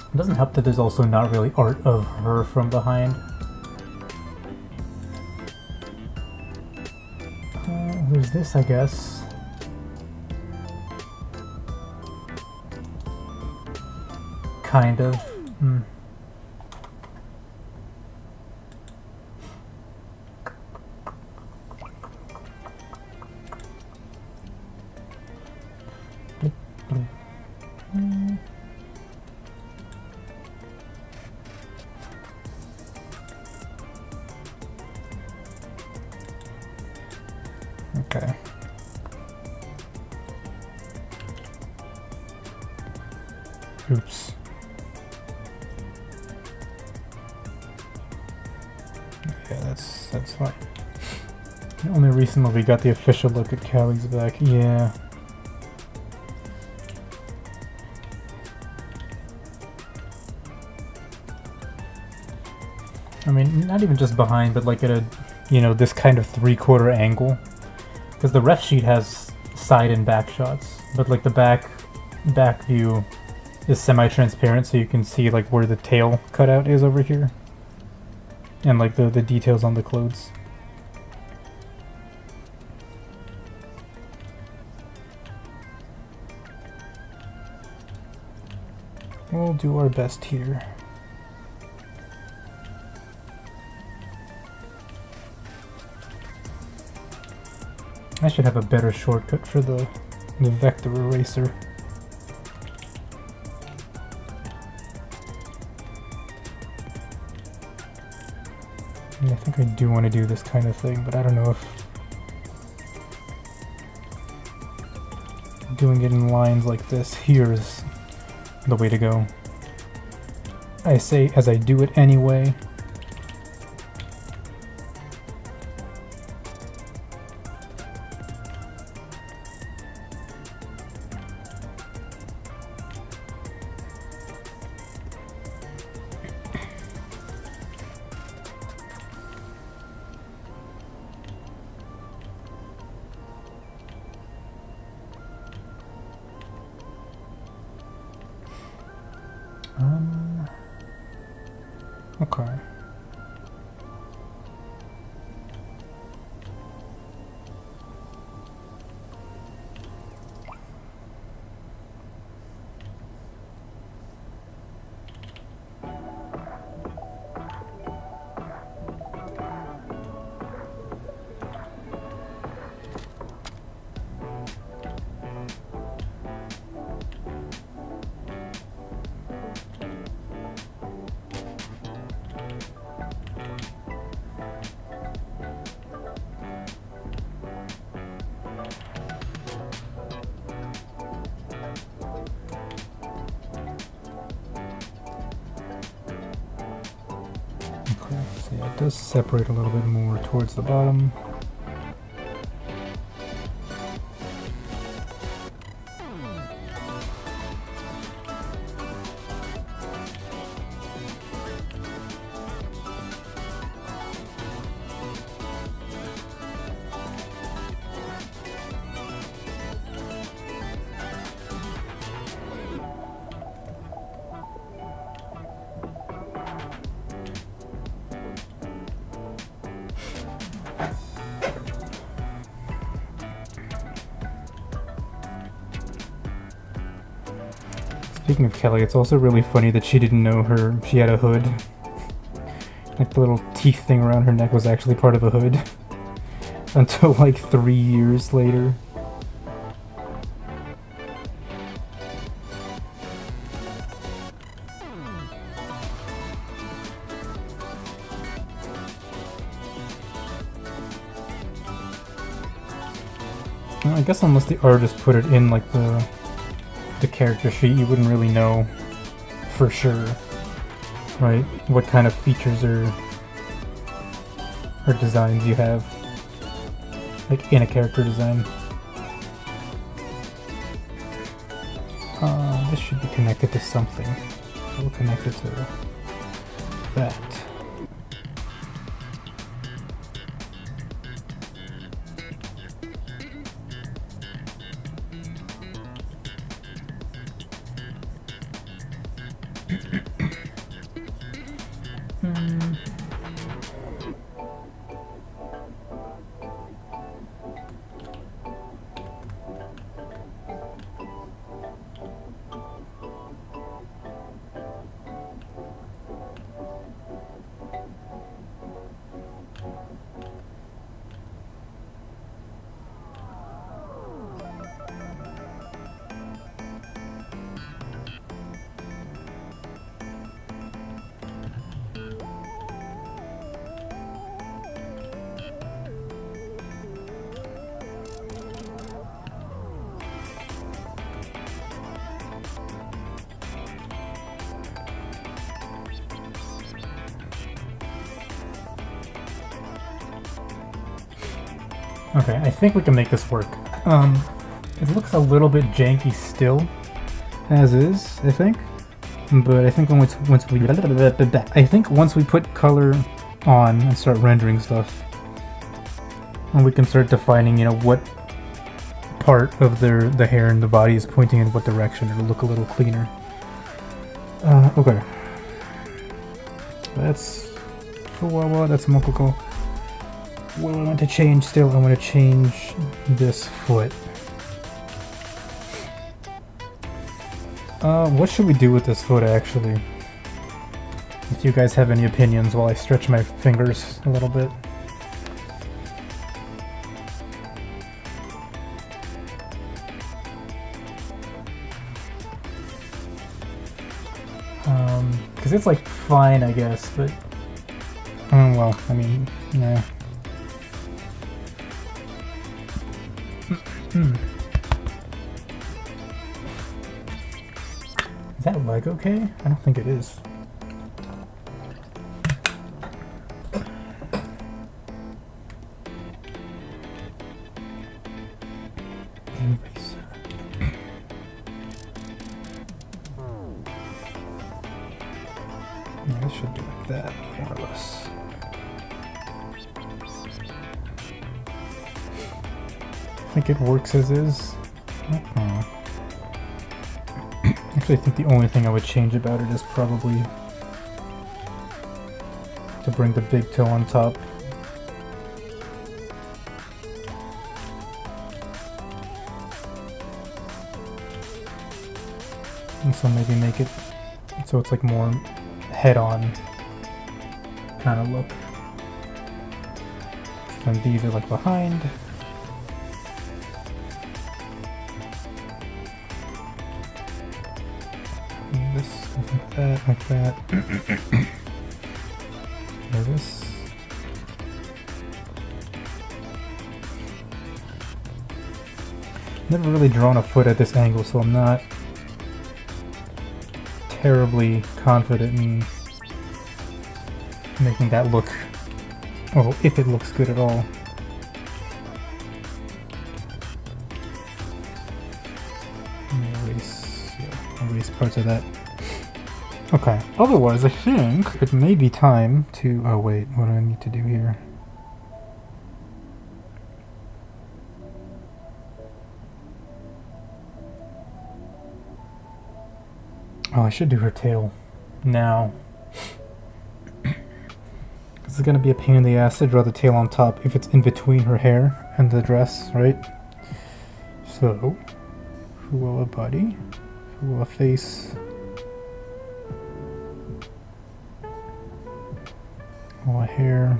It doesn't help that there's also not really art of her from behind. There's this, I guess. Kind of. Okay. Oops. Yeah, that's fine. Only recently we got the official look at Callie's back. Yeah. I mean, not even just behind, but like at a, you know, this kind of 3/4 angle. Because the ref sheet has side and back shots, but like the back view is semi-transparent, so you can see like where the tail cutout is over here, and like the details on the clothes. We'll do our best here. I should have a better shortcut for the vector eraser. And I think I do want to do this kind of thing, but I don't know if doing it in lines like this here is the way to go. I say as I do it anyway. Okay. So yeah, it does separate a little bit more towards the bottom. Speaking of Kelly, it's also really funny that she didn't know she had a hood. Like the little teeth thing around her neck was actually part of a hood. Until like 3 years later. Well, I guess unless the artist put it in like the character sheet, you wouldn't really know for sure, right? What kind of features or designs you have, like in a character design. This should be connected to something. We'll connect it to that. Okay, I think we can make this work. It looks a little bit janky still, as is, I think. But I think once we put color on and start rendering stuff, and we can start defining, you know, what part of the hair and the body is pointing in what direction, it'll look a little cleaner. Okay. That's FuwaMoco, that's Mococo. What do I want to change still? I want to change this foot. What should we do with this foot actually? If you guys have any opinions while I stretch my fingers a little bit. Because it's like fine, I guess, but well, I mean, yeah. Is that leg okay? I don't think it is. Yeah, this should be like that, more or less. I think it works as is. Actually, I think the only thing I would change about it is probably to bring the big toe on top. And so maybe make it so it's like more head-on kind of look. And these are like behind. And this goes like that, like that. There this. Never really drawn a foot at this angle, so I'm not terribly confident in making that look, well, if it looks good at all. Erase parts of that. Okay, otherwise I think it may be time to, oh wait, what do I need to do here? Oh, I should do her tail now. This is gonna be a pain in the ass to draw the tail on top if it's in between her hair and the dress, right? So, Fuwa body, Fuwa face, Fuwa hair.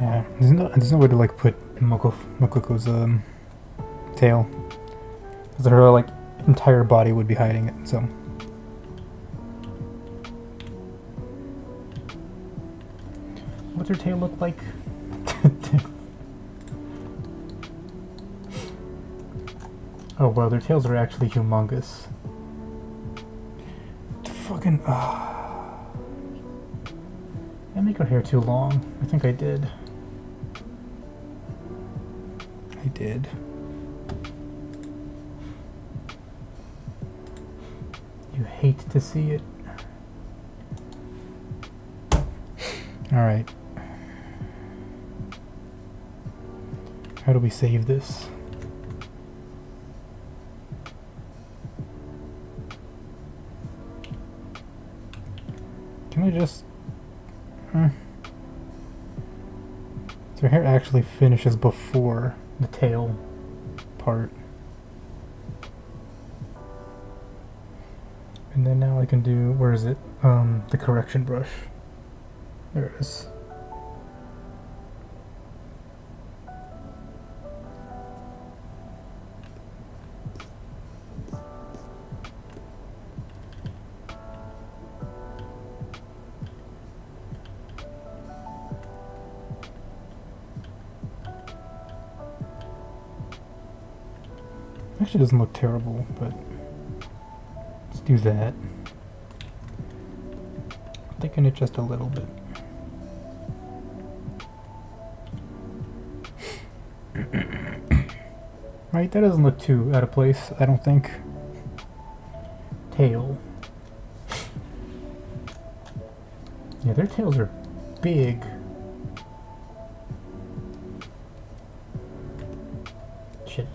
Yeah, there's no way to like put Mokoko's tail, because her like entire body would be hiding it. So what's her tail look like? Oh well, their tails are actually humongous. Fucking I make her hair too long. I think I did. I did. You hate to see it. Alright. How do we save this? Can I just... So her hair actually finishes before the tail part. And then now I can do, where is it? The correction brush. There it is. Actually doesn't look terrible, but let's do that. Thicken it just a little bit. Right, that doesn't look too out of place, I don't think. Tail. Yeah, their tails are big. Shit.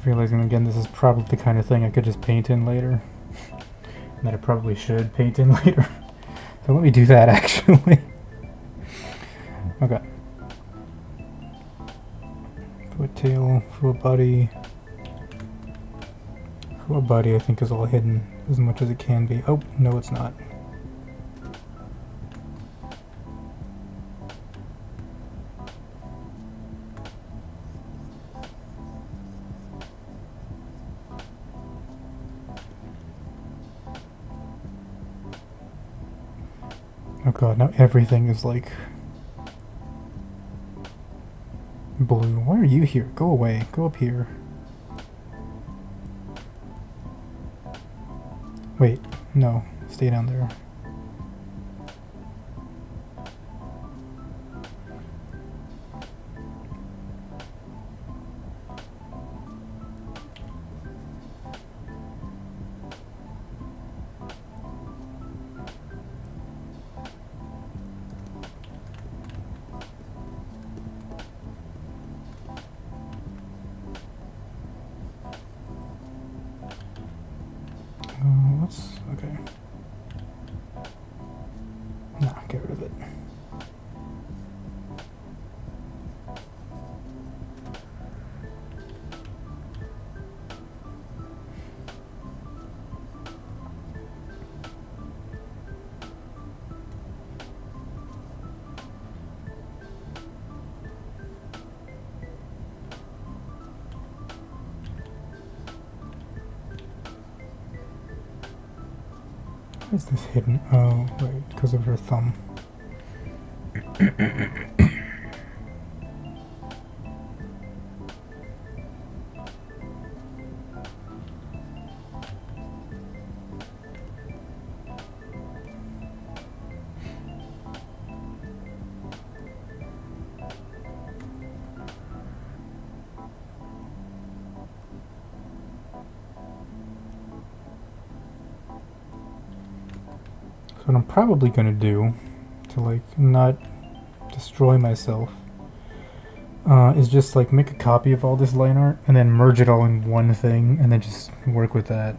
Realizing again, this is probably the kind of thing I could just paint in later. And that I probably should paint in later. So let me do that actually. Okay. Foot tail, full body. Full body I think is all hidden as much as it can be. Oh, no it's not. god, now everything is like blue. Why are you here? Go away. Go up here. Wait, no. Stay down there. Okay. Nah, get rid of it. Why is this hidden? Oh, right, because of her thumb. So what I'm probably gonna do to like not destroy myself is just like make a copy of all this line art and then merge it all in one thing and then just work with that.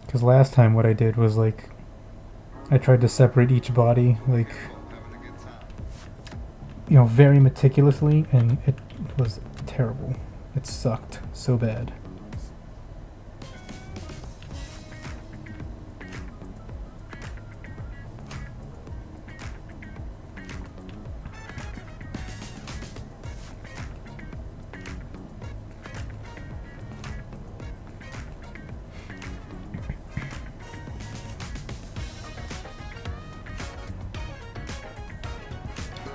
Because last time what I did was like I tried to separate each body like, you know, very meticulously, and it was terrible. It sucked so bad.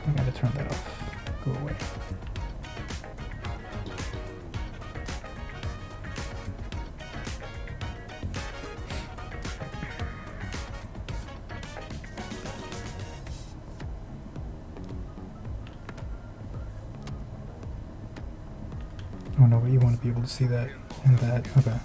I gotta turn that off. Go away. Oh no, but you want to be able to see that and that. Okay.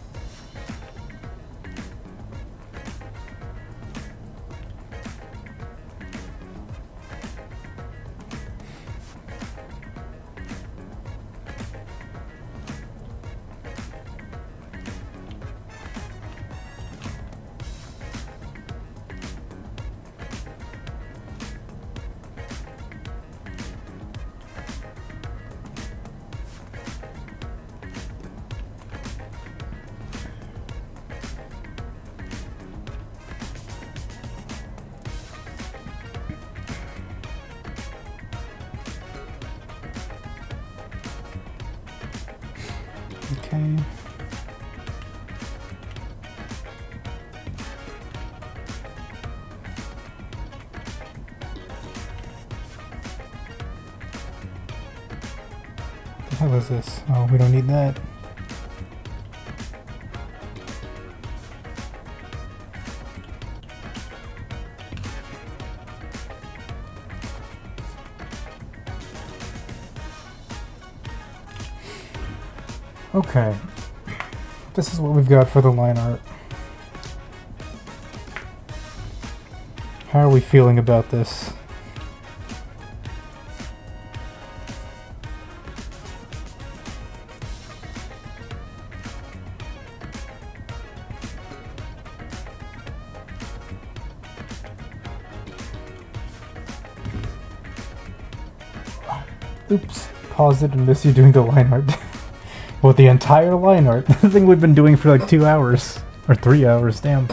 Okay. What the hell is this? Oh, we don't need that. Okay, this is what we've got for the line art. How are we feeling about this? Oops, paused it and missed you doing the line art. Well, the entire line art. The thing we've been doing for like 2 hours. Or 3 hours, damn.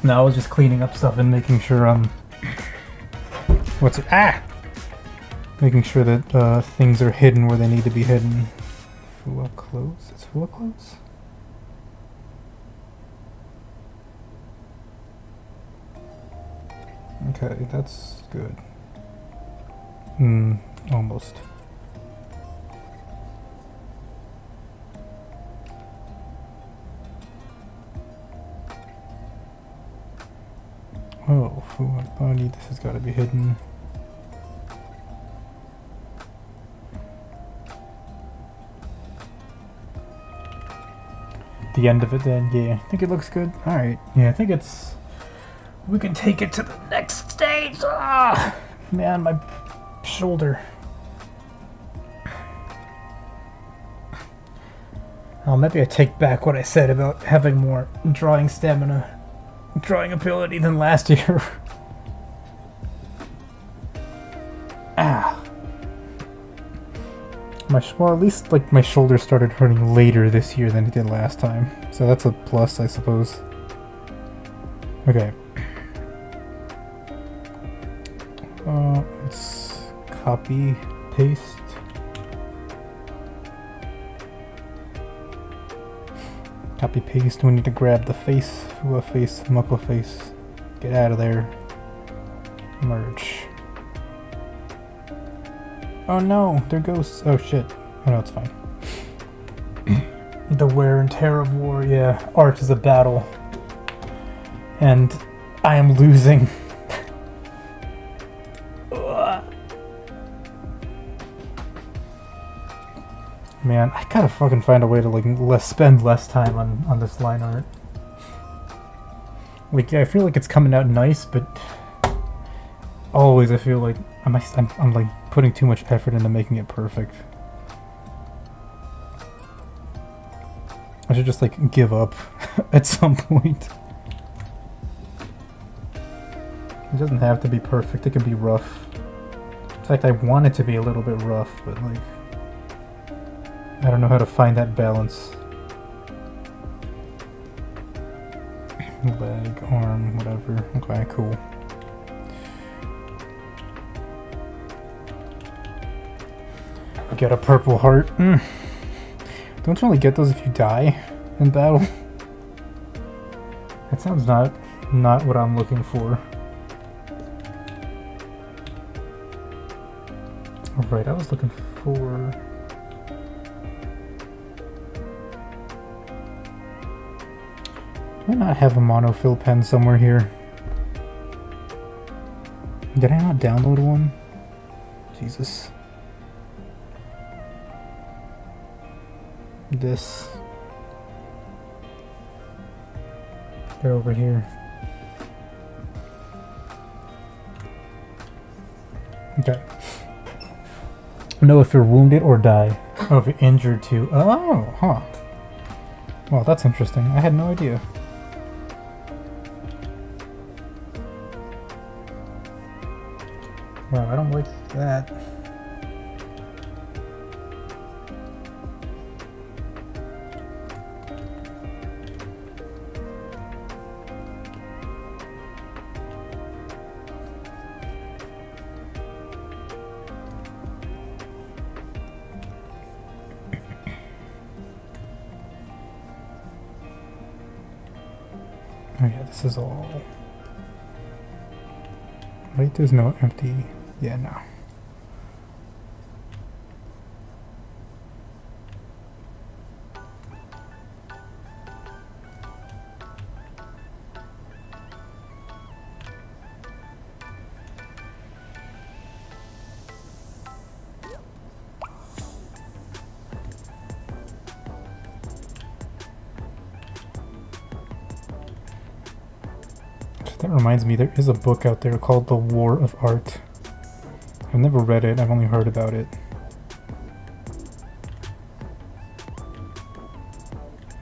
No, I was just cleaning up stuff and making sure, making sure that things are hidden where they need to be hidden Fuwa close? Is Fuwa close? Okay, that's good. Almost. Oh, Fuwa body, this has got to be hidden. The end of it then, yeah. I think it looks good. Alright, yeah, I think it's... We can take it to the next stage! Ah! Man, my shoulder. Oh, maybe I take back what I said about having more drawing stamina, drawing ability than last year. Ah. Well, at least like my shoulder started hurting later this year than it did last time, so that's a plus, I suppose. Okay. Let's copy, paste. Copy, paste. We need to grab the face, Fuwa face, Moco face. Get out of there. Merge. Oh no, there goes. Oh shit. Oh no, it's fine. The wear and tear of war, yeah. Art is a battle. And I am losing. Man, I gotta fucking find a way to like spend less time on this line art. Like, yeah, I feel like it's coming out nice, but always I feel like I'm like putting too much effort into making it perfect. I should just like give up at some point. It doesn't have to be perfect, it can be rough. In fact, I want it to be a little bit rough, but like I don't know how to find that balance. Leg, arm, whatever. Okay, cool. Get a purple heart. Don't you only get those if you die in battle? That sounds not what I'm looking for. Alright, I was looking for... Do I not have a monofill pen somewhere here? Did I not download one? Jesus. This. Get over here. Okay. Know if you're wounded or die. Oh, if you're injured too. Oh, huh. Well, that's interesting. I had no idea. Wow, I don't like that. Oh yeah, this is all... Right, there's no empty... Yeah, no. That reminds me, there is a book out there called The War of Art. I've never read it, I've only heard about it.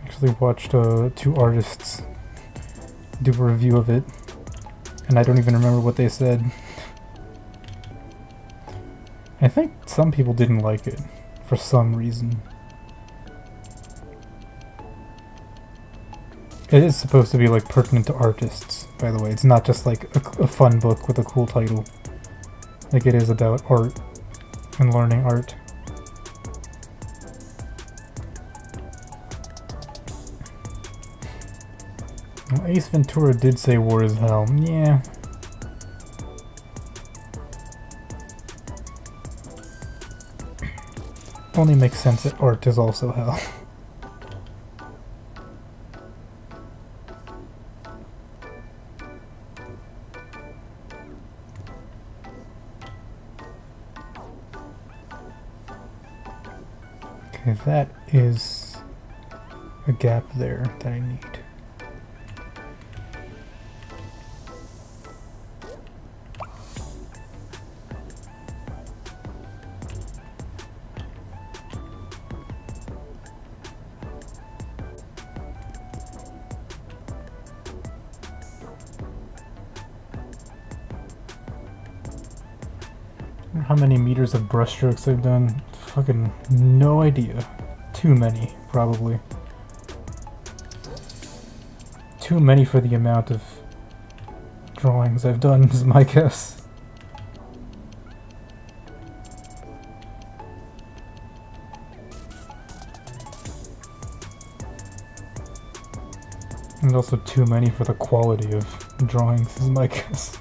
Actually watched two artists do a review of it, and I don't even remember what they said. I think some people didn't like it, for some reason. It is supposed to be like pertinent to artists, by the way. It's not just like a fun book with a cool title. Like it is about art and learning art. Ace Ventura did say war is hell. Yeah. Only makes sense that art is also hell. Okay, that is a gap there that I need. How many meters of brushstrokes I've done? Fucking no idea. Too many, probably. Too many for the amount of drawings I've done is my guess. And also too many for the quality of drawings is my guess.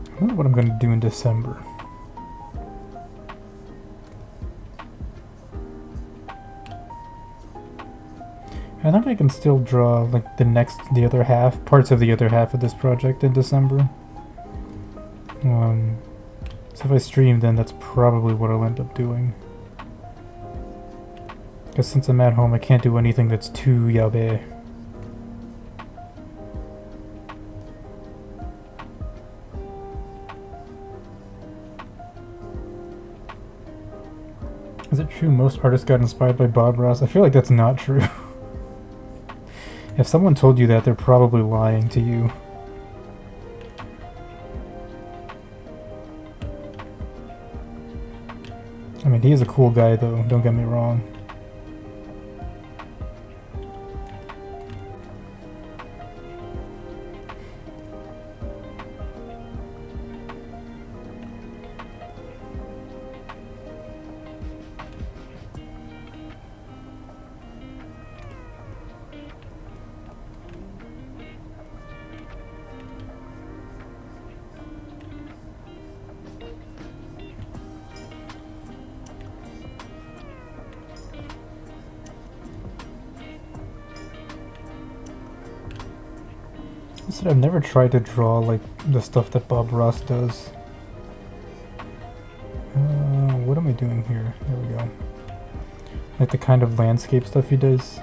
I wonder what I'm going to do in December. I think I can still draw like the other half, parts of the other half of this project in December. So if I stream, then that's probably what I'll end up doing. Because since I'm at home, I can't do anything that's too yabe. Is it true most artists got inspired by Bob Ross? I feel like that's not true. If someone told you that, they're probably lying to you. I mean, he is a cool guy though, don't get me wrong. I said I've never tried to draw like the stuff that Bob Ross does. What am I doing here? There we go. Like the kind of landscape stuff he does.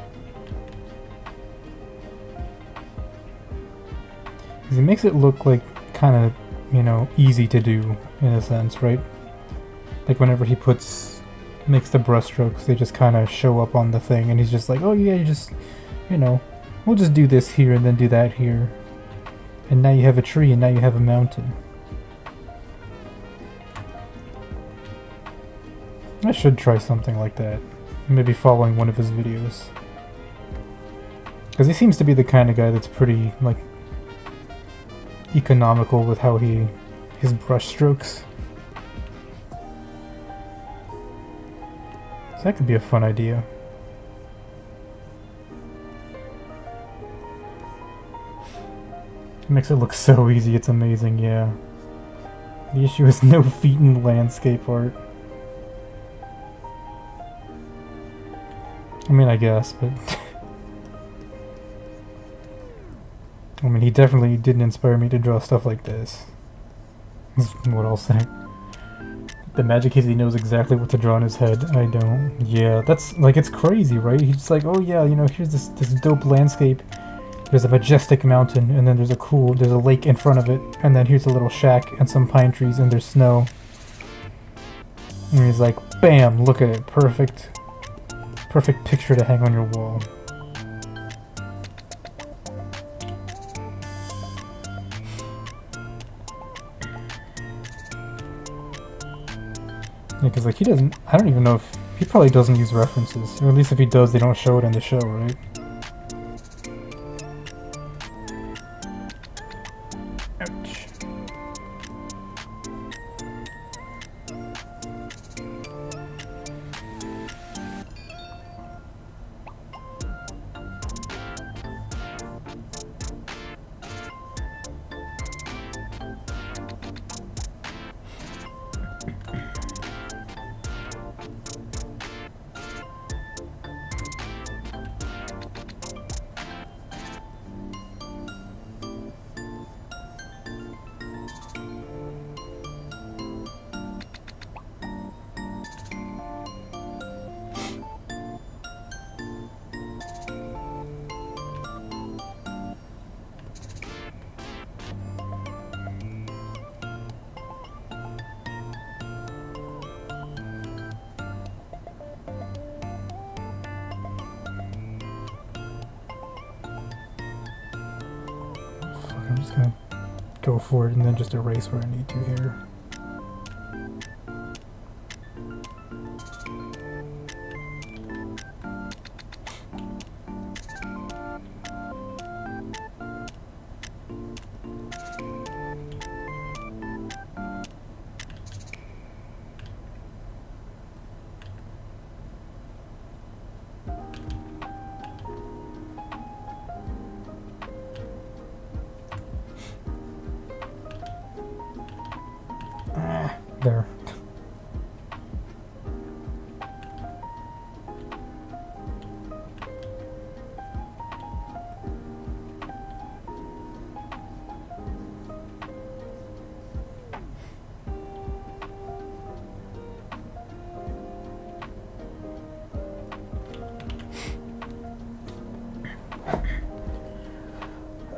He makes it look like kind of, you know, easy to do in a sense, right? Like whenever he makes the brush strokes, they just kind of show up on the thing and he's just like, oh yeah, you just, you know, we'll just do this here and then do that here. And now you have a tree and now you have a mountain. I should try something like that. Maybe following one of his videos. Because he seems to be the kind of guy that's pretty, like, economical with how his brush strokes. So that could be a fun idea. It makes it look so easy, it's amazing, yeah. The issue is no feet in landscape art. I mean, I guess, but... I mean, he definitely didn't inspire me to draw stuff like this. That's what I'll say. The magic is he knows exactly what to draw in his head. I don't. Yeah, that's, like, it's crazy, right? He's just like, oh yeah, you know, here's this dope landscape. There's a majestic mountain, and then there's a lake in front of it, and then here's a little shack and some pine trees, and there's snow. And he's like, bam, look at it, perfect picture to hang on your wall. Because like he doesn't, I don't even know if, he probably doesn't use references. Or at least if he does, they don't show it in the show, right? Ouch. I'm just gonna go for it and then just erase where I need to here. There.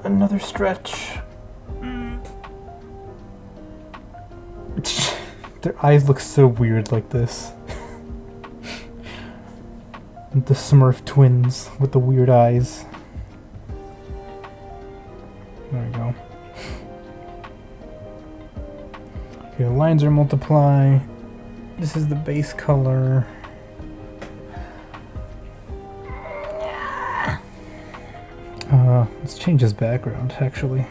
Another stretch. Their eyes look so weird like this. The Smurf twins with the weird eyes. There we go. Okay, the lines are multiply. This is the base color. Let's change his background, actually.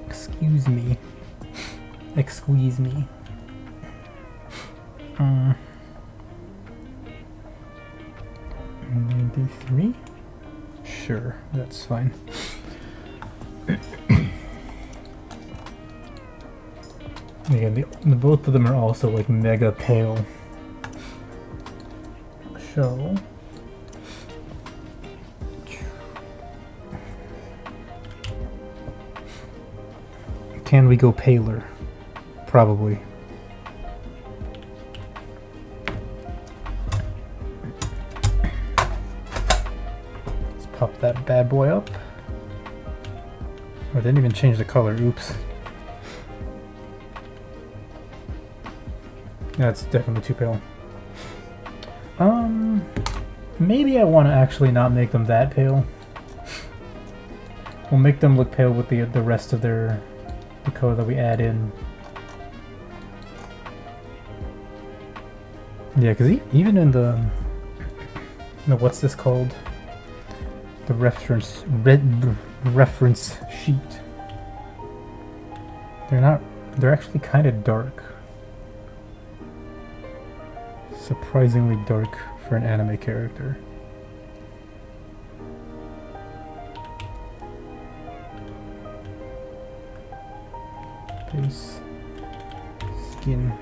Excuse me. Excuse me. 93? Sure, that's fine. Again, the both of them are also like mega pale. So can we go paler? Probably. Let's pop that bad boy up. Oh, I didn't even change the color. Oops. That's definitely too pale. Maybe I want to actually not make them that pale. We'll make them look pale with the rest of the color that we add in. Yeah, because even in the what's this called? The reference sheet. They're actually kind of dark. Surprisingly dark for an anime character. Face, skin.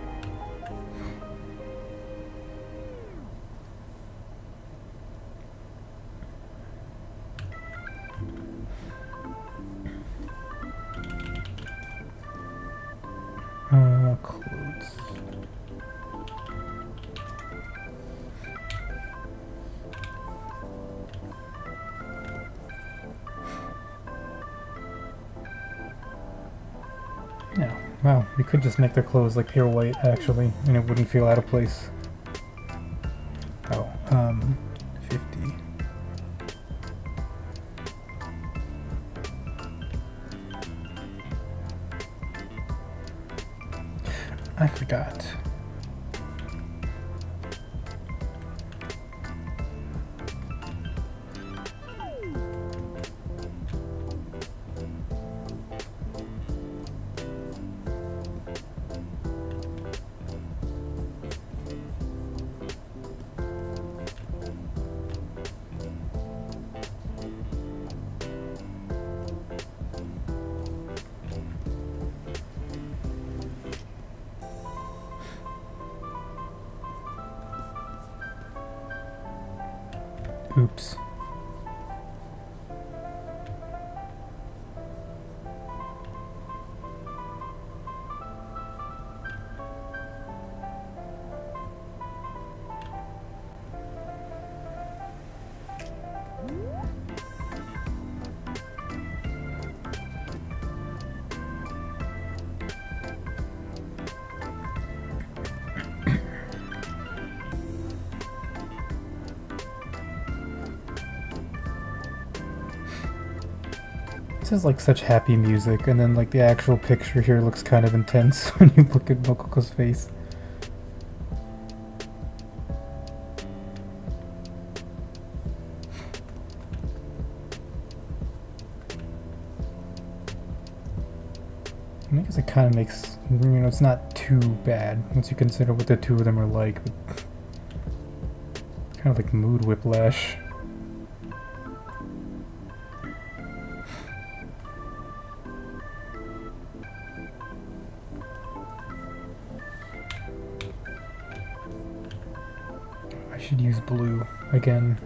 Clothes. Yeah, wow, we could just make their clothes like pure white actually, and it wouldn't feel out of place. Oh, 50. I forgot. Oops. This is like such happy music, and then like the actual picture here looks kind of intense when you look at Mokoko's face. I guess it kind of makes, you know, it's not too bad once you consider what the two of them are like, but kind of like mood whiplash. I should use blue again.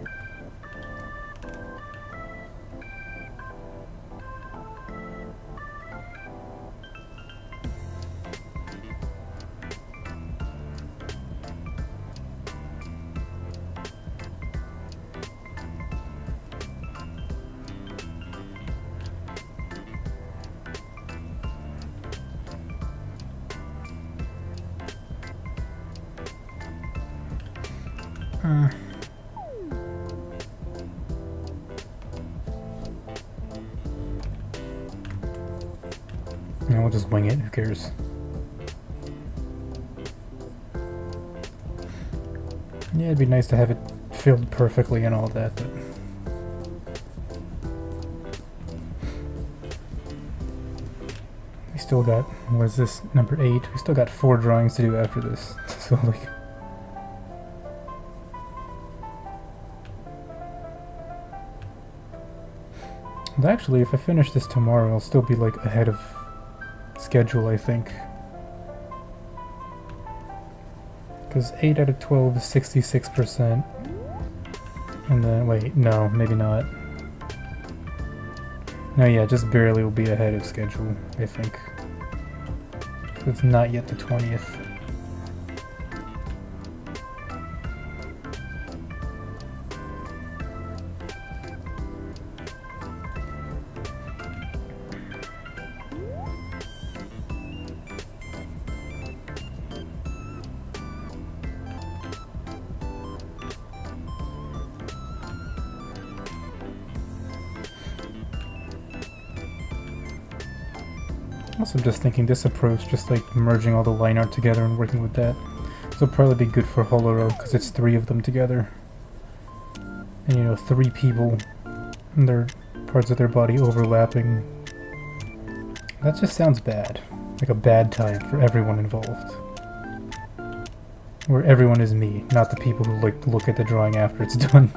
Yeah, we'll just wing it, who cares? Yeah, it'd be nice to have it filled perfectly and all that, but... we still got, what is this, number 8? We still got 4 drawings to do after this, so like... And actually, if I finish this tomorrow, I'll still be like ahead of schedule, I think. Because 8 out of 12 is 66%. And then, wait, no, maybe not. No, yeah, just barely will be ahead of schedule, I think. It's not yet the 20th. Also, just thinking this approach, just like merging all the line art together and working with that, this will probably be good for Holoro because it's 3 of them together, and you know, 3 people and their parts of their body overlapping. That just sounds bad, like a bad time for everyone involved. Where everyone is me, not the people who like look at the drawing after it's done.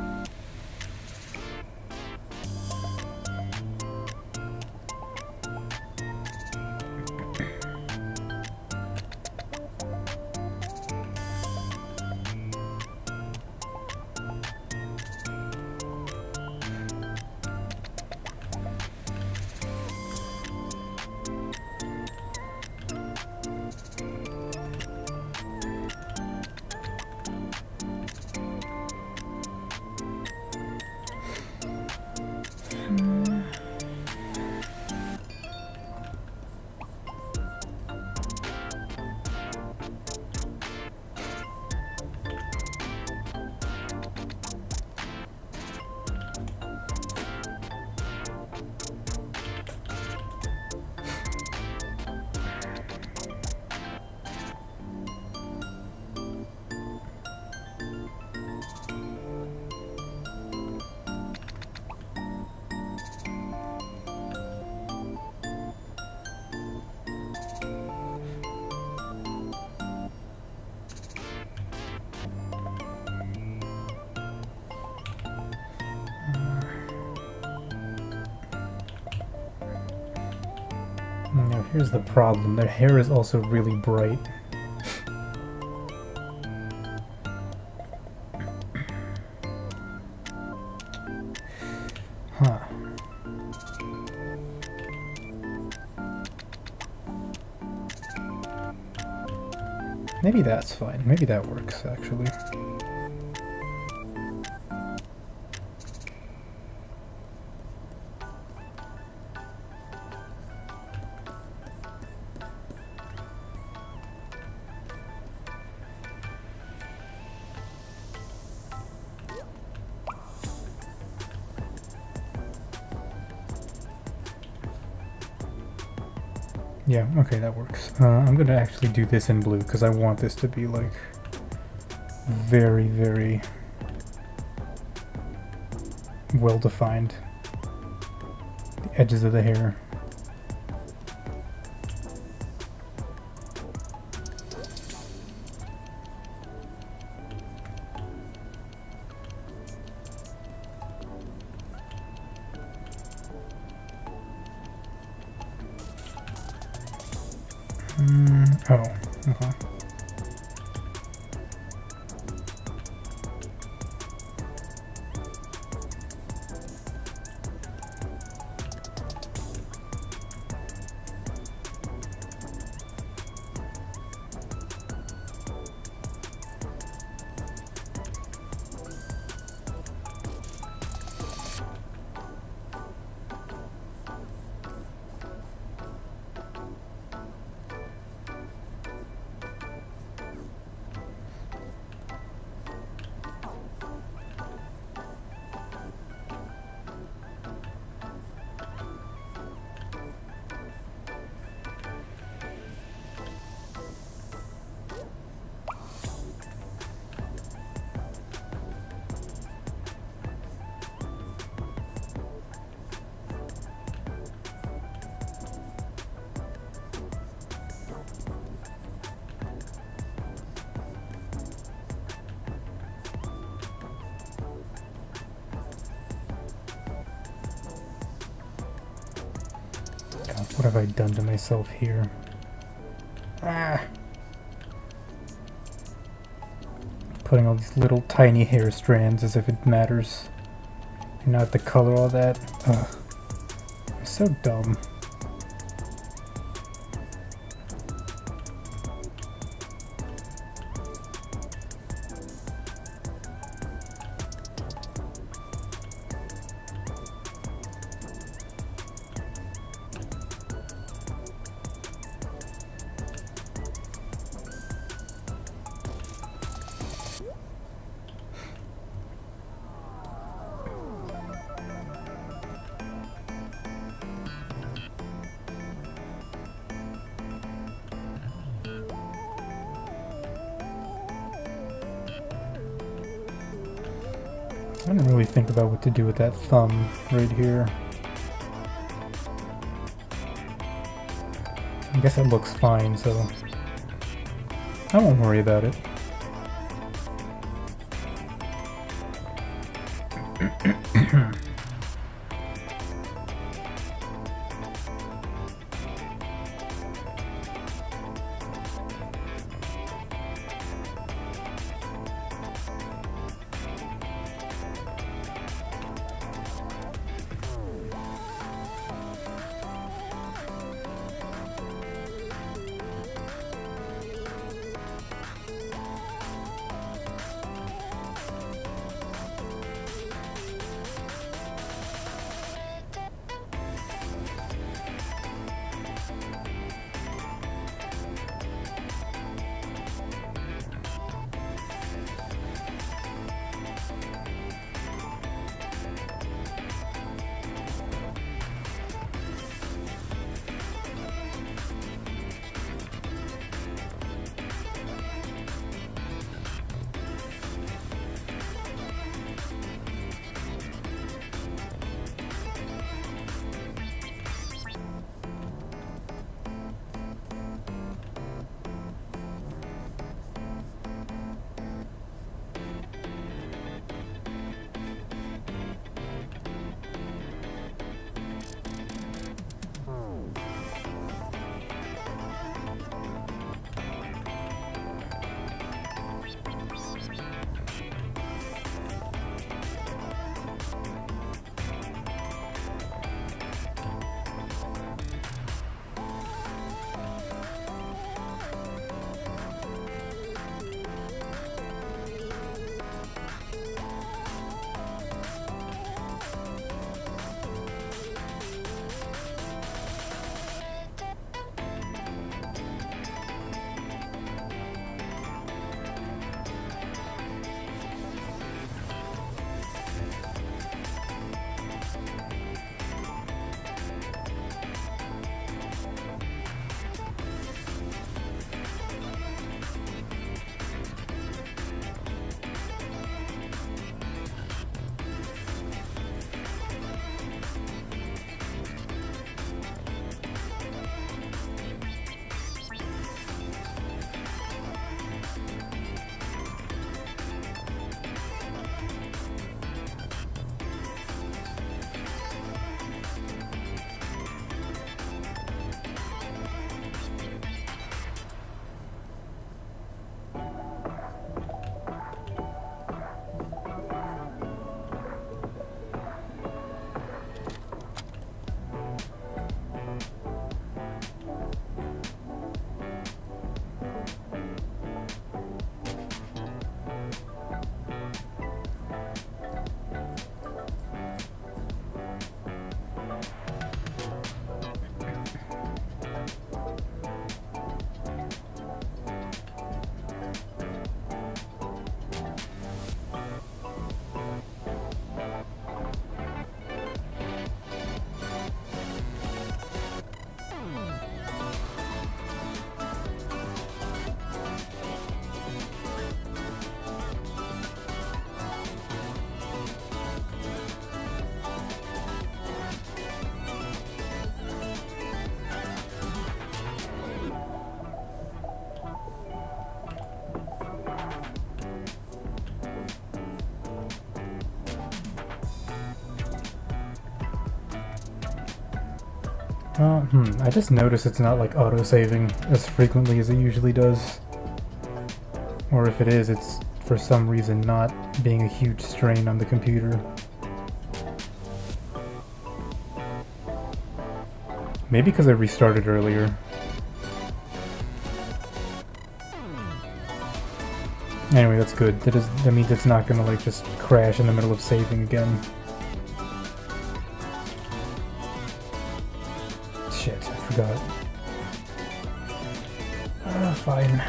Now here's the problem. Their hair is also really bright. Huh. Maybe that's fine. Maybe that works, actually. Yeah, okay, that works. I'm gonna actually do this in blue because I want this to be like very, very well defined. The edges of the hair. Oh, okay. What have I done to myself here? Ah! Putting all these little tiny hair strands as if it matters. You not to color all that. Ugh. I'm so dumb. I didn't really think about what to do with that thumb right here. I guess it looks fine, so I won't worry about it. I just noticed it's not like auto-saving as frequently as it usually does. Or if it is, it's for some reason not being a huge strain on the computer. Maybe because I restarted earlier. Anyway, that's good. That means it's not gonna like just crash in the middle of saving again. Shit, I forgot. Fine.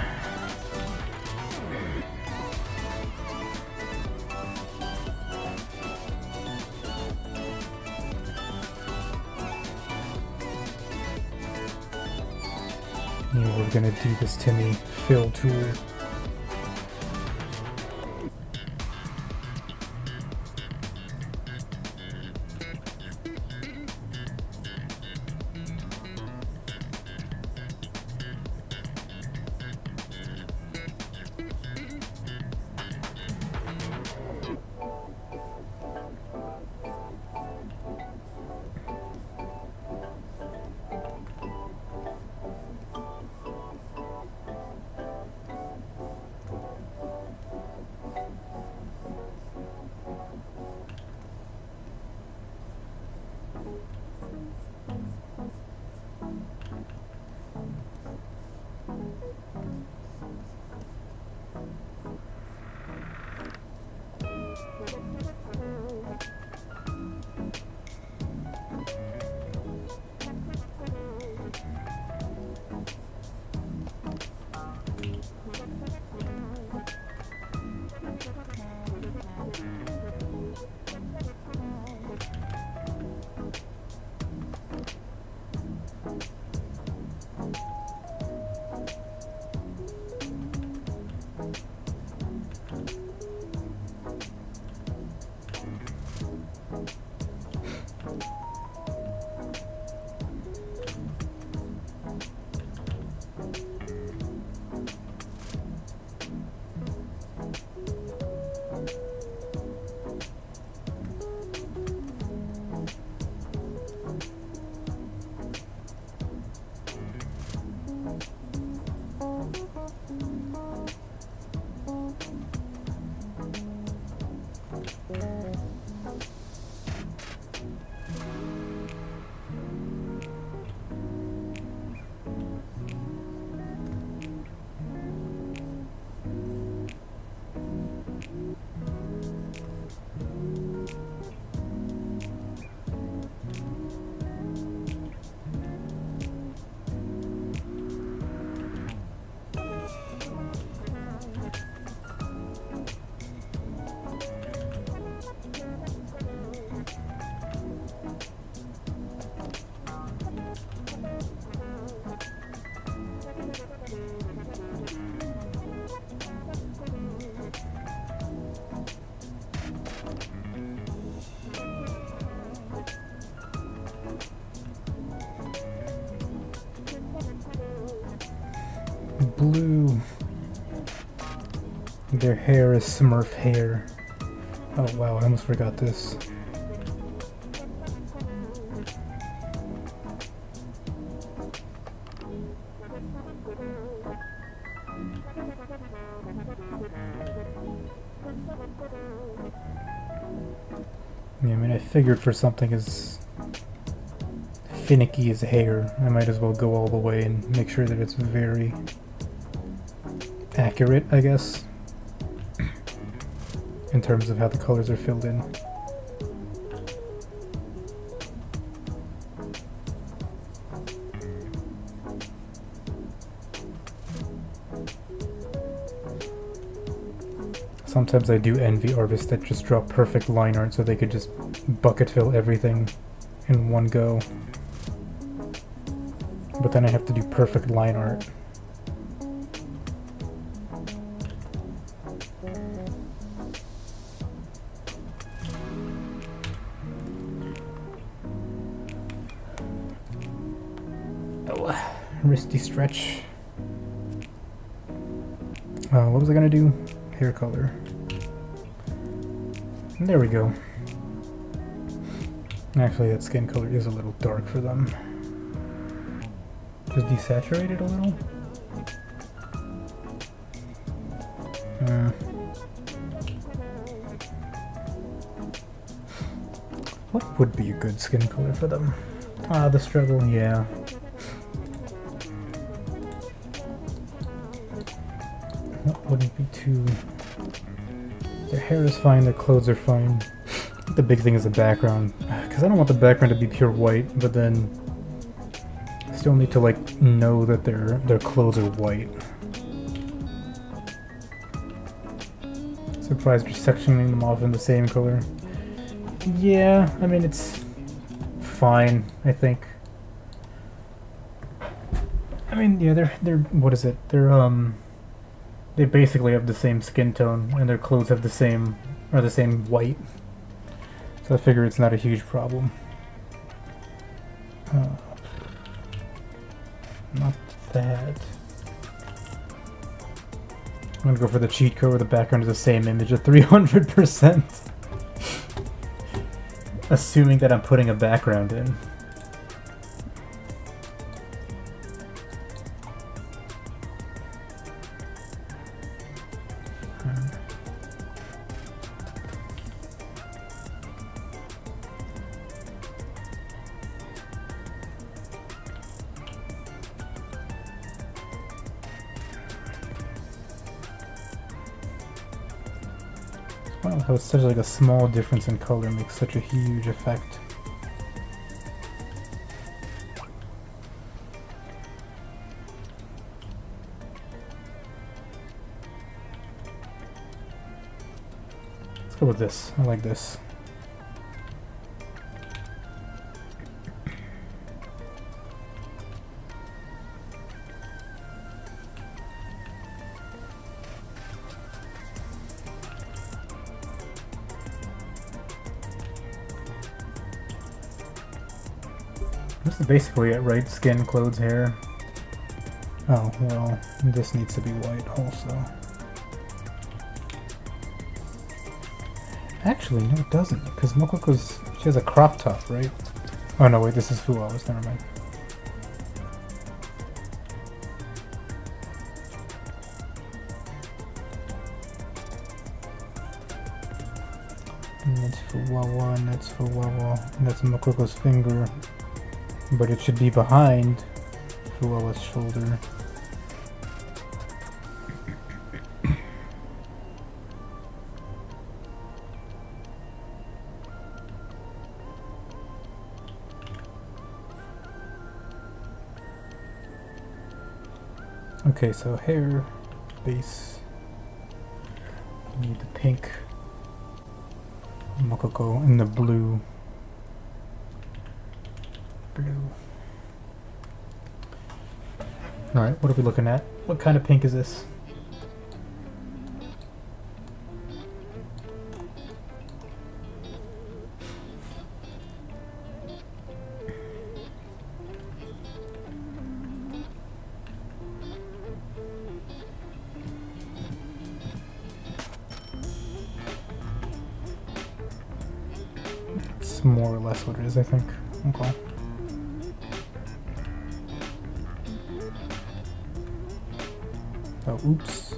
Yeah, we're gonna do this Timmy fill tool. Blue. Their hair is Smurf hair. Oh wow, I almost forgot this. Yeah, I mean, I figured for something as finicky as hair, I might as well go all the way and make sure that it's very accurate, I guess, in terms of how the colors are filled in. Sometimes I do envy artists that just draw perfect line art so they could just bucket fill everything in one go. But then I have to do perfect line art. Oh, wristy stretch. What was I gonna do? Hair color. There we go. Actually, that skin color is a little dark for them. Just desaturate it a little. What would be a good skin color for them? Ah, the struggle, yeah. What wouldn't be too... Their hair is fine, their clothes are fine. The big thing is the background. Because I don't want the background to be pure white, but then... I still need to, like, know that their clothes are white. Surprised you're sectioning them off in the same color. Yeah, I mean, it's fine, I think. I mean, yeah, they're what is it? They basically have the same skin tone, and their clothes have the same white. So I figure it's not a huge problem. Not that. I'm gonna go for the cheat code where the background is the same image at 300%. Assuming that I'm putting a background in. Wow, how such like a small difference in color makes such a huge effect. Let's go with this. I like this. This is basically it, right? Skin, clothes, hair. Oh, well, this needs to be white also. Actually, no it doesn't, because Mokoko's, she has a crop top, right? Oh no, wait, this is Fuwa's, never mind. And that's Fuwa, and that's Fuwa, and that's Mokoko's finger. But it should be behind Fuwa's shoulder. Okay, so hair, base. We need the pink Mokoko and the blue. Alright, what are we looking at? What kind of pink is this? It's more or less what it is, I think. Okay. Oh, oops.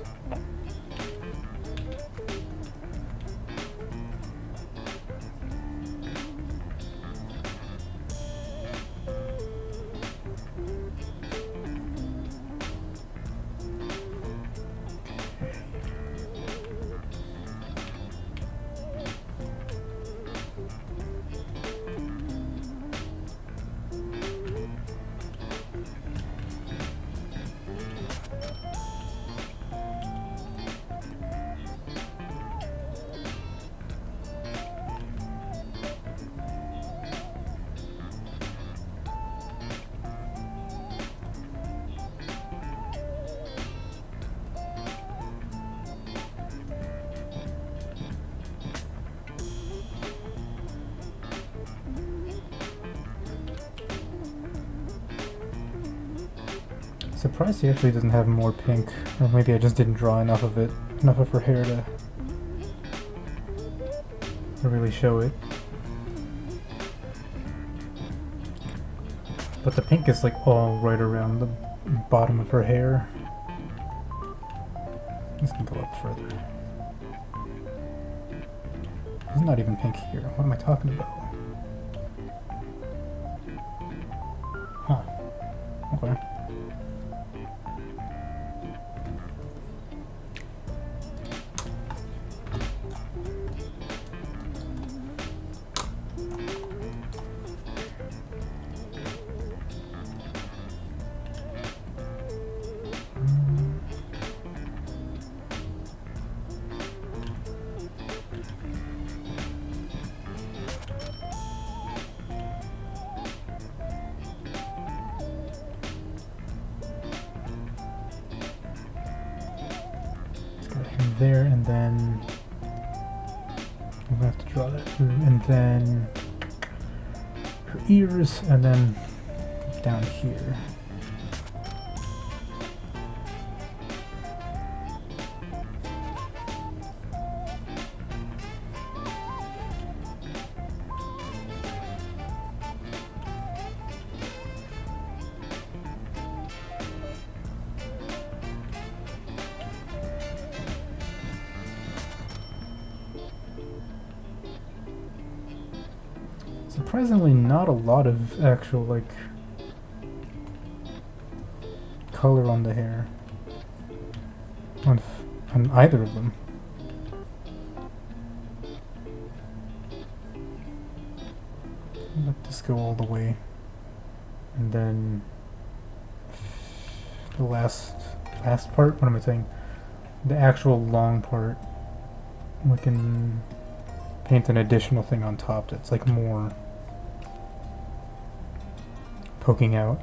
Surprised he actually doesn't have more pink, or maybe I just didn't draw enough of it, enough of her hair to really show it. But the pink is like all right around the bottom of her hair. This can go up further. It's not even pink here. What am I talking about? Huh. Okay. There, and then I'm gonna have to draw that through, and then her ears, and then down here. Surprisingly, not a lot of actual, like, color on the hair. On either of them. Let this go all the way. And then the last part, what am I saying? The actual long part, we can paint an additional thing on top that's like more poking out.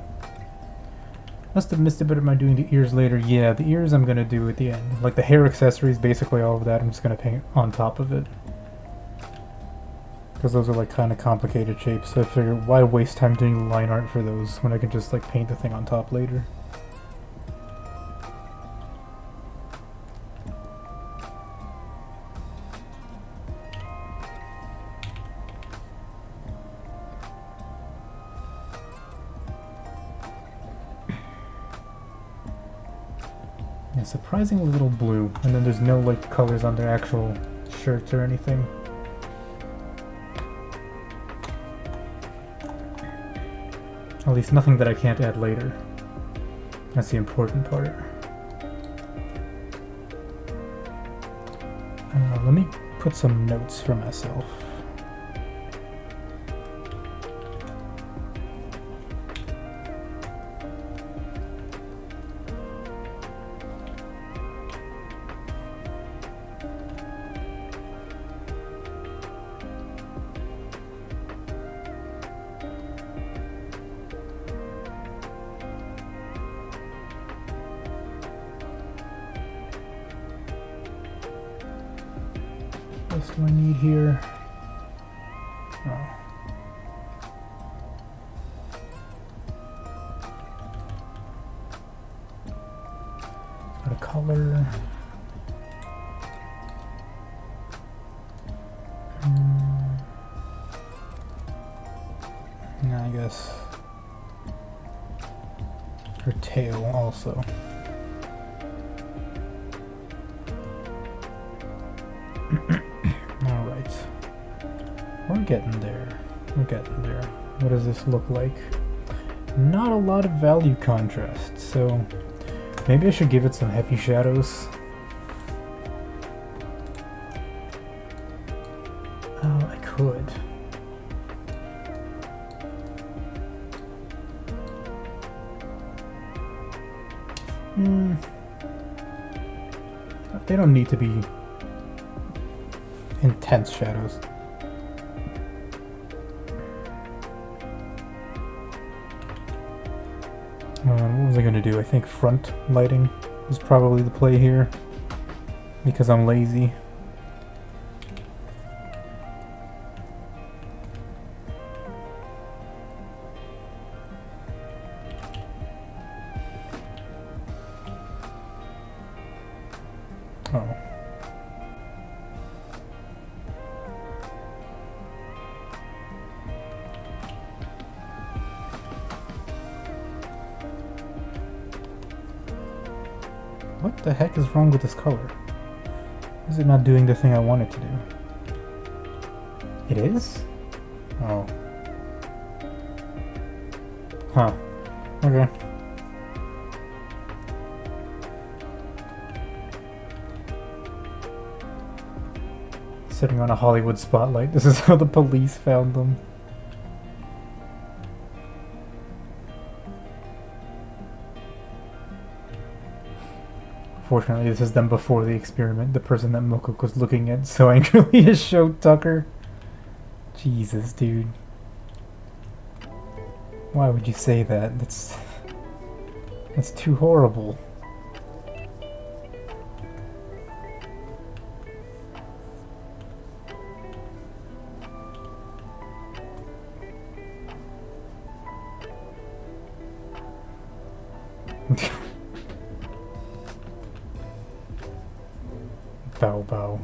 Must have missed a bit of my doing the ears later. Yeah, the ears I'm gonna do at the end. Like the hair accessories, basically all of that, I'm just gonna paint on top of it. Because those are like kind of complicated shapes, so I figured why waste time doing line art for those when I can just like paint the thing on top later. Yeah, surprisingly little blue, and then there's no like colors on their actual shirts or anything. At least nothing that I can't add later. That's the important part. Let me put some notes for myself. What else do I need here? Oh. Got a color. And I guess her tail also. We're getting there. We're getting there. What does this look like? Not a lot of value contrast, so maybe I should give it some heavy shadows. Oh, I could. They don't need to be intense shadows. What was I going to do? I think front lighting is probably the play here, because I'm lazy. Oh. What the heck is wrong with this color? Is it not doing the thing I want it to do? It is? Oh. Huh. Okay. Sitting on a Hollywood spotlight. This is how the police found them. Fortunately, this is them before the experiment. The person that Moco was looking at so angrily is Show Tucker. Jesus, dude. Why would you say that? That's too horrible. Bow Bow.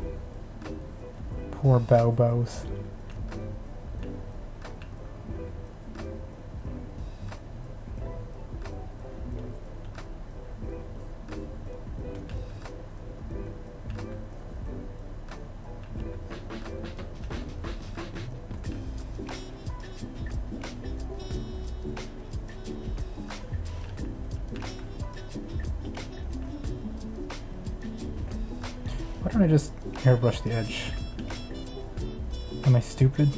Poor Bow Bows. Why don't I just airbrush the edge? Am I stupid?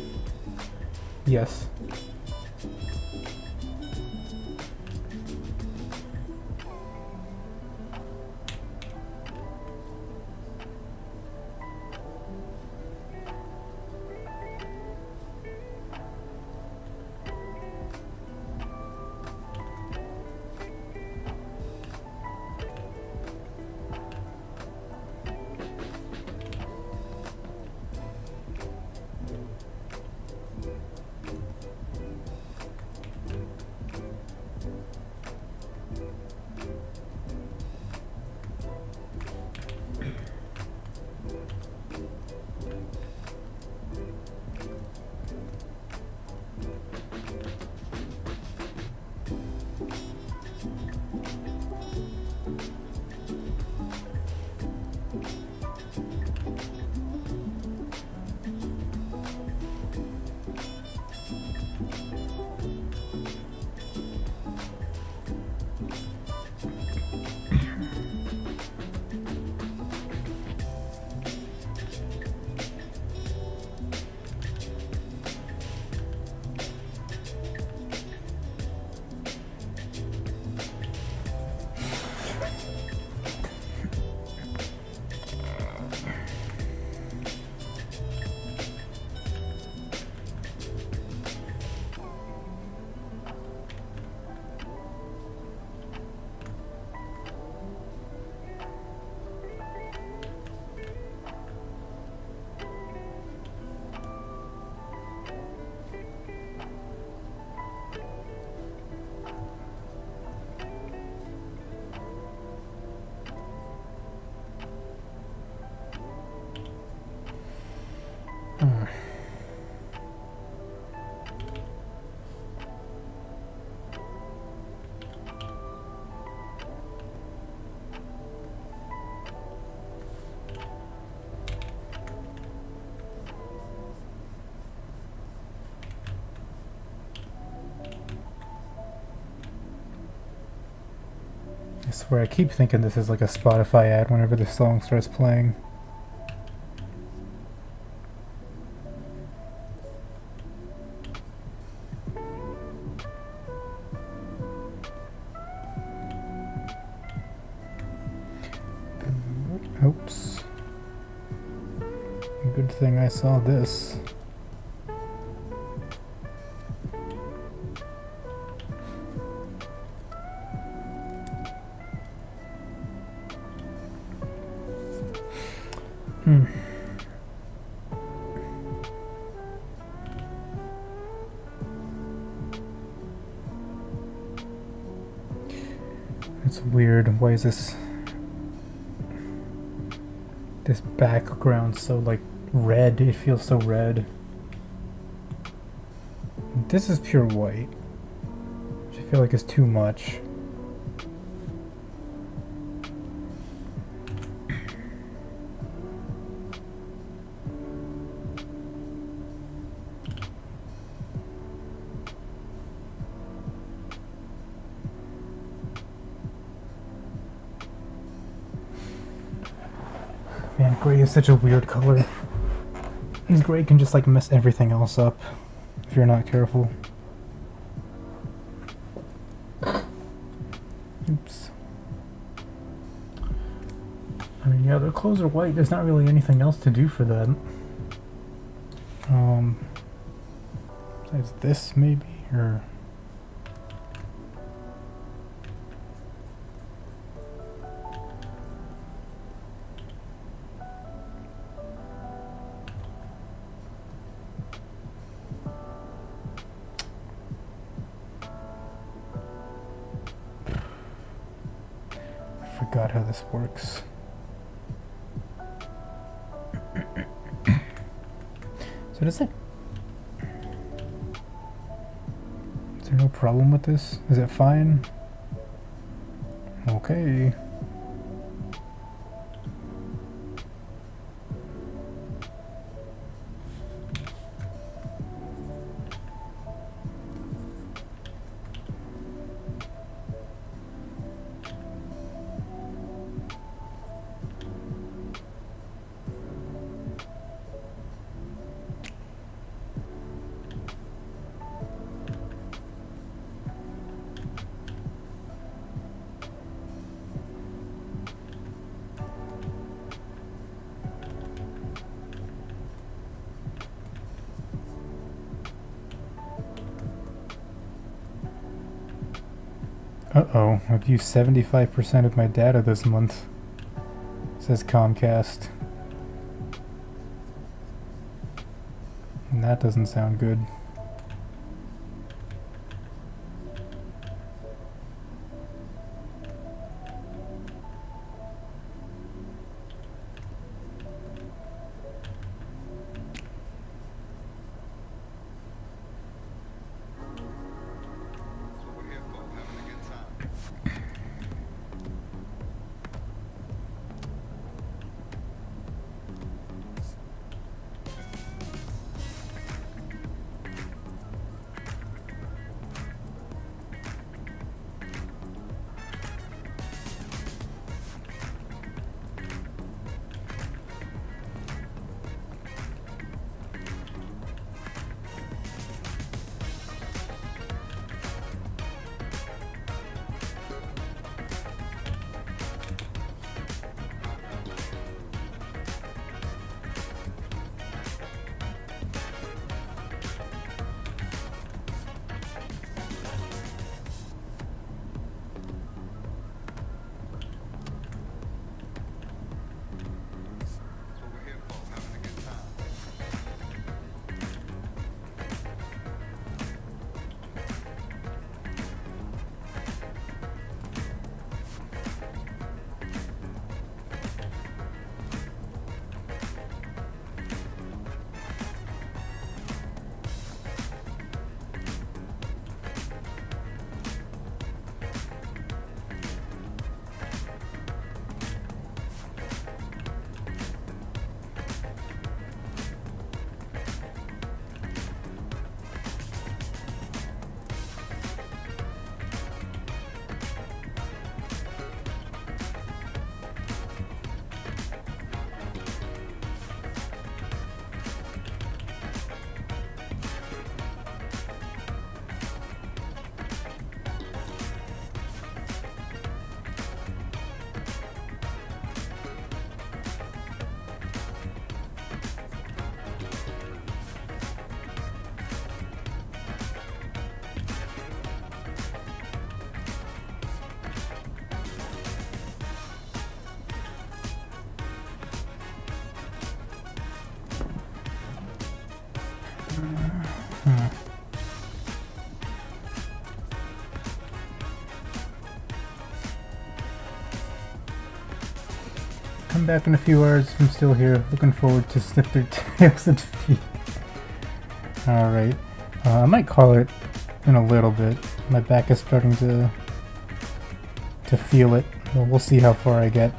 Yes. I swear, I keep thinking this is like a Spotify ad whenever the song starts playing. Oops. Good thing I saw this. It's weird. Why is this background so like red? It feels so red. This is pure white, which I feel like is too much. Gray is such a weird color. And gray can just like mess everything else up if you're not careful. Oops. I mean, yeah, their clothes are white. There's not really anything else to do for them. Besides this, maybe, or... I forgot how this works. So does it... Is there no problem with this? Is it fine? Okay. Uh-oh, I've used 75% of my data this month, says Comcast. And that doesn't sound good. Come back in a few hours. I'm still here. Looking forward to sniff their tails and feet. Alright. I might call it in a little bit. My back is starting to feel it. Well, we'll see how far I get.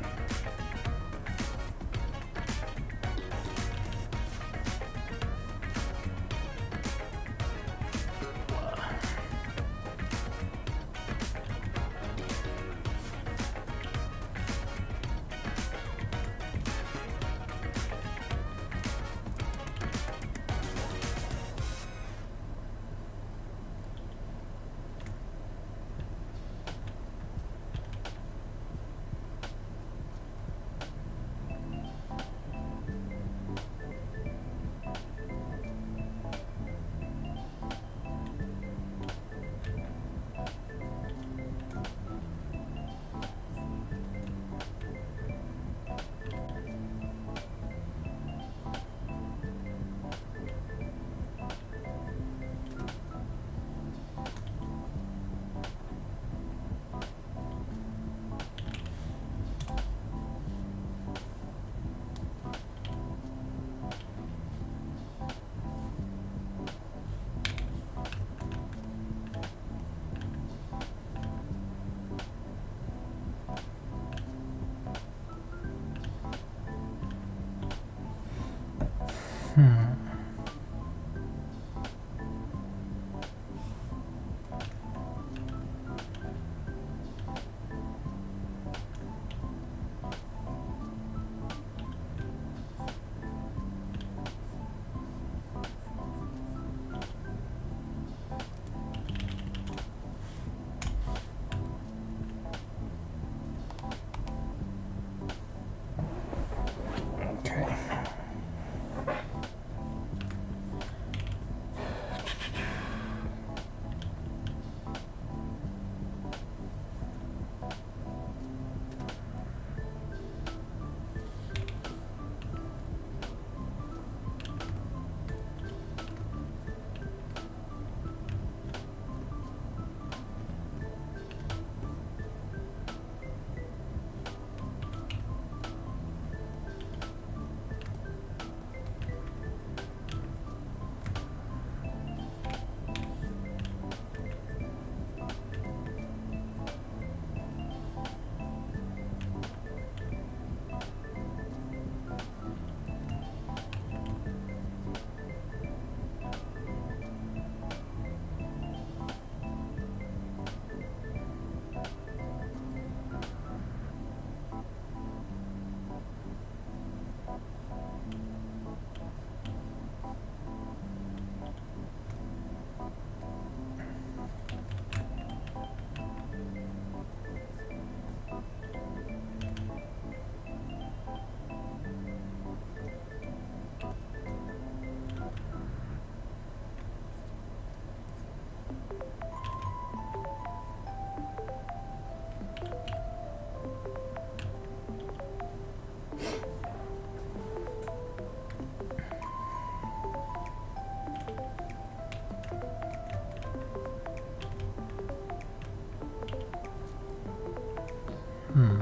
Hmm.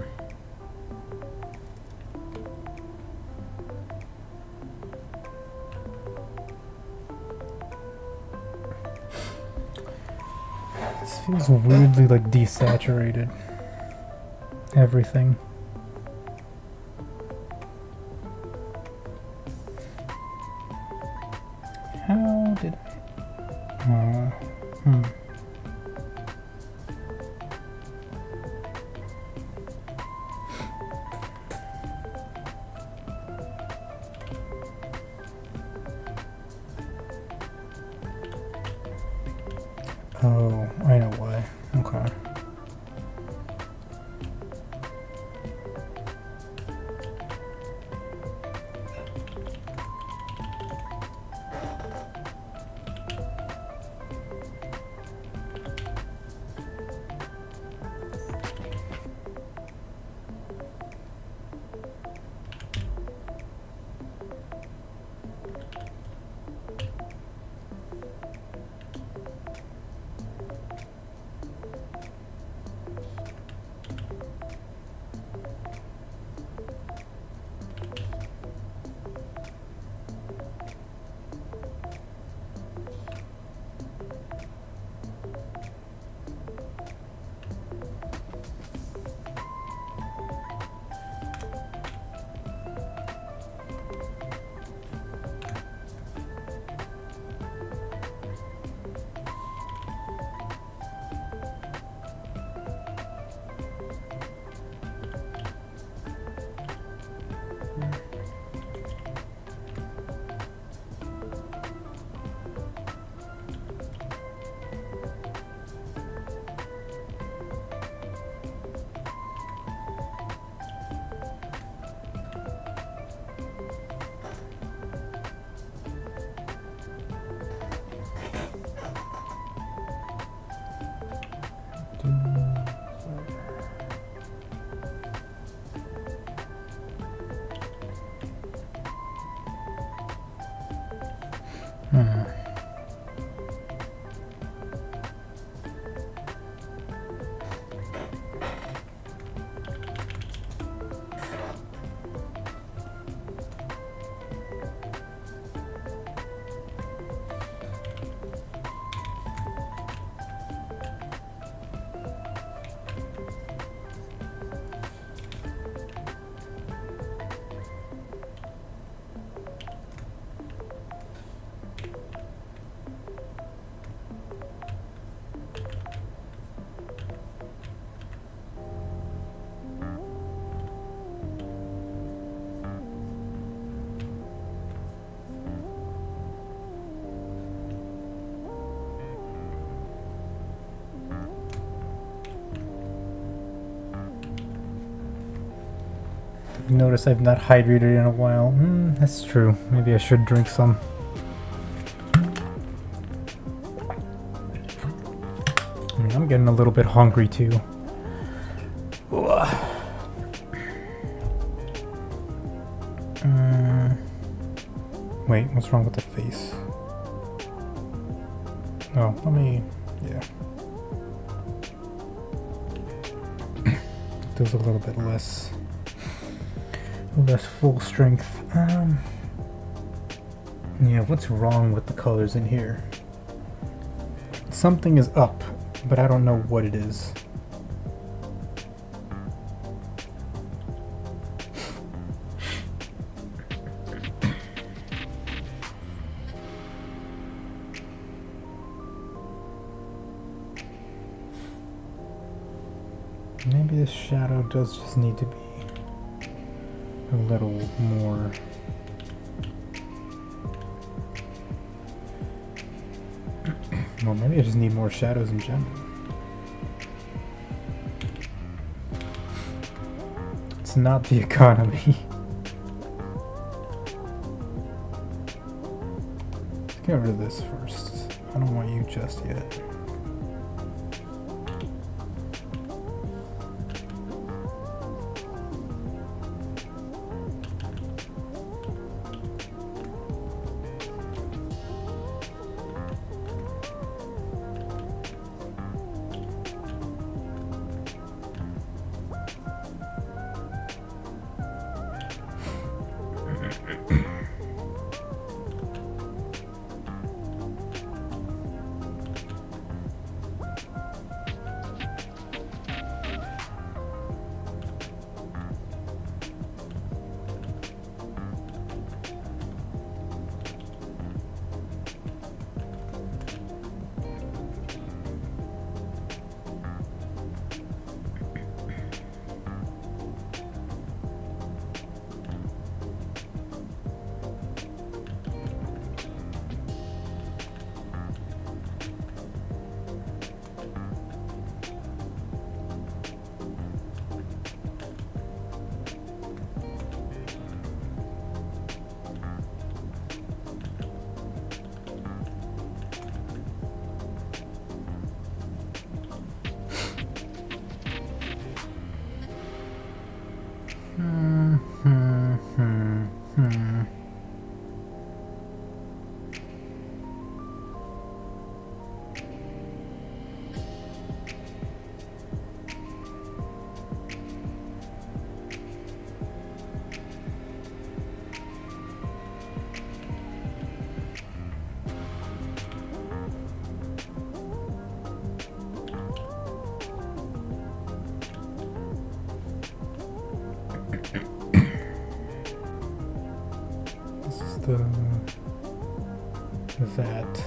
This feels weirdly like desaturated. Everything. How did I? Oh, I know why. Okay. Notice I've not hydrated in a while. That's true. Maybe I should drink some. I'm getting a little bit hungry too. Wait, what's wrong with the face? Oh, let me... yeah. Does a little bit less full strength. Yeah, what's wrong with the colors in here? Something is up, but I don't know what it is. Maybe this shadow does just need to be a little more. Well, maybe I just need more shadows in general. It's not the economy. Let's get rid of this first. I don't want you just yet. that.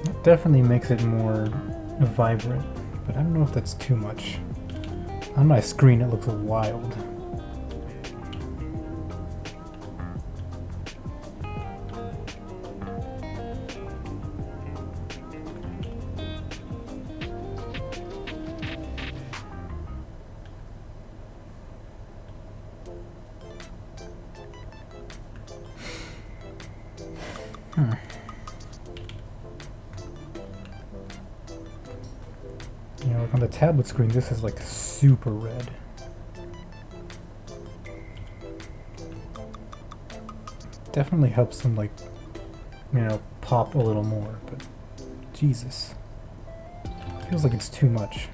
It definitely makes it more vibrant, but I don't know if that's too much. On my screen it looks wild. You know, like on the tablet screen, this is like super red. Definitely helps them, like, you know, pop a little more, but Jesus. Feels like it's too much.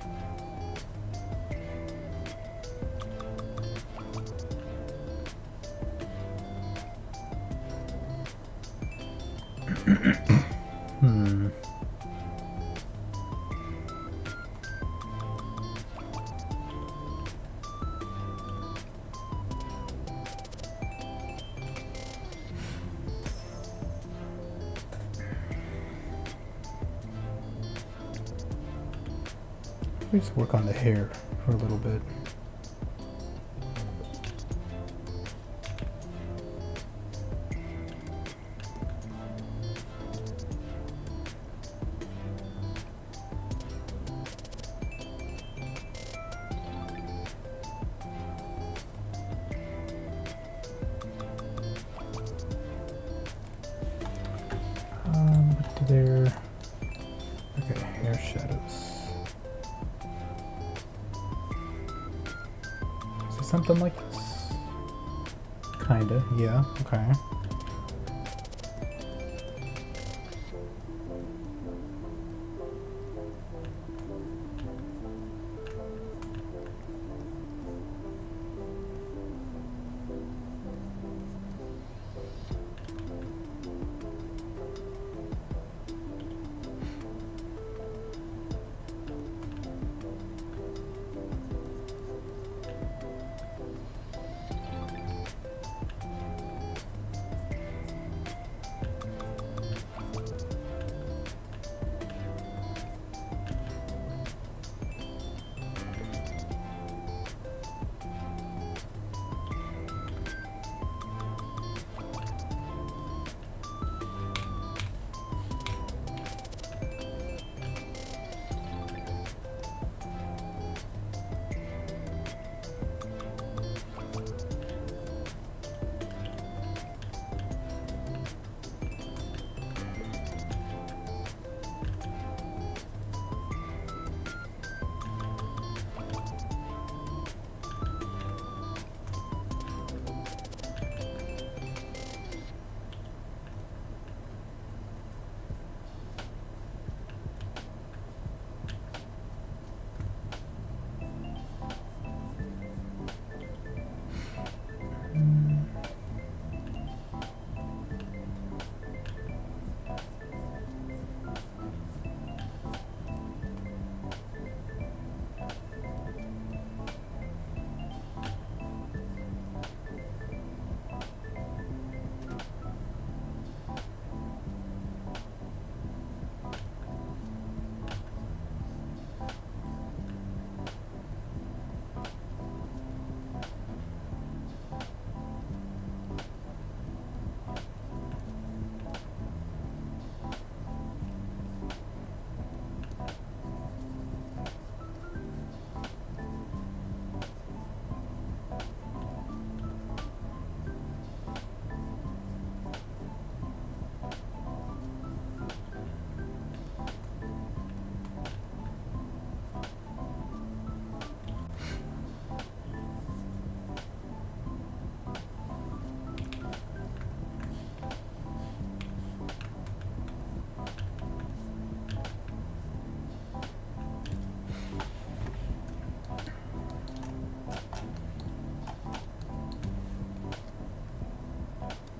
Let's work on the hair for a little bit. There. Okay, hair shadows. Is it something like this? Kinda, yeah, okay.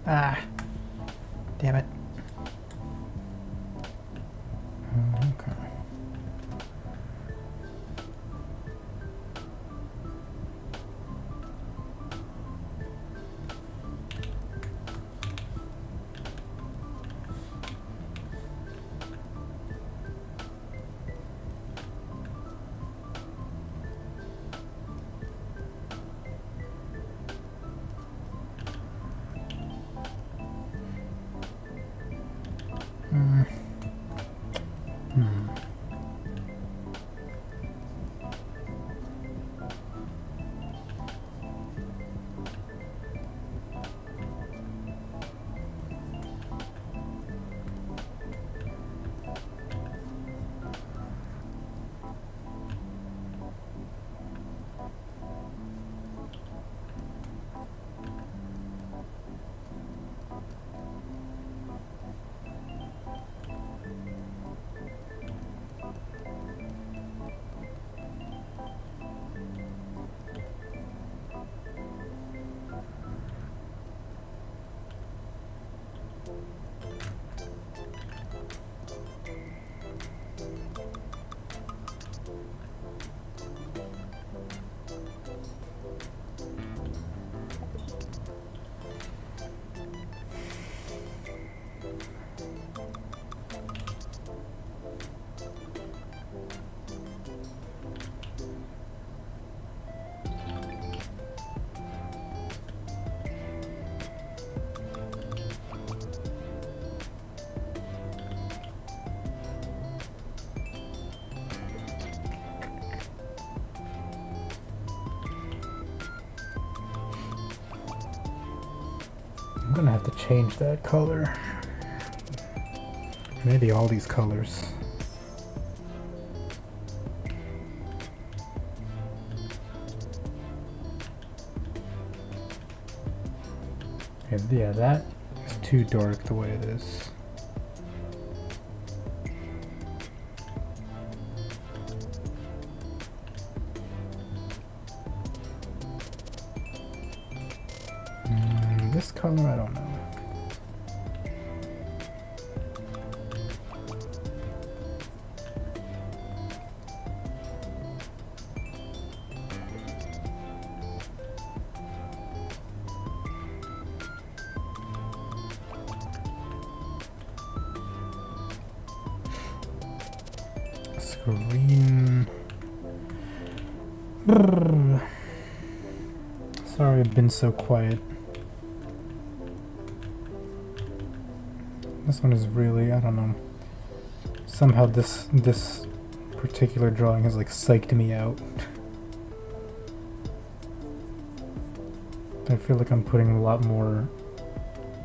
Ah, damn it. Okay. I'm gonna have to change that color. Maybe all these colors. Yeah, that is too dark the way it is. This color, I don't know. Screen. Brrr. Sorry I've been so quiet. This one is really, I don't know. Somehow this particular drawing has like psyched me out. I feel like I'm putting a lot more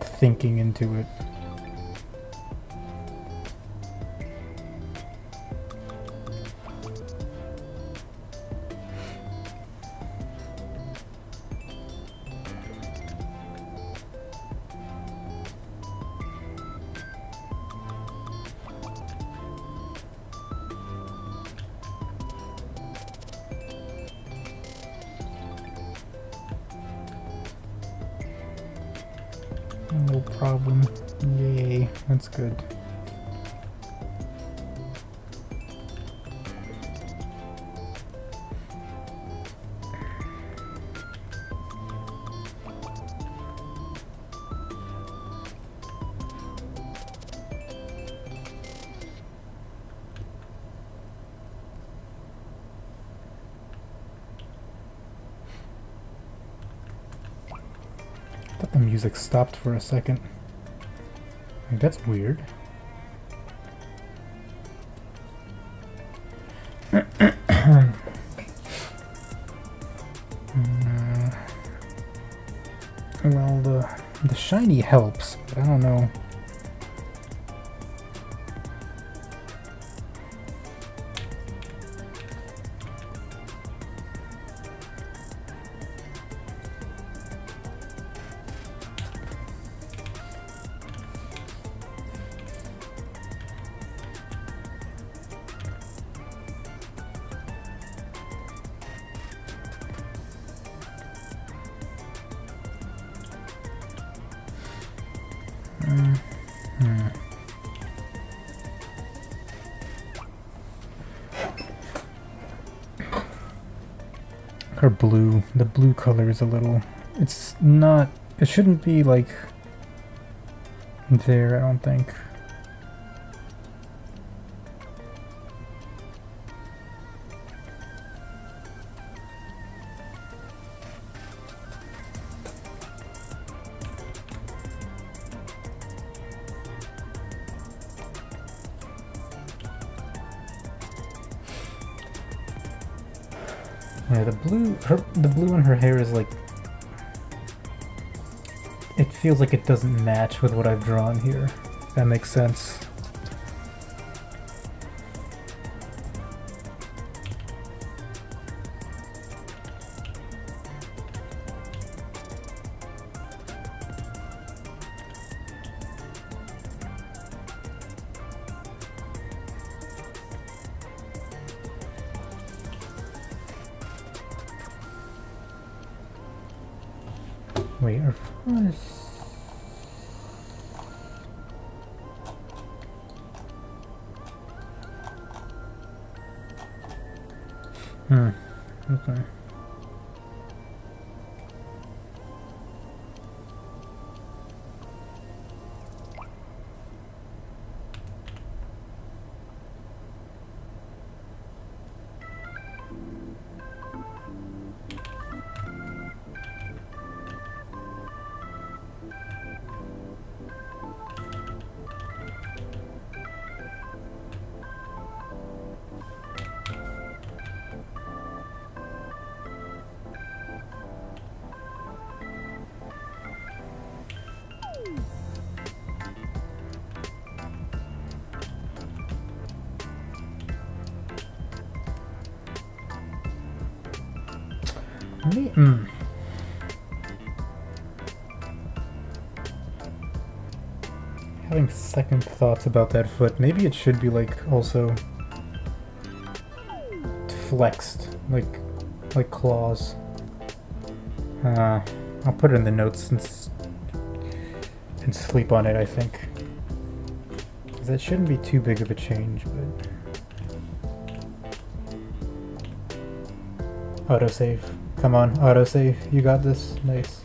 thinking into it. No problem. Yay, that's good. I thought the music stopped for a second. Like, that's weird. Well, the shiny helps, but I don't know. Her blue, the blue color is a little, it's not, it shouldn't be like there, I don't think. Yeah, the blue in her hair is like, it feels like it doesn't match with what I've drawn here. If that makes sense. Wait, her first... Okay. Having second thoughts about that foot. Maybe it should be like also flexed, like claws. I'll put it in the notes and sleep on it, I think. Because that shouldn't be too big of a change, but... Autosave. Come on, autosave. You got this. Nice.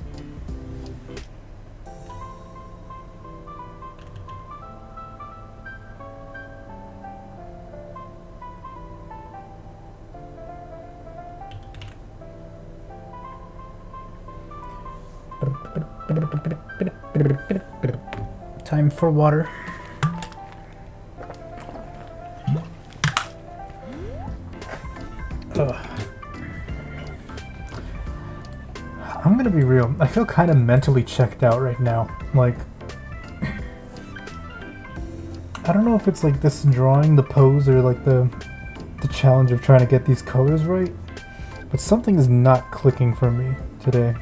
Time for water. I'm gonna be real. I feel kind of mentally checked out right now. Like, I don't know if it's like this drawing, the pose, or like the challenge of trying to get these colors right, but something is not clicking for me today.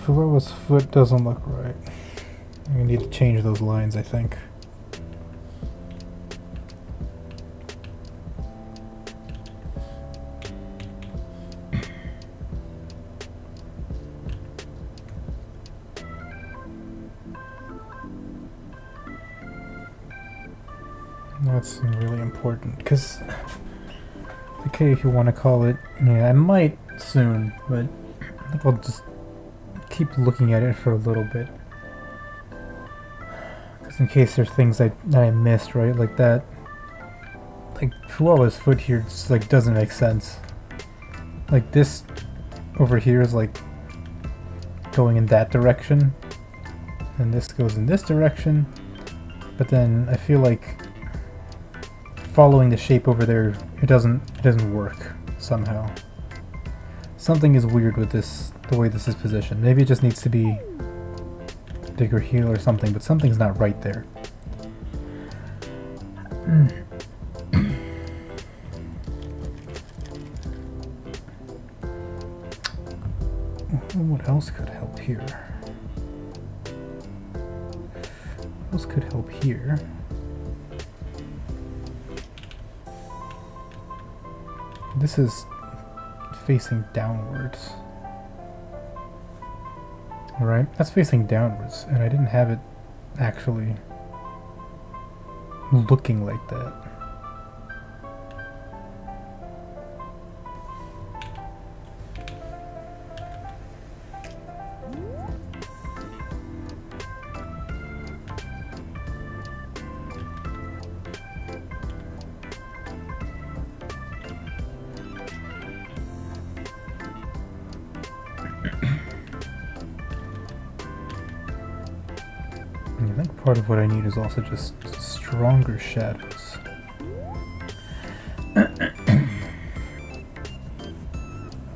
Fuwa's foot doesn't look right. We need to change those lines, I think. That's really important, because, okay, if you want to call it, yeah, I might soon, but I think I'll just keep looking at it for a little bit. Just in case there's things that I missed, right? Like that. Like, Fuwa's foot here just, like, doesn't make sense. Like, this over here is, like, going in that direction. And this goes in this direction. But then I feel like following the shape over there, it doesn't work somehow. Something is weird with this, the way this is positioned. Maybe it just needs to be bigger heel or something, but something's not right there. What else could help here? What else could help here? This is facing downwards. Alright, that's facing downwards, and I didn't have it actually looking like that. I think part of what I need is also just stronger shadows.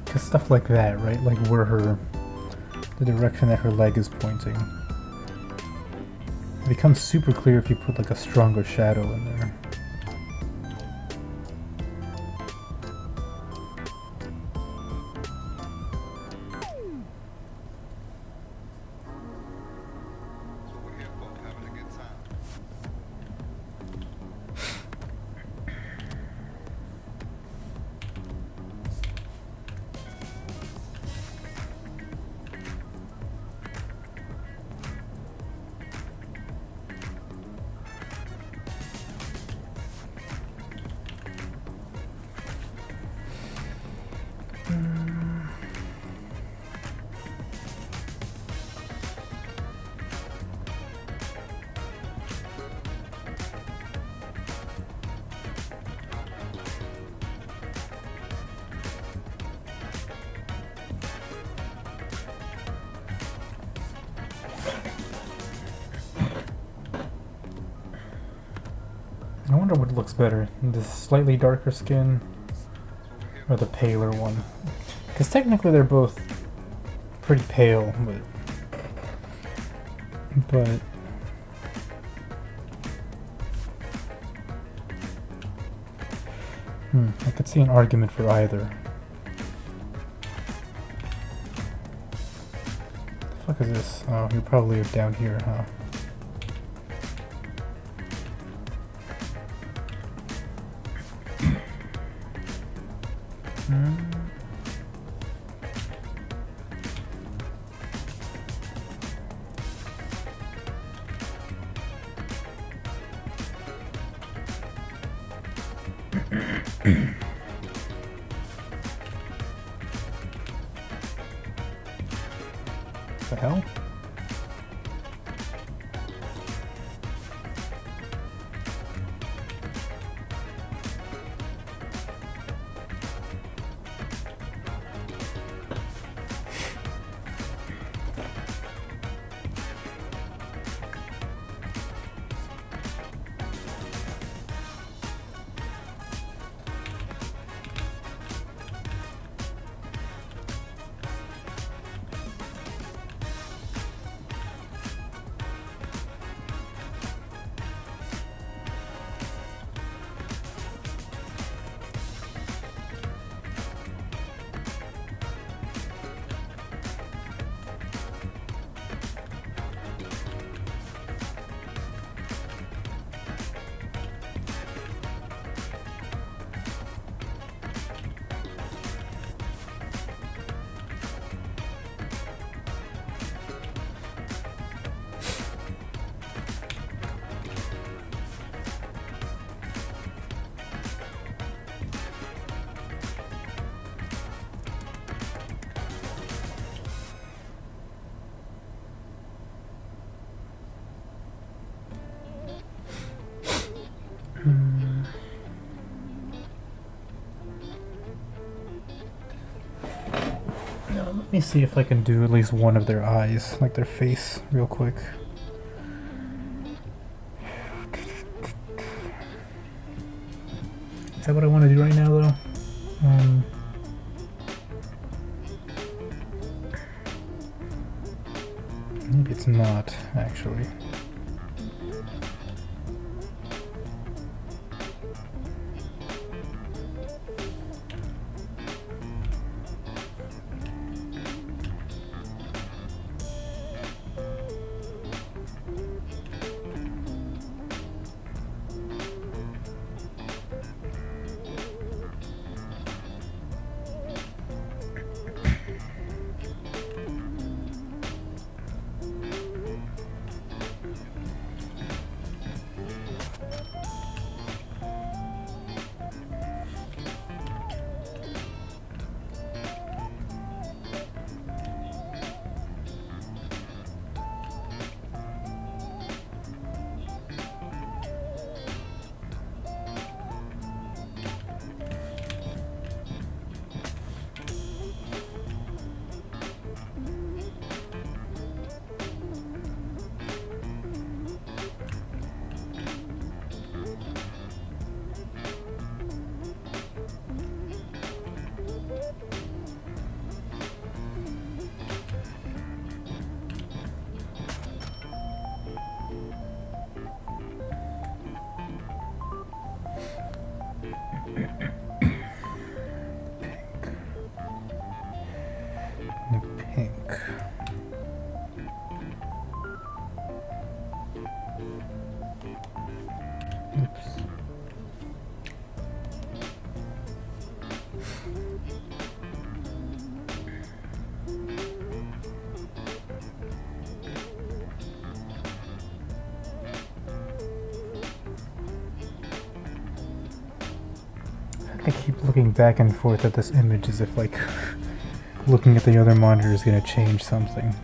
Because stuff like that, right? Like where the direction that her leg is pointing. It becomes super clear if you put like a stronger shadow in there. I wonder what looks better, the slightly darker skin or the paler one. Because technically they're both pretty pale, but I could see an argument for either. The fuck is this? Oh, you probably live down here, huh? The hell? Now, let me see if I can do at least one of their eyes, like their face, real quick. Is that what I want to do right now, though? Maybe it's not, actually. I keep looking back and forth at this image as if, like, looking at the other monitor is gonna change something.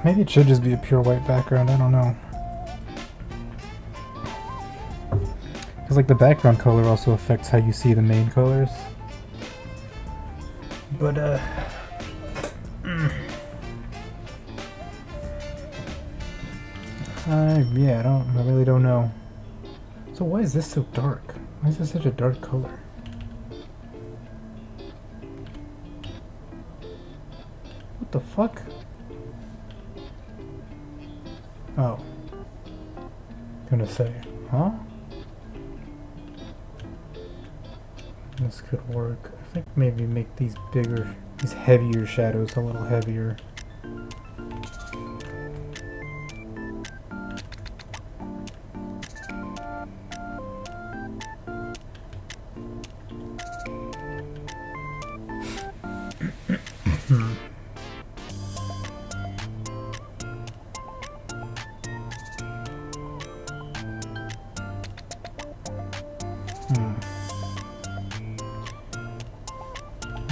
Maybe it should just be a pure white background, I don't know. Because like the background color also affects how you see the main colors. But Yeah, I really don't know. So why is this so dark? Why is this such a dark color? What the fuck? Oh. Gonna say, huh? This could work. I think maybe make these bigger, these heavier shadows a little heavier.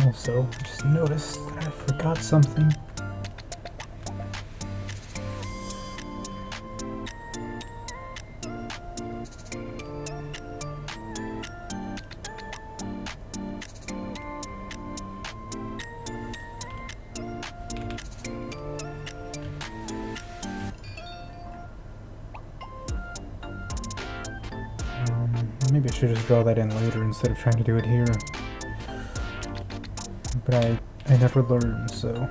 Also, just noticed that I forgot something. Maybe I should just draw that in later instead of trying to do it here. But I never learned, so.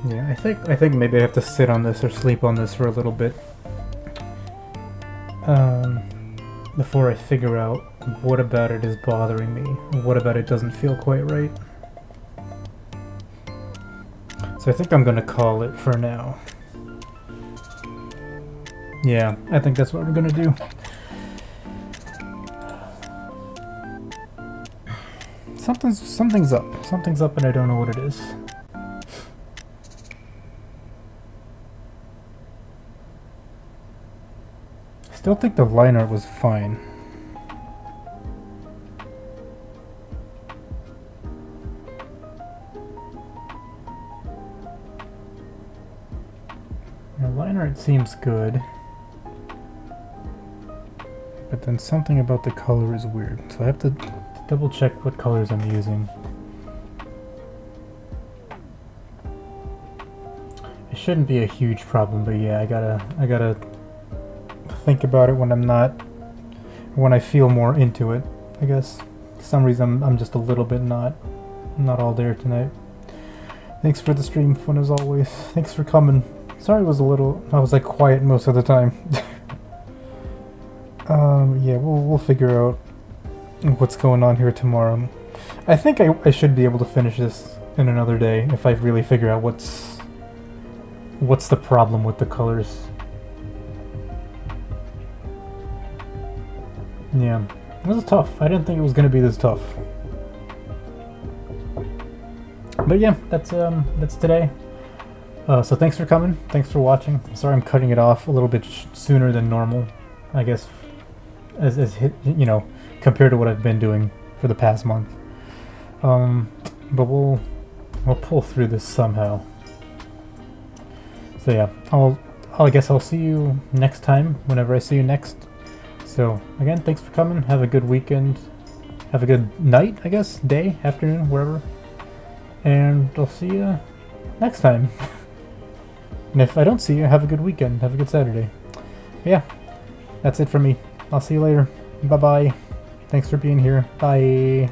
Yeah, I think maybe I have to sit on this or sleep on this for a little bit before I figure out what about it is bothering me, what about it doesn't feel quite right. So I think I'm gonna call it for now. Yeah, I think that's what we're gonna do. Something's up. Something's up and I don't know what it is. Still think the line art was fine. The line art seems good, but then something about the color is weird. So I have to double check what colors I'm using. It shouldn't be a huge problem, but yeah, I gotta think about it when when I feel more into it, I guess. For some reason I'm just a little bit not all there tonight. Thanks for the stream, fun as always. Thanks for coming. Sorry I was like quiet most of the time. Yeah, we'll figure out what's going on here tomorrow. I think I should be able to finish this in another day if I really figure out what's the problem with the colors. Yeah, this is tough. I didn't think it was gonna be this tough. But yeah, that's today. So thanks for coming. Thanks for watching. Sorry I'm cutting it off a little bit sooner than normal, I guess, as you know, compared to what I've been doing for the past month. But we'll pull through this somehow. So yeah, I guess I'll see you next time, whenever I see you next. So again, thanks for coming. Have a good weekend. Have a good night, I guess, day, afternoon, wherever. And I'll see you next time. And if I don't see you, have a good weekend. Have a good Saturday. But yeah, that's it from me. I'll see you later. Bye-bye. Thanks for being here. Bye.